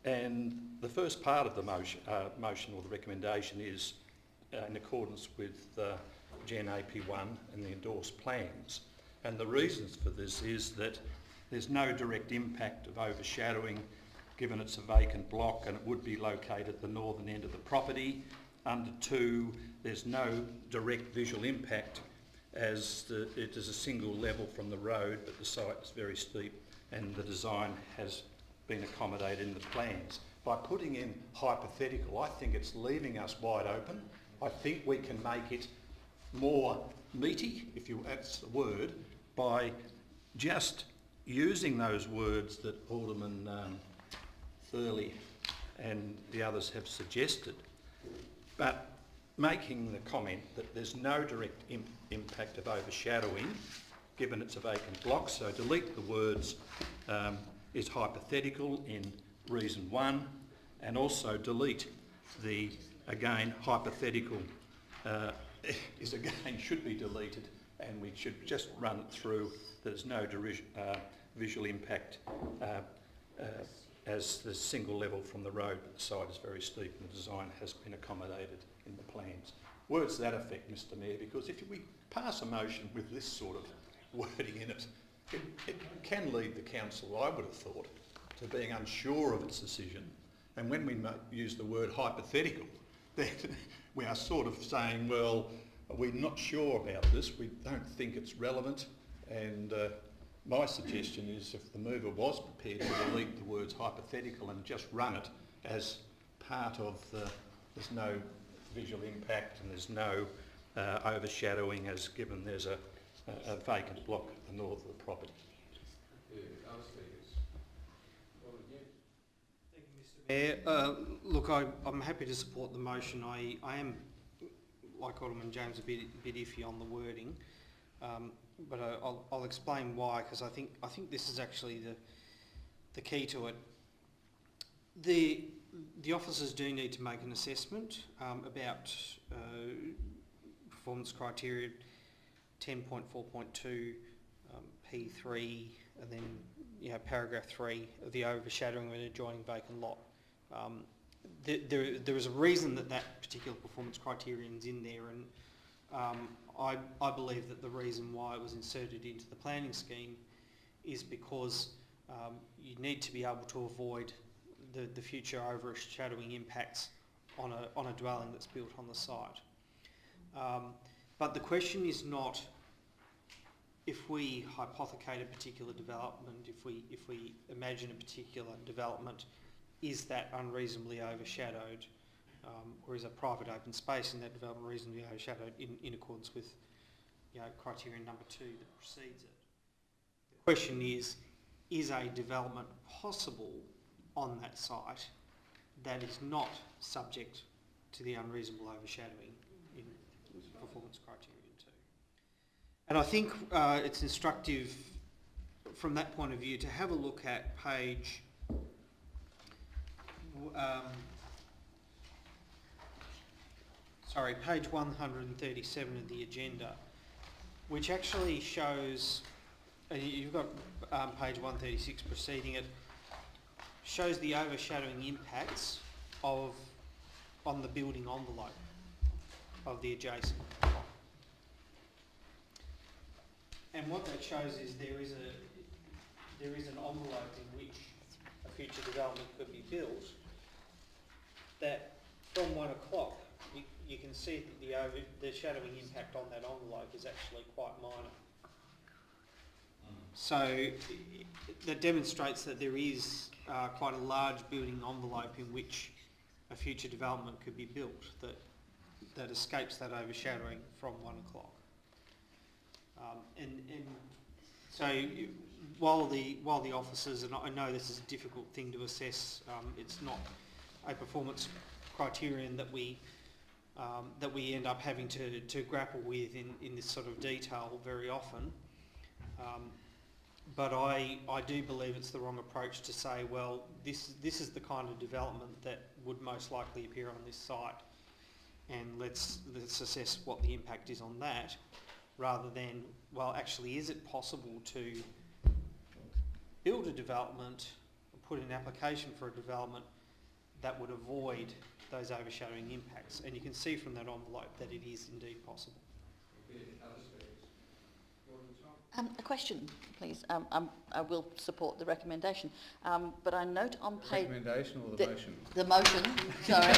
the first part of the motion or the recommendation is in accordance with Gen AP1 and the endorsed plans. And the reasons for this is that there's no direct impact of overshadowing, given it's a vacant block and it would be located at the northern end of the property. Under 2, there's no direct visual impact as it is a single level from the road, but the site is very steep and the design has been accommodated in the plans. By putting in hypothetical, I think it's leaving us wide open. I think we can make it more meaty, if that's the word, by just using those words that Alderman Thurley and the others have suggested, but making the comment that there's no direct impact of overshadowing, given it's a vacant block. So delete the words is hypothetical in reason 1, and also delete the, again, hypothetical is again should be deleted, and we should just run it through that there's no visual impact as the single level from the road, but the site is very steep and the design has been accommodated in the plans. Words to that effect, Mr Mayor, because if we pass a motion with this sort of wording in it, it can lead the council, I would have thought, to being unsure of its decision. And when we use the word hypothetical, then we are sort of saying, well, we're not sure about this, we don't think it's relevant, and my suggestion is if the mover was prepared to delete the words hypothetical and just run it as part of there's no visual impact and there's no overshadowing, as given there's a vacant block at the north of the property. Thank you, Mr Mayor. Look, I'm happy to support the motion. I am, like Alderman James, a bit iffy on the wording, but I'll explain why, because I think this is actually the key to it. The officers do need to make an assessment about performance criteria 10.4.2 P3, and then paragraph 3 of the overshadowing of an adjoining vacant lot. There is a reason that particular performance criterion is in there, and I believe that the reason why it was inserted into the planning scheme is because you need to be able to avoid the future overshadowing impacts on a dwelling that's built on the site. But the question is not if we hypothecate a particular development, if we imagine a particular development, is that unreasonably overshadowed, or is a private open space in that development reasonably overshadowed in accordance with, you know, criterion number 2 that precedes it? The question is a development possible on that site that is not subject to the unreasonable overshadowing in performance criterion 2? And I think it's instructive from that point of view to have a look at page page 137 of the agenda, which actually shows, and you've got page 136 preceding it, shows the overshadowing impacts on the building envelope of the adjacent plot. And what that shows is there is an envelope in which a future development could be built, that from 1 o'clock you can see that the shadowing impact on that envelope is actually quite minor. So that demonstrates that there is quite a large building envelope in which a future development could be built that escapes that overshadowing from 1 o'clock. And so while the officers, and I know this is a difficult thing to assess, it's not a performance criterion that we end up having to grapple with in this sort of detail very often. But I do believe it's the wrong approach to say, well, this is the kind of development that would most likely appear on this site, and let's assess what the impact is on that, rather than, well, actually, is it possible to build a development, or put in an application for a development that would avoid those overshadowing impacts? And you can see from that envelope that it is indeed possible. A question, please. I will support the recommendation, but I note on page... Recommendation or the motion? The motion, sorry.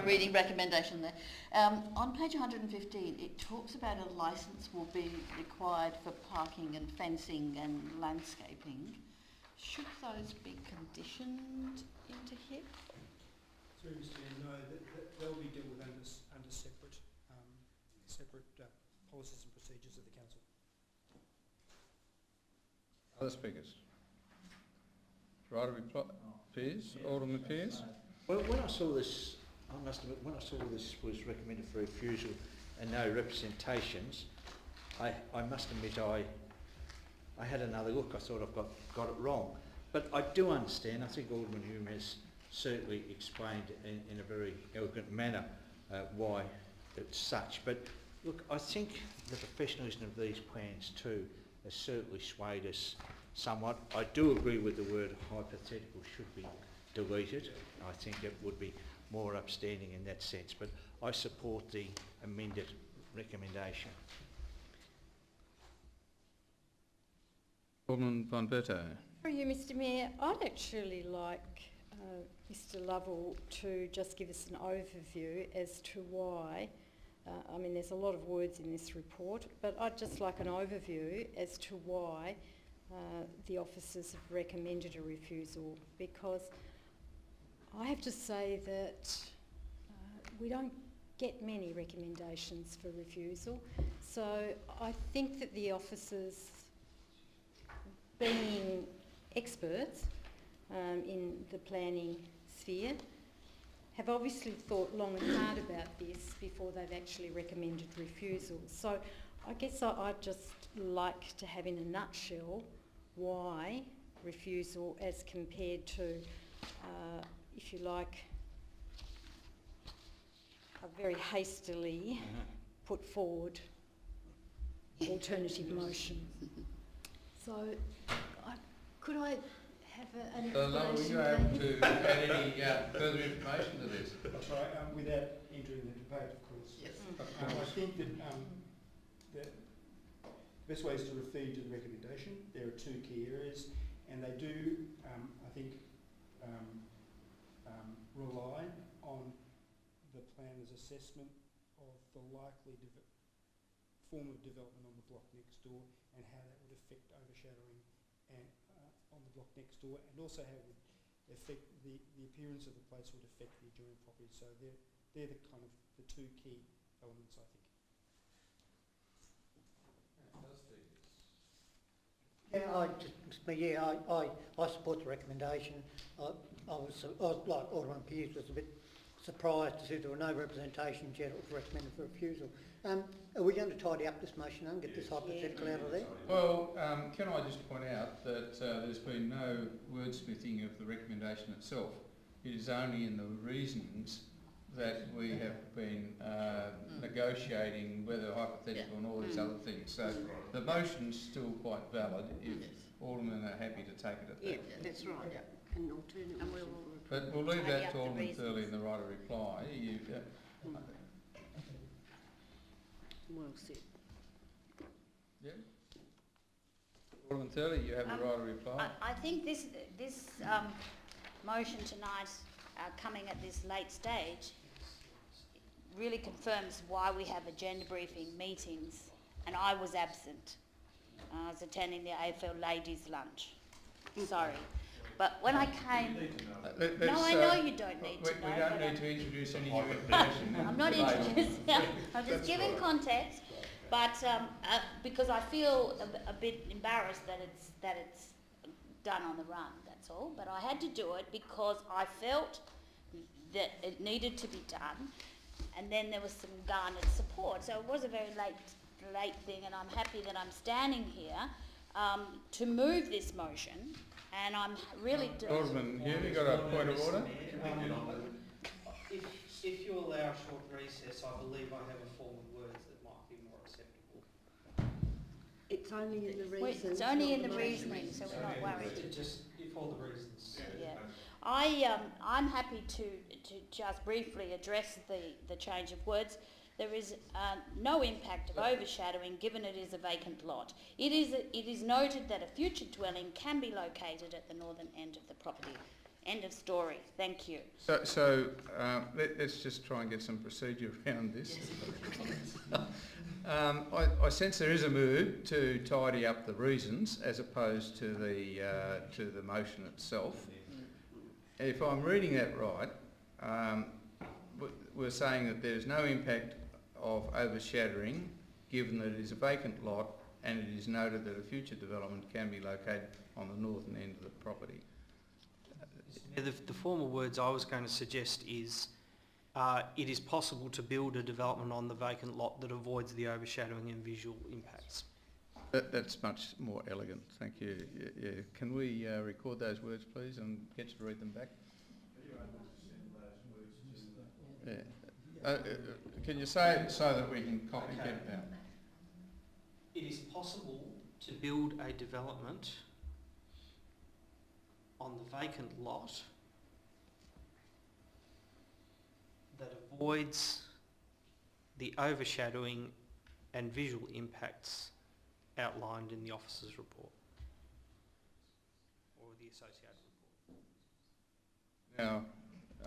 Reading recommendation there. On page 115, it talks about a licence will be required for parking and fencing and landscaping. Should those be conditioned into HIP? Through Mr. Mayor, no, they'll be dealt with under separate policies and procedures of the council. Other speakers? Right of reply, Pearce, Alderman Pearce. Well, when I saw this, I must admit, when I saw this was recommended for refusal and no representations, I must admit I had another look. I thought I've got it wrong. But I do understand, I think Alderman Hume has certainly explained in a very elegant manner why it's such. But look, I think the professionalism of these plans too has certainly swayed us somewhat. I do agree with the word hypothetical should be deleted. I think it would be more upstanding in that sense. But I support the amended recommendation. Alderman Von Berto. For you, Mr. Mayor, I'd actually like Mr. Lovell to just give us an overview as to why. I mean, there's a lot of words in this report, but I'd just like an overview as to why the officers have recommended a refusal, because I have to say that we don't get many recommendations for refusal. So I think that the officers, being experts in the planning sphere, have obviously thought long and hard about this before they've actually recommended refusal. So I guess I'd just like to have in a nutshell why refusal as compared to, if you like, a very hastily put forward alternative motion. So could I have an explanation? Were you able to add any further information to this? That's right, without entering the debate, of course. Yes. I think that the best way is to refer you to the recommendation. There are two key areas, and they do, I think, rely on the planner's assessment of the likely form of development on the block next door and how that would affect overshadowing and on the block next door, and also how it would affect the appearance of the place would affect the adjoining property. So they're the kind of the two key elements, I think. I support the recommendation. I was like Alderman Pearce, was a bit surprised to see there were no representations yet. It was recommended for refusal. Are we going to tidy up this motion and get this hypothetical out of there? Well, can I just point out that there's been no wordsmithing of the recommendation itself. It is only in the reasonings that we have been negotiating whether hypothetical and all these other things. So the motion's still quite valid if Aldermen are happy to take it at that. Yeah, that's right. Yeah. An alternative. And But we'll leave that to Alderman Thurley in the right of reply. Well said. Yeah. Alderman Thurley, you have the right of reply. I think this motion tonight, coming at this late stage, really confirms why we have agenda briefing meetings, and I was absent. I was attending the AFL ladies' lunch. Sorry. But when I came... I know you don't need to know. We don't need to introduce any new information. I'm not introducing, I'm just giving context, but because I feel a bit embarrassed that it's done on the run, that's all. But I had to do it because I felt that it needed to be done, and then there was some garnered support. So it was a very late thing, and I'm happy that I'm standing here to move this motion. And I'm really... Alderman, have you got a point of order? If you allow a short recess, I believe I have a form of words that might be more acceptable. It's only in the reasons. It's only in the reasoning, so we're not worried. Just if all the reasons. Yeah. I'm happy to just briefly address the change of words. There is no impact of overshadowing given it is a vacant lot. It is noted that a future dwelling can be located at the northern end of the property. End of story. Thank you. So let's just try and get some procedure around this. I sense there is a mood to tidy up the reasons as opposed to the motion itself. If I'm reading that right, we're saying that there's no impact of overshadowing given that it is a vacant lot and it is noted that a future development can be located on the northern end of the property. The formal words I was going to suggest is it is possible to build a development on the vacant lot that avoids the overshadowing and visual impacts. That's much more elegant, thank you. Yeah. Can we record those words please and get you to read them back? Yeah. Can you say it so that we can copy it down? It is possible to build a development on the vacant lot that avoids the overshadowing and visual impacts outlined in the officer's report or the associated report. Now,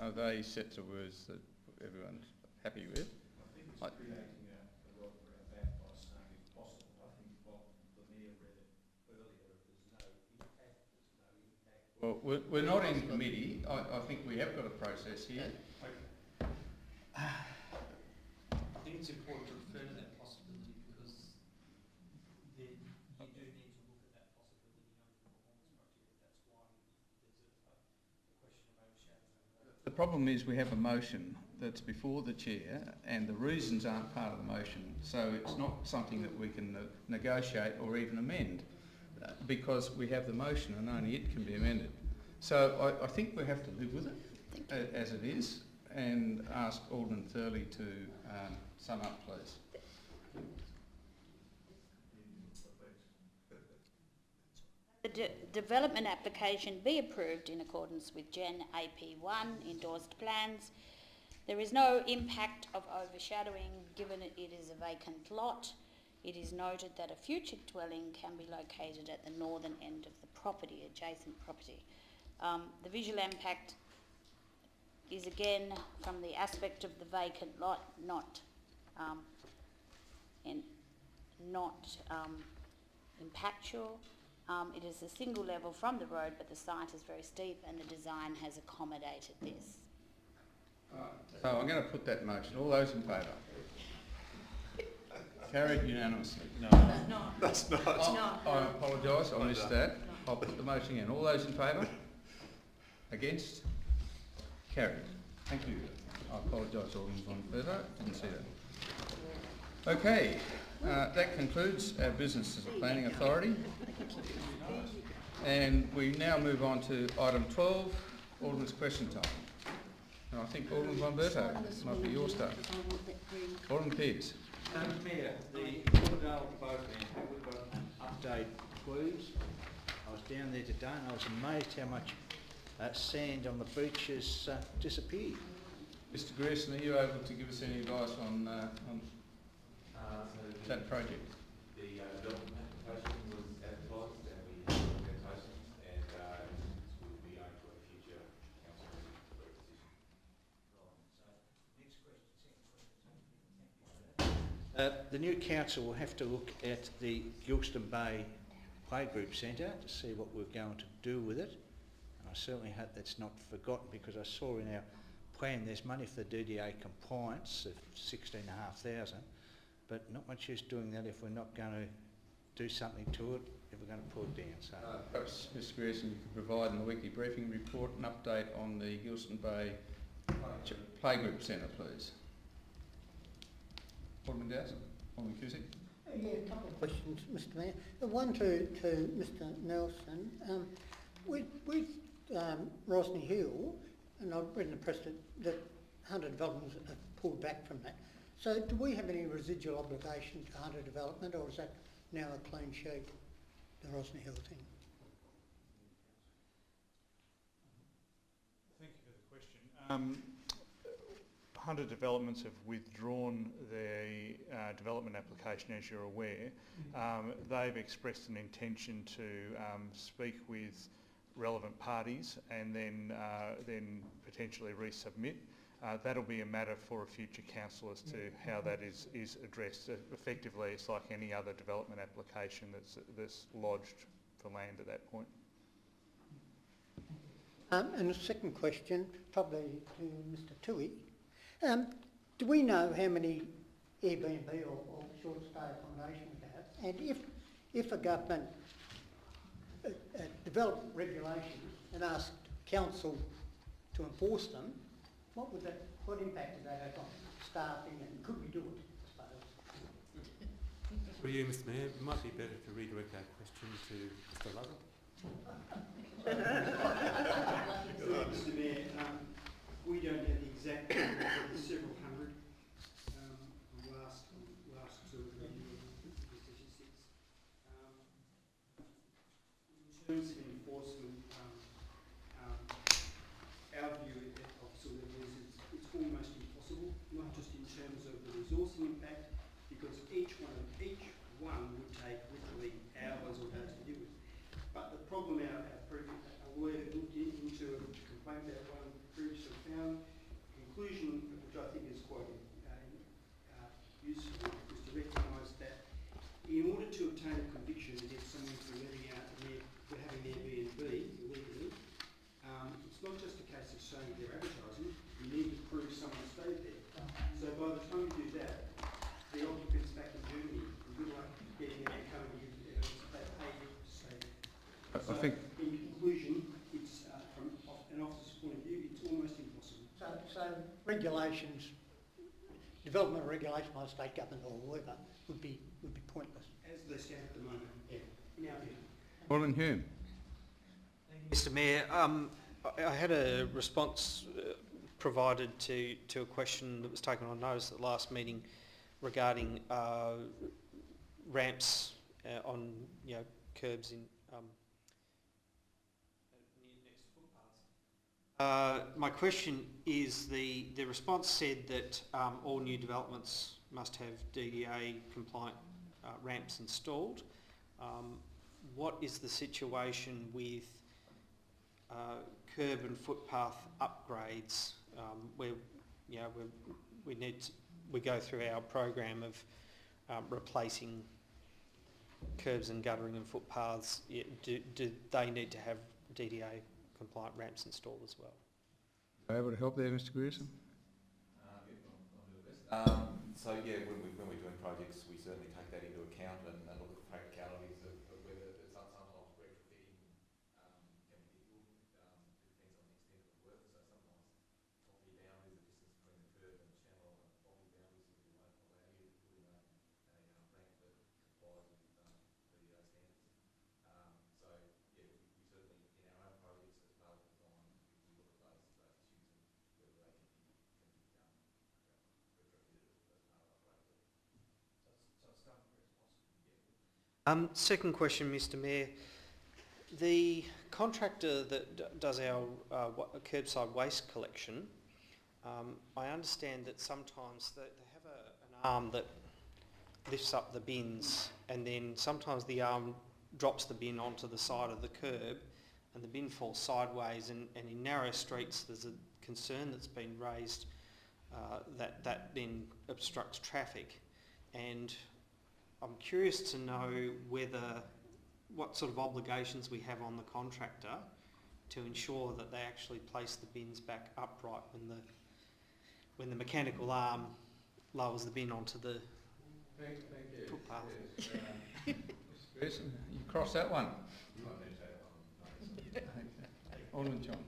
are they sets of words that everyone's happy with? I think it's creating a rod around that by saying it's possible. I think what the Mayor read it earlier, there's no impact. Well, we're not in committee. I think we have got a process here. I think it's important to refer to that possibility because you do need to look at that possibility under the performance criteria. That's why there's a question of overshadowing. The problem is we have a motion that's before the chair and the reasons aren't part of the motion, so it's not something that we can negotiate or even amend because we have the motion and only it can be amended. So I think we have to live with it as it is and ask Alderman Thurley to sum up please. The development application be approved in accordance with Gen AP1 endorsed plans. There is no impact of overshadowing given it is a vacant lot. It is noted that a future dwelling can be located at the northern end of the property, adjacent property. The visual impact is again from the aspect of the vacant lot, not impactful. It is a single level from the road, but the site is very steep and the design has accommodated this. So I'm going to put that motion. All those in favour? Carried unanimously. No, That's not. I apologise, I missed that. I'll put the motion in. All those in favour? Against? Carried. Thank you. I apologise, Alderman von Berto. Didn't see that. Okay, that concludes our business as a planning authority. And we now move on to item 12, Alderman's question time. And I think Alderman von Berto might be your start. Alderman Pearce. Mayor, the Woodale boatland, we've got an update, please. I was down there today and I was amazed how much sand on the beach has disappeared. Mr Grierson, are you able to give us any advice on that project? The development application was advertised and we had presentations and we'll be going to a future council meeting for a decision. The new council will have to look at the Gilston Bay Playgroup Centre to see what we're going to do with it. And I certainly hope that's not forgotten, because I saw in our plan there's money for the DDA compliance of $16,500, but not much use doing that if we're not going to do something to it, if we're going to pull it down. So perhaps, Mr Grierson, you could provide in the weekly briefing report an update on the Gilston Bay Playgroup Centre, please. Alderman Dowson, Alderman Cusick. Yeah, a couple of questions, Mr Mayor. One to Mr Nelson. With Rosny Hill, and I've read in the press that Hunter Development have pulled back from that. So do we have any residual obligation to Hunter Development, or is that now a clean sheet, the Rosny Hill thing? Thank you for the question. Hunter Developments have withdrawn their development application, as you're aware. They've expressed an intention to speak with relevant parties and then potentially resubmit. That'll be a matter for a future council as to how that is addressed. Effectively, it's like any other development application that's lodged for land at that point. And the second question, probably to Mr Toohey. Do we know how many Airbnb or short stay accommodation we have? And if a government developed regulations and asked council to enforce them, what impact would that have on staffing, and could we do it, I suppose? For you, Mr Mayor, it might be better to redirect that question to Mr Lovell. Mr Mayor, we don't have the exact number, but there's several hundred. Last sort of review of statistics. In terms of enforcement, our view of sort of is it's almost impossible, not just in terms of the resourcing impact, because each one would take literally hours or days to deal with. But the problem our lawyer looked into a complaint that one previously found, conclusion, which I think is quite useful, is to recognise that in order to obtain a conviction against someone for letting out for having Airbnb illegally, it's not just a case of saying they're advertising, you need to prove someone stayed there. So by the time you do that, the occupant's back in Germany, and good luck getting them to come and give evidence that they paid to stay there. So in conclusion, it's from an officer's point of view, it's almost impossible. So regulations, development regulations by the state government or whoever would be pointless. As they stand at the moment, yeah. In our view. Alderman Hume. Mr Mayor, I had a response provided to a question that was taken on notice at the last meeting regarding ramps on curbs in next to footpaths. My question is the response said that all new developments must have DDA compliant ramps installed. What is the situation with curb and footpath upgrades where we go through our program of replacing curbs and guttering and footpaths, do they need to have DDA compliant ramps installed as well? Able to help there, Mr. Grierson? So yeah, when we're doing projects, we certainly take that into account and look at the practicalities of whether it's sometimes retrofitting can be difficult. It depends on the extent of the work. So sometimes property boundaries, the distance between the curb and the channel and the property boundaries simply won't allow you to put in a ramp that complies with DDA standards. So yeah, we certainly in our own projects as well as design, we look at those issues and whether they can be retrofitted as part of our project. So it's done where it's possible. Second question, Mr. Mayor. The contractor that does our curbside waste collection, I understand that sometimes they have an arm that lifts up the bins, and then sometimes the arm drops the bin onto the side of the curb and the bin falls sideways, and in narrow streets there's a concern that's been raised that then obstructs traffic. And I'm curious to know what sort of obligations we have on the contractor to ensure that they actually place the bins back upright when the mechanical arm lowers the bin onto the footpath. Mr. Grierson, you crossed that one. Alderman John.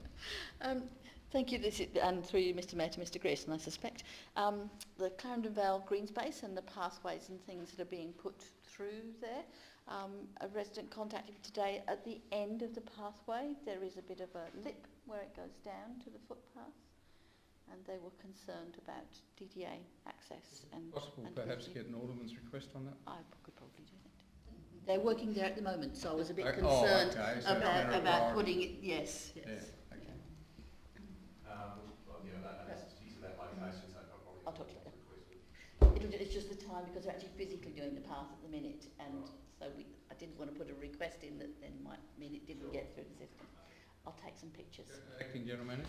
Thank you, and through you, Mr Mayor, to Mr Grierson, I suspect. The Clarendon Vale green space and the pathways and things that are being put through there. A resident contacted me today. At the end of the pathway, there is a bit of a lip where it goes down to the footpath, and they were concerned about DDA access. And possible perhaps to get an alderman's request on that? I could probably do that. They're working there at the moment, so I was a bit concerned about putting it. Yes. Yeah, okay. Well, yeah, that's use of that location, so I'll talk to you later. It's just the time, because they're actually physically doing the path at the minute, and so I didn't want to put a request in that then might mean it didn't get through the system. I'll take some pictures. Acting General Manager.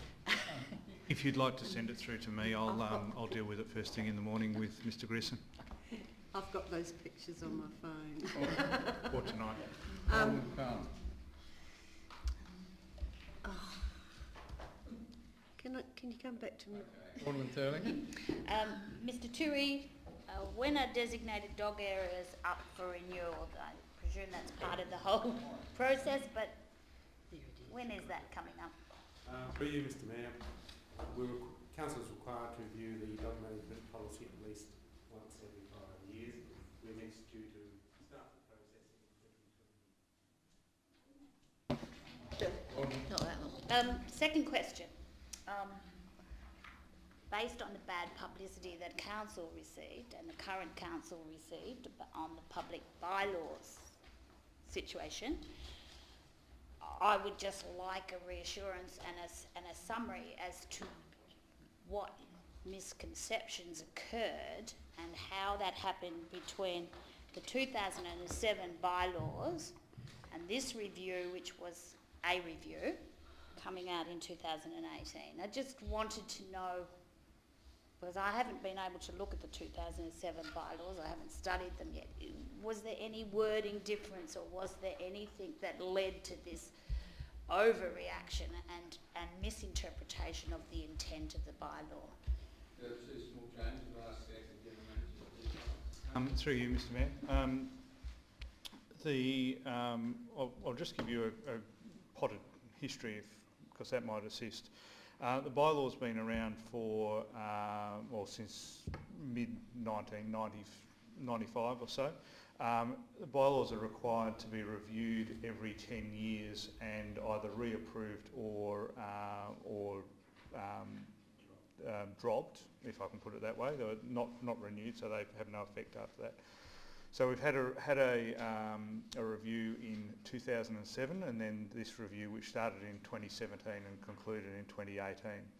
If you'd like to send it through to me, I'll deal with it first thing in the morning with Mr Grierson. I've got those pictures on my phone. Or tonight. Can you come back to me? Alderman Thurling. Mr Toohey, when are designated dog areas up for renewal? I presume that's part of the whole process, but when is that coming up? For you, Mr Mayor, Council is required to review the dog management policy at least once every 5 years. We're next due to start the process in 2020. Not that long. Second question. Based on the bad publicity that Council received and the current Council received on the public bylaws situation, I would just like a reassurance and a summary as to what misconceptions occurred and how that happened between the 2007 bylaws and this review, which was a review coming out in 2018. I just wanted to know, because I haven't been able to look at the 2007 bylaws, I haven't studied them yet. Was there any wording difference, or was there anything that led to this overreaction and misinterpretation of the intent of the bylaw? There are two small changes. I'll ask the Acting General Manager. Through you, Mr Mayor. I'll just give you a potted history, because that might assist. The bylaw's been around for, since mid-1995 or so. The bylaws are required to be reviewed every 10 years and either reapproved or dropped, if I can put it that way. They were not renewed, so they have no effect after that. So we've had a review in 2007, and then this review, which started in 2017 and concluded in 2018.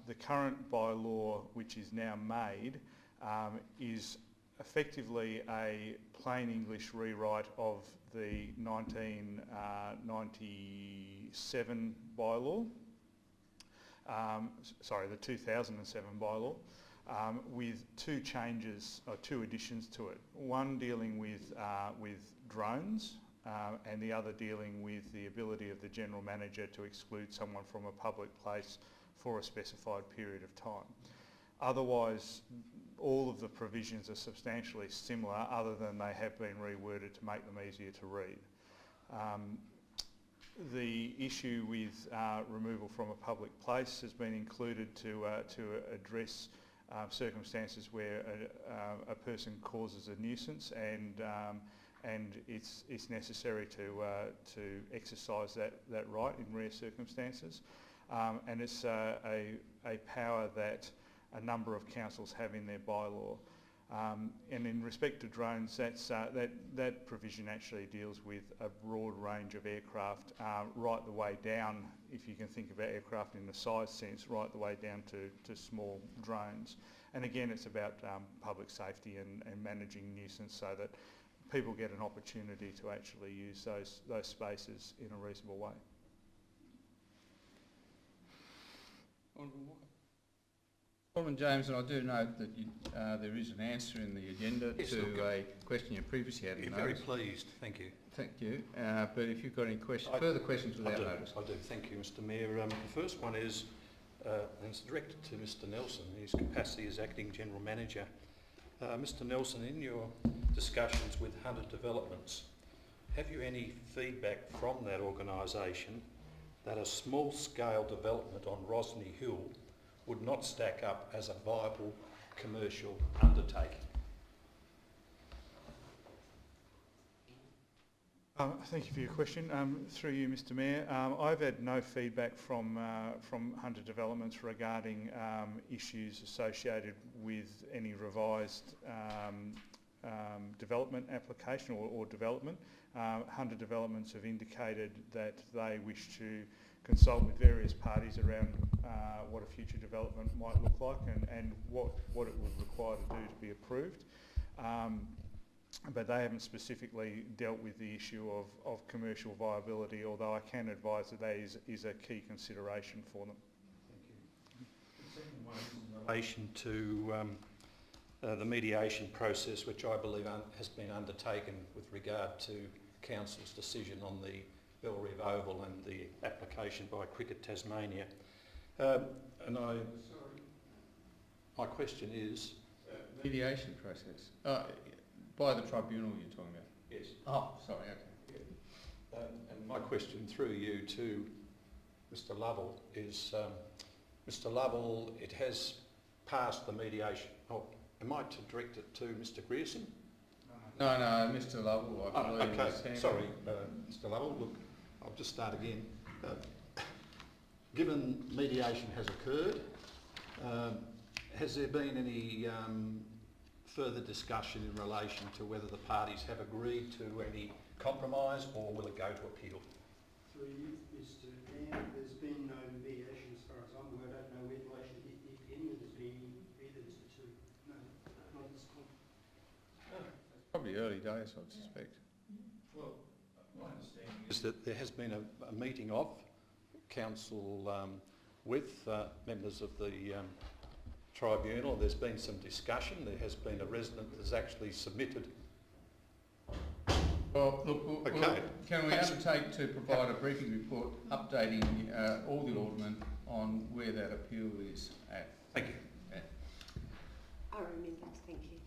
The current bylaw, which is now made, is effectively a plain English rewrite of the 1997 bylaw. The 2007 bylaw. with two changes or two additions to it. One dealing with drones and the other dealing with the ability of the General Manager to exclude someone from a public place for a specified period of time. Otherwise, all of the provisions are substantially similar, other than they have been reworded to make them easier to read. The issue with removal from a public place has been included to address circumstances where a person causes a nuisance and it's necessary to exercise that right in rare circumstances. And it's a power that a number of councils have in their bylaw. And in respect to drones, that provision actually deals with a broad range of aircraft, right the way down, if you can think about aircraft in the size sense, right the way down to small drones. And again, it's about public safety and managing nuisance so that people get an opportunity to actually use those spaces in a reasonable way. Alderman James, and I do note that there is an answer in the agenda to a question you previously had. Very pleased, thank you. Thank you. But if you've got any further questions without notice. I do, thank you, Mr Mayor. The first one is, and it's directed to Mr Nelson in his capacity as Acting General Manager. Mr Nelson, in your discussions with Hunter Developments, have you any feedback from that organisation that a small-scale development on Rosny Hill would not stack up as a viable commercial undertaking? Thank you for your question. Through you, Mr Mayor, I've had no feedback from Hunter Developments regarding issues associated with any revised development application or development. Hunter Developments have indicated that they wish to consult with various parties around what a future development might look like and what it would require to do to be approved. But they haven't specifically dealt with the issue of commercial viability, although I can advise that that is a key consideration for them. Thank you. The second one is in relation to the mediation process, which I believe has been undertaken with regard to Council's decision on the Bellerive Oval and the application by Cricket Tasmania. My question is... mediation process? By the tribunal you're talking about? Yes. Oh, sorry, okay. Yeah. And my question through you to Mr Lovell is, Mr Lovell, it has passed the mediation. Oh, am I to direct it to Mr Grierson? No, Mr Lovell, I believe. Okay, sorry, Mr Lovell. Look, I'll just start again. Given mediation has occurred, has there been any further discussion in relation to whether the parties have agreed to any compromise, or will it go to appeal? Through you, Mr Mayor, there's been no mediation as far as I'm aware. I don't know in relation if any of there's been either, Mr Two. No, not at this point. It's probably early days, I'd suspect. Well, my understanding is that there has been a meeting of Council with members of the tribunal. There's been some discussion. There has been a resident that's actually submitted. Well, look, can we undertake to provide a briefing report updating all the aldermen on where that appeal is at? Thank you. Yeah. I remember, thank you.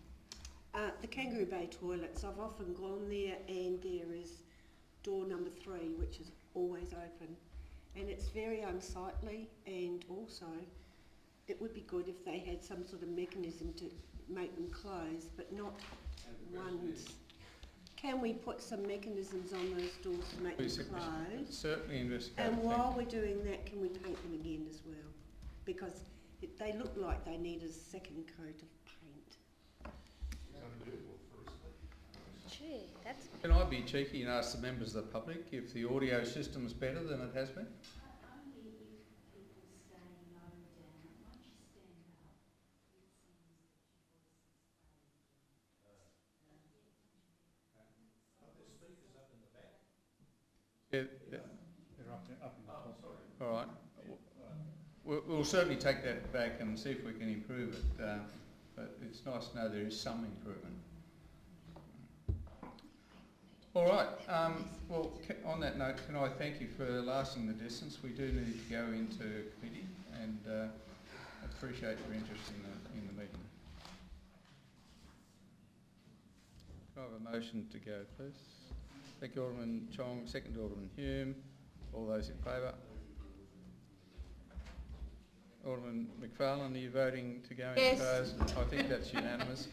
The Kangaroo Bay toilets, I've often gone there and there is door number 3, which is always open, and it's very unsightly, and also it would be good if they had some sort of mechanism to make them close, but not ones. Can we put some mechanisms on those doors to make them close? Certainly investigate. And while we're doing that, can we paint them again as well? Because they look like they need a second coat of paint. Gee, that's... Can I be cheeky and ask the members of the public if the audio system is better than it has been? Yeah, They're up in the top. all right. we'll certainly take that back and see if we can improve it, but it's nice to know there is some improvement. All right, well, on that note, can I thank you for lasting the distance? We do need to go into committee, and appreciate your interest in the meeting. Can I have a motion to go, please? Thank you, Alderman Chong. Second, Alderman Hume. All those in favour? Alderman McFarlane, are you voting to go Yes. in opposed? I think that's unanimous.